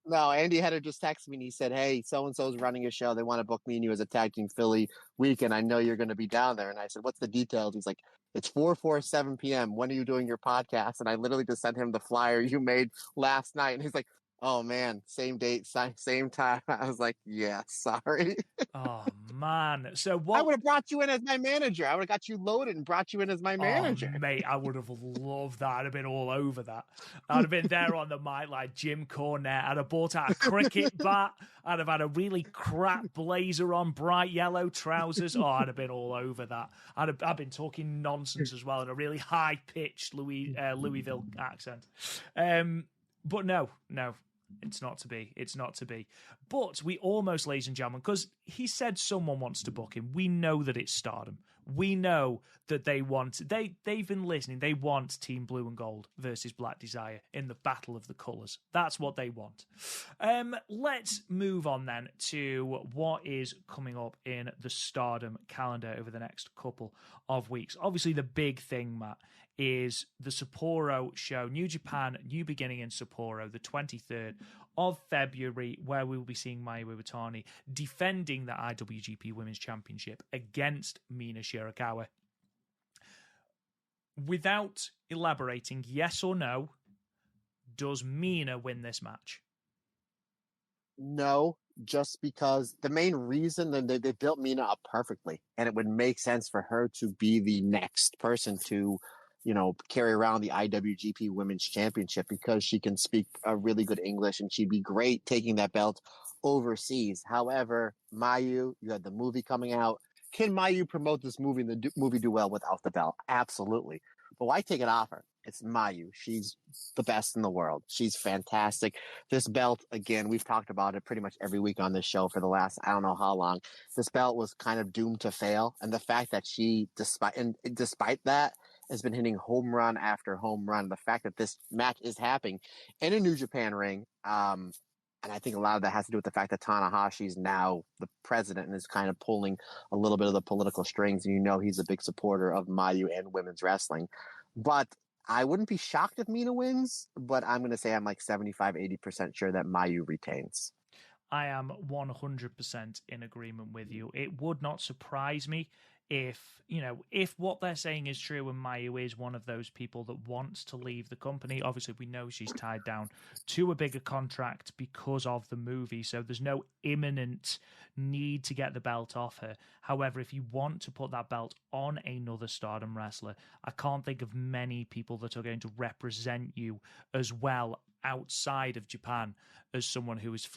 No, Andy Header just texted me and he said, hey, so-and-so's running a show. They want to book me and you as a tag team Philly weekend. I know you're going to be down there. And I said, what's the details? He's like, it's 7 p.m. When are you doing your podcast? And I literally just sent him the flyer you made last night. And he's like, oh, man, same date, same time. I was like, yeah, sorry. Oh, man. So what? I would have brought you in as my manager. I would have got you loaded and brought you in as my manager. Oh, mate, I would have loved that. I'd have been all over that. I'd have been there on the mic like Jim Cornette. I'd have bought out a cricket bat. I'd have had a really crap blazer on, bright yellow trousers. Oh, I'd have been all over that. I've been talking nonsense as well in a really high-pitched Louisville accent. But no. It's not to be. It's not to be. But we almost, ladies and gentlemen, because he said someone wants to book him. We know that it's Stardom. We know that they've been listening. They want Team Blue and Gold versus Black Desire in the Battle of the Colours. That's what they want. Let's move on then to what is coming up in the Stardom calendar over the next couple of weeks. Obviously, the big thing, Matt, is the Sapporo show, New Japan, New Beginning in Sapporo, the 23rd of February, where we will be seeing Mayu Iwatani defending the IWGP Women's Championship against Mina Shirakawa. Without elaborating, yes or no, does Mina win this match? No, just because the main reason that they built Mina up perfectly, and it would make sense for her to be the next person to carry around the IWGP Women's Championship because she can speak a really good English and she'd be great taking that belt overseas. However, Mayu, you had the movie coming out. Can Mayu promote this movie and the movie do well without the belt? Absolutely. But why take it off her? It's Mayu. She's the best in the world. She's fantastic. This belt, again, we've talked about it pretty much every week on this show for the last, I don't know how long. This belt was kind of doomed to fail. And the fact that she, despite that, has been hitting home run after home run. The fact that this match is happening in a New Japan ring, and I think a lot of that has to do with the fact that Tanahashi is now the president and is kind of pulling a little bit of the political strings. And you know he's a big supporter of Mayu and women's wrestling. But I wouldn't be shocked if Mina wins, but I'm going to say I'm like 75-80% sure that Mayu retains. I am 100% in agreement with you. It would not surprise me if what they're saying is true and Mayu is one of those people that wants to leave the company. Obviously, we know she's tied down to a bigger contract because of the movie, so there's no imminent need to get the belt off her. However, if you want to put that belt on another Stardom wrestler, I can't think of many people that are going to represent you as well outside of Japan as someone who is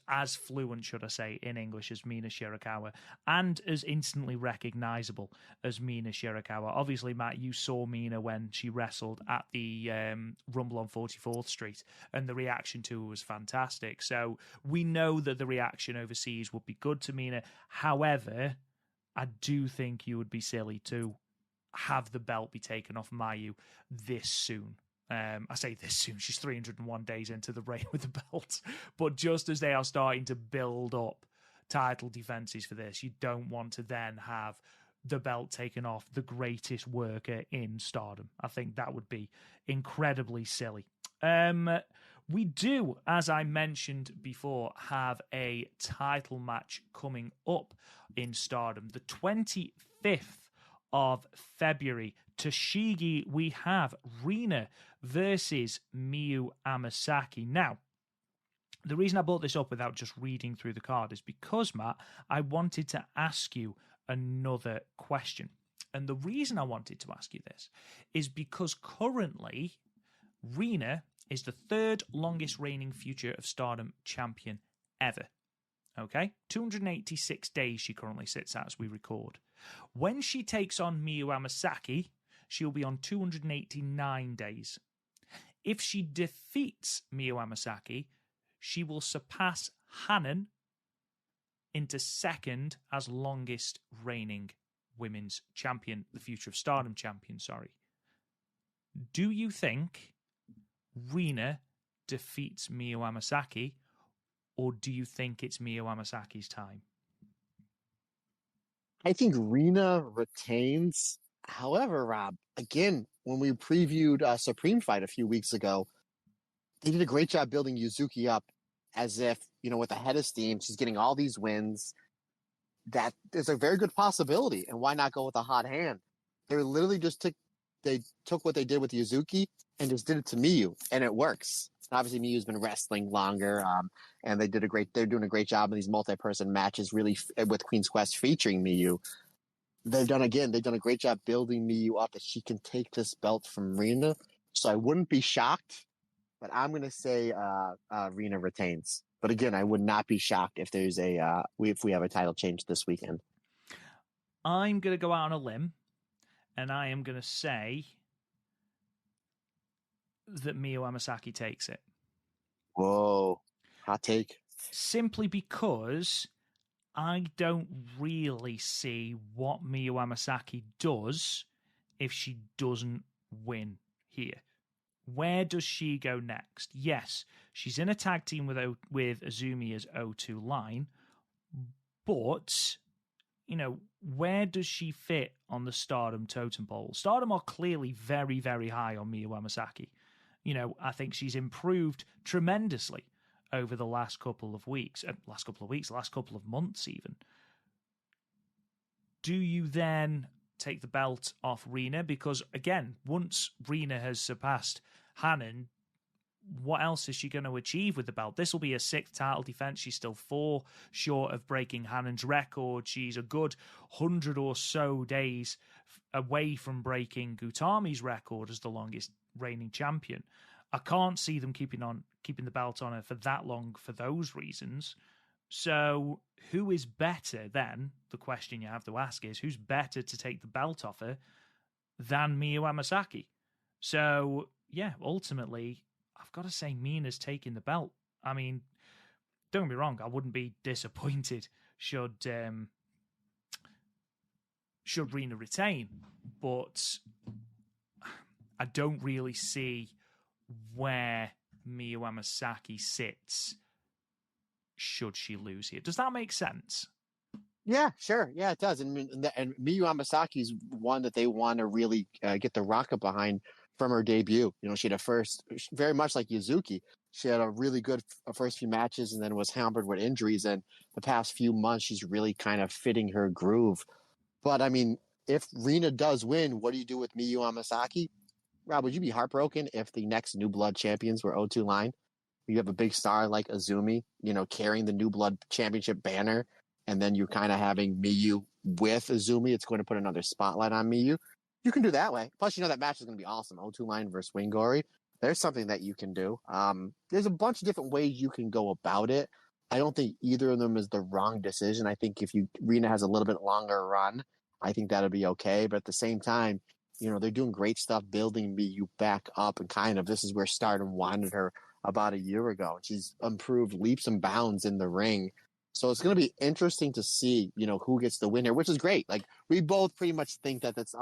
as fluent, should I say, in English as Mina Shirakawa, and as instantly recognizable as Mina Shirakawa. Obviously, Matt, you saw Mina when she wrestled at the Rumble on 44th Street, and the reaction to her was fantastic. So we know that the reaction overseas would be good to Mina. However, I do think you would be silly to have the belt be taken off Mayu this soon. I say this soon, she's 301 days into the reign with the belt. But just as they are starting to build up title defenses for this, you don't want to then have the belt taken off the greatest worker in Stardom. I think that would be incredibly silly. We do, as I mentioned before, have a title match coming up in Stardom. The 25th of February, Toshigi, we have Rina versus Miyu Amasaki. Now, the reason I brought this up without just reading through the card is because, Matt, I wanted to ask you another question. And the reason I wanted to ask you this is because currently Rina is the third longest reigning Future of Stardom champion ever. Okay? 286 days she currently sits at as we record. When she takes on Miyu Amasaki, she'll be on 289 days. If she defeats Miyu Amasaki, she will surpass Hanan into second as longest reigning women's champion, the Future of Stardom champion, sorry. Do you think Rina defeats Miyu Amasaki, or do you think it's Miyu Amasaki's time? I think Rina retains. However, Rob, again, when we previewed Supreme Fight a few weeks ago, they did a great job building Yuzuki up as if, with the head of steam, she's getting all these wins. That is a very good possibility. And why not go with a hot hand? They literally just took what they did with Yuzuki and just did it to Miyu, and it works. Obviously, Miyu's been wrestling longer, and they're doing a great job in these multi-person matches, really with Queen's Quest featuring Miyu. They've done a great job building Miyu up that she can take this belt from Rina. So I wouldn't be shocked, but I'm going to say Rina retains. But again, I would not be shocked if there's if we have a title change this weekend. I'm going to go out on a limb, and I am going to say that Miyu Amasaki takes it. Whoa, hot take. Simply because I don't really see what Miyu Amasaki does if she doesn't win here. Where does she go next? Yes, she's in a tag team with Azumi as O2 line, but, where does she fit on the Stardom totem pole? Stardom are clearly very, very high on Miyu Amasaki. I think she's improved tremendously over the last couple of months even. Do you then take the belt off Rina? Because, again, once Rina has surpassed Hanan, what else is she going to achieve with the belt? This will be a 6th title defense. She's still 4 short of breaking Hanan's record. She's a good 100 or so days away from breaking Gutami's record as the longest reigning champion. I can't see them keeping the belt on her for that long for those reasons. So who is better then? The question you have to ask is, who's better to take the belt off her than Miyu Amasaki? So, yeah, ultimately, I've got to say Mina's taking the belt. I mean, don't get me wrong, I wouldn't be disappointed should Rina retain, but I don't really see where Miyu Amasaki sits should she lose here. Does that make sense? Yeah, sure. Yeah, it does. And Miyu Amasaki is one that they want to really get the rocket behind from her debut. You know, she had a first, very much like Yuzuki, she had a really good first few matches and then was hampered with injuries. And the past few months, she's really kind of fitting her groove. But I mean, if Rina does win, what do you do with Miyu Amasaki? Rob, would you be heartbroken if the next New Blood champions were O2 line? You have a big star like Azumi, you know, carrying the New Blood Championship banner, and then you're kind of having Miyu with Azumi. It's going to put another spotlight on Miyu. You can do that way. Plus, you know that match is going to be awesome. O2 line versus Wingori. There's something that you can do. There's a bunch of different ways you can go about it. I don't think either of them is the wrong decision. I think if Rina has a little bit longer run, I think that'll be okay. But at the same time, you know, they're doing great stuff building Miyu back up, and kind of this is where Stardom wanted her about a year ago. She's improved leaps and bounds in the ring. So it's going to be interesting to see, you know, who gets the win here, which is great. Like, we both pretty much think that it's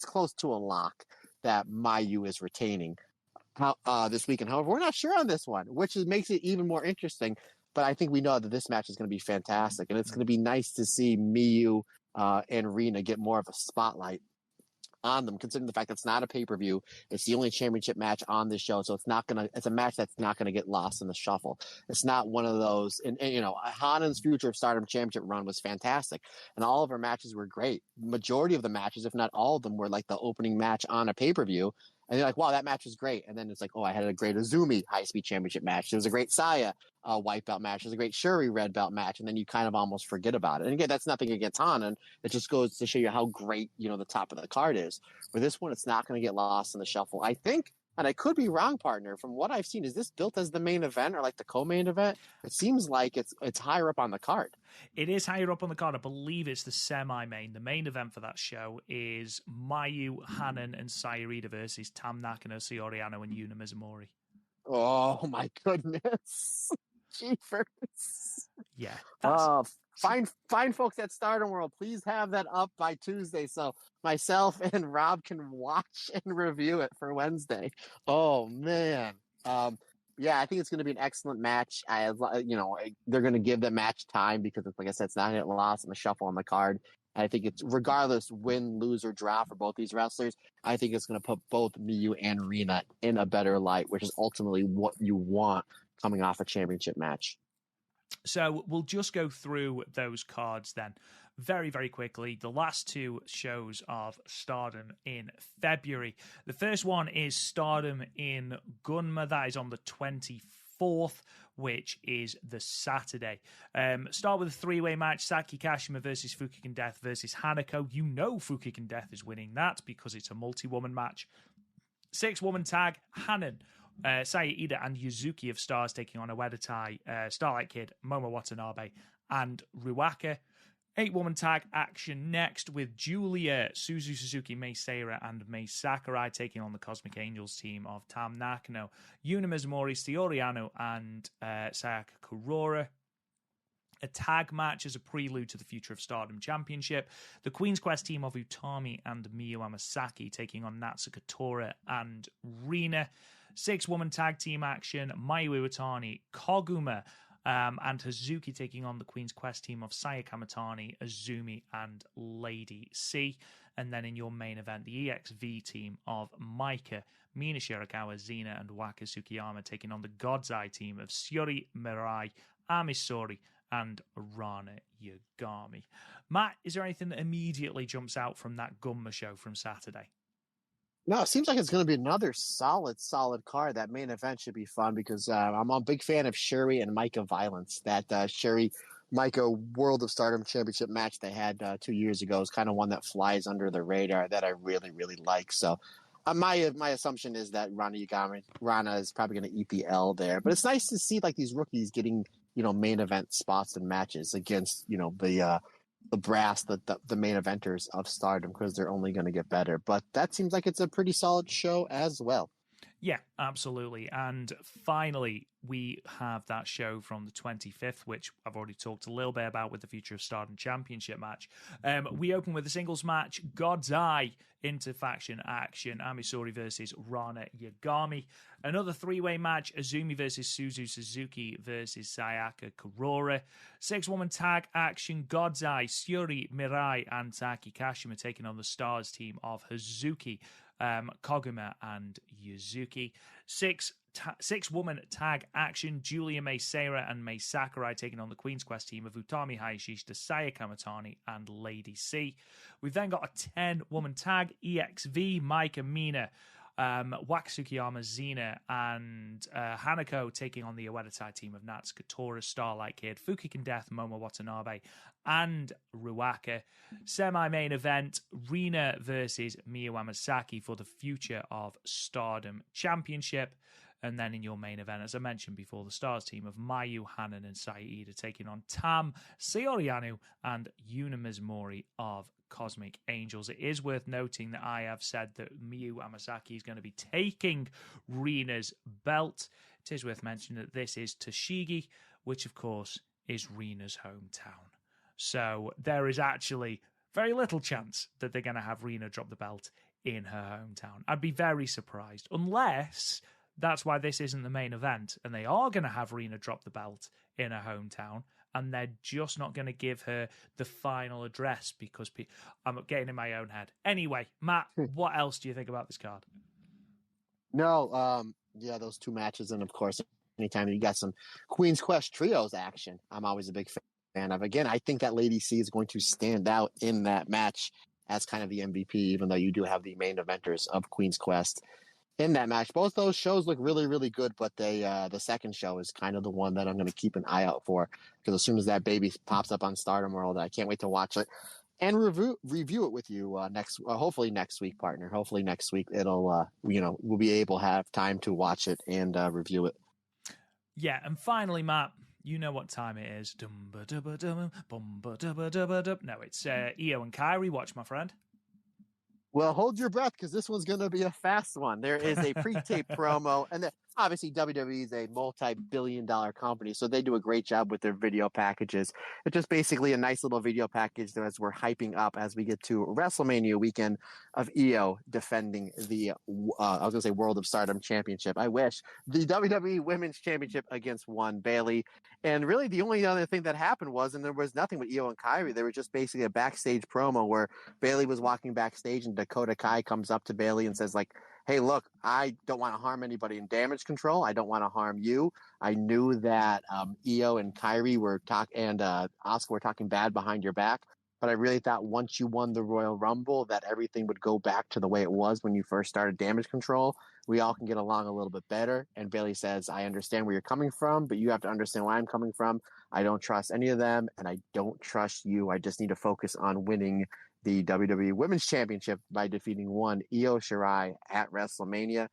close to a lock that Mayu is retaining this weekend. However, we're not sure on this one, which makes it even more interesting. But I think we know that this match is going to be fantastic, and it's going to be nice to see Miyu and Rina get more of a spotlight on them, considering the fact that it's not a pay-per-view. It's the only championship match on this show, so it's a match that's not gonna get lost in the shuffle. It's not one of those, and you know, Hanen's Future of Stardom Championship run was fantastic, and all of her matches were great. Majority of the matches, if not all of them, were like the opening match on a pay-per-view, and you're like, wow, that match was great. And then it's like, oh, I had a great Azumi high-speed championship match. There was a great Saya white belt match. There's a great Shuri red belt match. And then you kind of almost forget about it. And again, that's nothing against Hanan. It just goes to show you how great, you know, the top of the card is. For this one, it's not going to get lost in the shuffle. I think, and I could be wrong, partner, from what I've seen, is this built as the main event or like the co-main event? It seems like it's higher up on the card. It is higher up on the card. I believe it's the semi-main. The main event for that show is Mayu, Hanan, and Saya Iida versus Tam Nakano, Saori Anou, and Yuna Mizumori. Oh, my goodness. Jeepers. Yeah. Fine folks at Stardom World, please have that up by Tuesday so myself and Rob can watch and review it for Wednesday. Oh, man. Yeah, I think it's going to be an excellent match. They're going to give the match time because, like I said, it's not going to get lost in the shuffle on the card. I think it's, regardless, win, lose, or draw for both these wrestlers, I think it's going to put both Miyu and Rina in a better light, which is ultimately what you want coming off a championship match. So we'll just go through those cards then very, very quickly. The last two shows of Stardom in February. The first one is Stardom in Gunma. That is on the 24th, which is the Saturday. Start with a three-way match. Saki Kashima versus Fukigen Death versus Hanako. You know Fukigen Death is winning that because it's a multi-woman match. 6-woman tag. Hanan, Saya Iida, and Yuzuki of Stars taking on Ueda Tai, Starlight Kid, Momo Watanabe, and Ruaka. 8-woman tag action next with Giulia, Suzu Suzuki, Mei Seira, and Mei Sakurai taking on the Cosmic Angels team of Tam Nakano, Yuna Mizumori, Saori Anou, and Sayaka Kurora. A tag match as a prelude to the Future of Stardom Championship. The Queen's Quest team of Utami and Miyu Amasaki taking on Natsuko Tora and Rina. 6-woman tag team action. Mayu Iwatani, Koguma, and Hazuki taking on the Queen's Quest team of Saya Kamitani, Azumi, and Lady C. And then in your main event, the EXV team of Maika, Mina Shirakawa, Xena, and Waka Tsukiyama taking on the God's Eye team of Shiori Mirai, Amisori, and Rana Yagami. Matt, is there anything that immediately jumps out from that Gunma show from Saturday? No, it seems like it's going to be another solid card. That main event should be fun because I'm a big fan of Shuri and Maika Violence. That Shuri Maika World of Stardom Championship match they had 2 years ago is kind of one that flies under the radar that I really, really like. So my assumption is that Rana is probably going to eat the L there. But it's nice to see like these rookies getting main event spots and matches against, the brass, the main eventers of Stardom, because they're only going to get better. But that seems like it's a pretty solid show as well. Yeah, absolutely. And finally, we have that show from the 25th, which I've already talked a little bit about with the Future of Stardom Championship match. We open with a singles match, God's Eye Interfaction Action, Amisori versus Rana Yagami. Another three-way match, Azumi versus Suzu Suzuki versus Sayaka Kurora. Six-woman tag action, God's Eye, Syuri Mirai and Taki Kashima taking on the Stars team of Hazuki, Koguma and Yuzuki. Six-woman tag action, Giulia Mai Seira and Mai Sakurai taking on the Queen's Quest team of Utami Hayashishita, Saya Kamatani and Lady C. We've then got a 10-woman tag, EXV, Mike and Mina, Wakusukiyama Zena and Hanako taking on the Uedatai team of Natsuko Tora, Starlight Kid, Fukigen Death, Momo Watanabe and Ruaka. Semi-main event, Rina versus Miyu Amasaki for the Future of Stardom Championship. And then in your main event, as I mentioned before, the Stars team of Mayu, Hanan and Saya Iida taking on Tam, Saori Anou and Yuna Mizumori of Cosmic Angels. It is worth noting that I have said that Miyu Amasaki is going to be taking Rina's belt. It is worth mentioning that this is Toshigi, which of course is Rina's hometown. So there is actually very little chance that they're going to have Rina drop the belt in her hometown. I'd be very surprised, unless that's why this isn't the main event and they are going to have Rina drop the belt in her hometown, and they're just not going to give her the final address because I'm getting in my own head. Anyway, Matt, what else do you think about this card? No, those two matches, and of course, anytime you got some Queen's Quest trios action, I'm always a big fan of. Again, I think that Lady C is going to stand out in that match as kind of the MVP, even though you do have the main eventers of Queen's Quest in that match. Both those shows look really, really good, but the second show is kind of the one that I'm going to keep an eye out for, because as soon as that baby pops up on Stardom World, I can't wait to watch it and review it with you hopefully next week, partner. Hopefully next week it'll we'll be able to have time to watch it and review it. Yeah, and finally, Matt, you know what time it is. No, it's Io and Kairi. Watch, my friend. Well, hold your breath, because this one's going to be a fast one. There is a pre-tape promo, and obviously WWE is a multi-billion-dollar company, so they do a great job with their video packages. It's just basically a nice little video package that as we're hyping up as we get to WrestleMania weekend of Io defending the, World of Stardom Championship. I wish. The WWE Women's Championship against one Bayley. And really the only other thing that happened was, and there was nothing with Io and Kairi, there was just basically a backstage promo where Bayley was walking backstage and Dakota Kai comes up to Bayley and says, like, hey, look, I don't want to harm anybody in Damage Control. I don't want to harm you. I knew that Io and Kairi were Asuka were talking bad behind your back, but I really thought once you won the Royal Rumble that everything would go back to the way it was when you first started Damage Control. We all can get along a little bit better. And Bayley says, I understand where you're coming from, but you have to understand where I'm coming from. I don't trust any of them, and I don't trust you. I just need to focus on winning the WWE Women's Championship by defeating one Io Shirai at WrestleMania.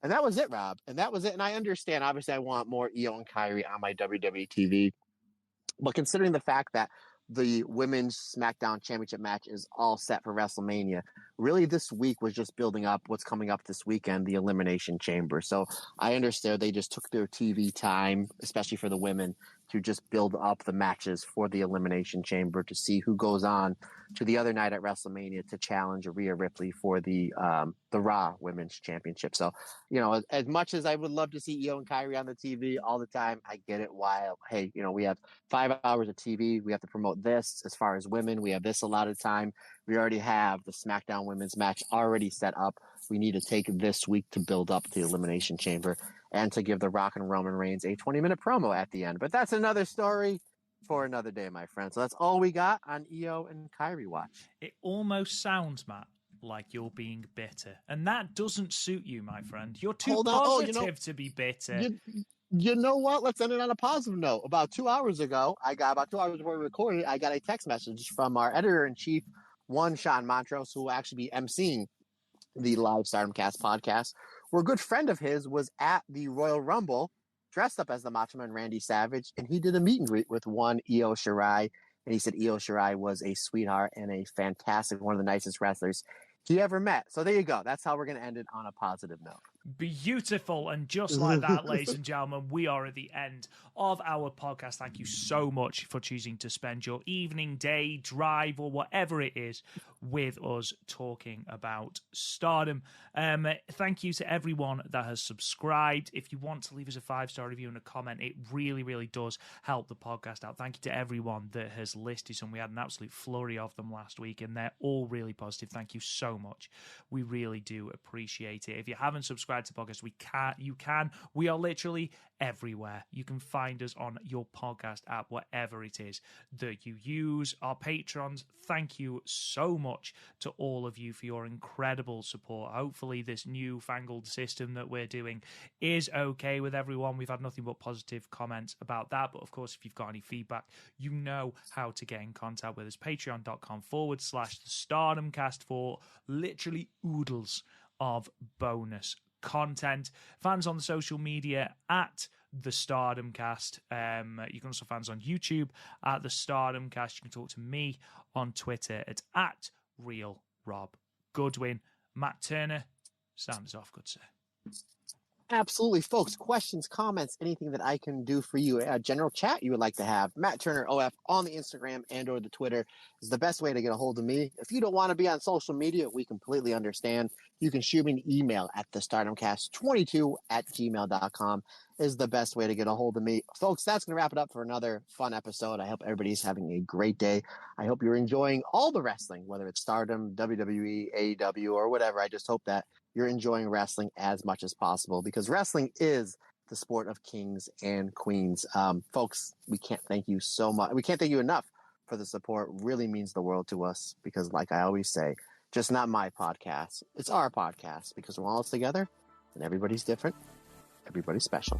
And that was it, Rob. And that was it. And I understand, obviously, I want more Io and Kairi on my WWE TV. But considering the fact that the Women's SmackDown Championship match is all set for WrestleMania, really this week was just building up what's coming up this weekend, the Elimination Chamber. So I understand they just took their TV time, especially for the women, to just build up the matches for the Elimination Chamber to see who goes on to the other night at WrestleMania to challenge Rhea Ripley for the Raw Women's Championship. So, as much as I would love to see Io and Kairi on the TV all the time, I get it. While, hey, we have 5 hours of TV. We have to promote this. As far as women, we have this allotted time. We already have the SmackDown Women's match already set up. We need to take this week to build up the Elimination Chamber and to give The Rock and Roman Reigns a 20-minute promo at the end. But that's another story for another day, my friend. So that's all we got on Io and Kairi watch. It almost sounds, Matt, like you're being bitter. And that doesn't suit you, my friend. You're too positive to be bitter. You know what? Let's end it on a positive note. About 2 hours ago, about 2 hours before we recorded, I got a text message from our editor-in-chief, Sean Montrose, who will actually be emceeing the live Stardom Cast podcast, where a good friend of his was at the Royal Rumble dressed up as the Macho Man Randy Savage, and he did a meet and greet with one Io Shirai. And he said Io Shirai was a sweetheart and a fantastic, one of the nicest wrestlers he ever met. So there you go. That's how we're going to end it, on a positive note. Beautiful. And just like that, ladies and gentlemen, we are at the end of our podcast. Thank you so much for choosing to spend your evening, day, drive, or whatever it is with us talking about Stardom. Thank you to everyone that has subscribed. If you want to leave us a 5-star review and a comment, it really, really does help the podcast out. Thank you to everyone that has listed some. We had an absolute flurry of them last week, and they're all really positive. Thank you so much. We really do appreciate it. If you haven't subscribed to the podcast, we are literally everywhere. You can find us on your podcast app, whatever it is that you use. Our patrons, thank you so much to all of you for your incredible support. Hopefully this newfangled system that we're doing is okay with everyone. We've had nothing but positive comments about that, but of course, if you've got any feedback, you know how to get in contact with us. Patreon.com/the Stardom Cast for literally oodles of bonus content. Fans on the social media at the Stardom Cast. You can also find us on YouTube at the Stardom Cast. You can talk to me on Twitter at Real Rob Goodwin. Matt Turner, sound us off, good sir. Absolutely, folks. Questions, comments, anything that I can do for you, a general chat you would like to have, Matt Turner OF on the Instagram and or the Twitter is the best way to get a hold of me. If you don't want to be on social media, we completely understand. You can shoot me an email at thestardomcast22@gmail.com is the best way to get a hold of me. Folks, that's going to wrap it up for another fun episode. I hope everybody's having a great day. I hope you're enjoying all the wrestling, whether it's Stardom, WWE, AEW, or whatever. I just hope that you're enjoying wrestling as much as possible, because wrestling is the sport of kings and queens. Folks, we can't thank you so much. We can't thank you enough for the support. It really means the world to us, because like I always say, just not my podcast. It's our podcast, because when all it's together, and everybody's different, everybody's special.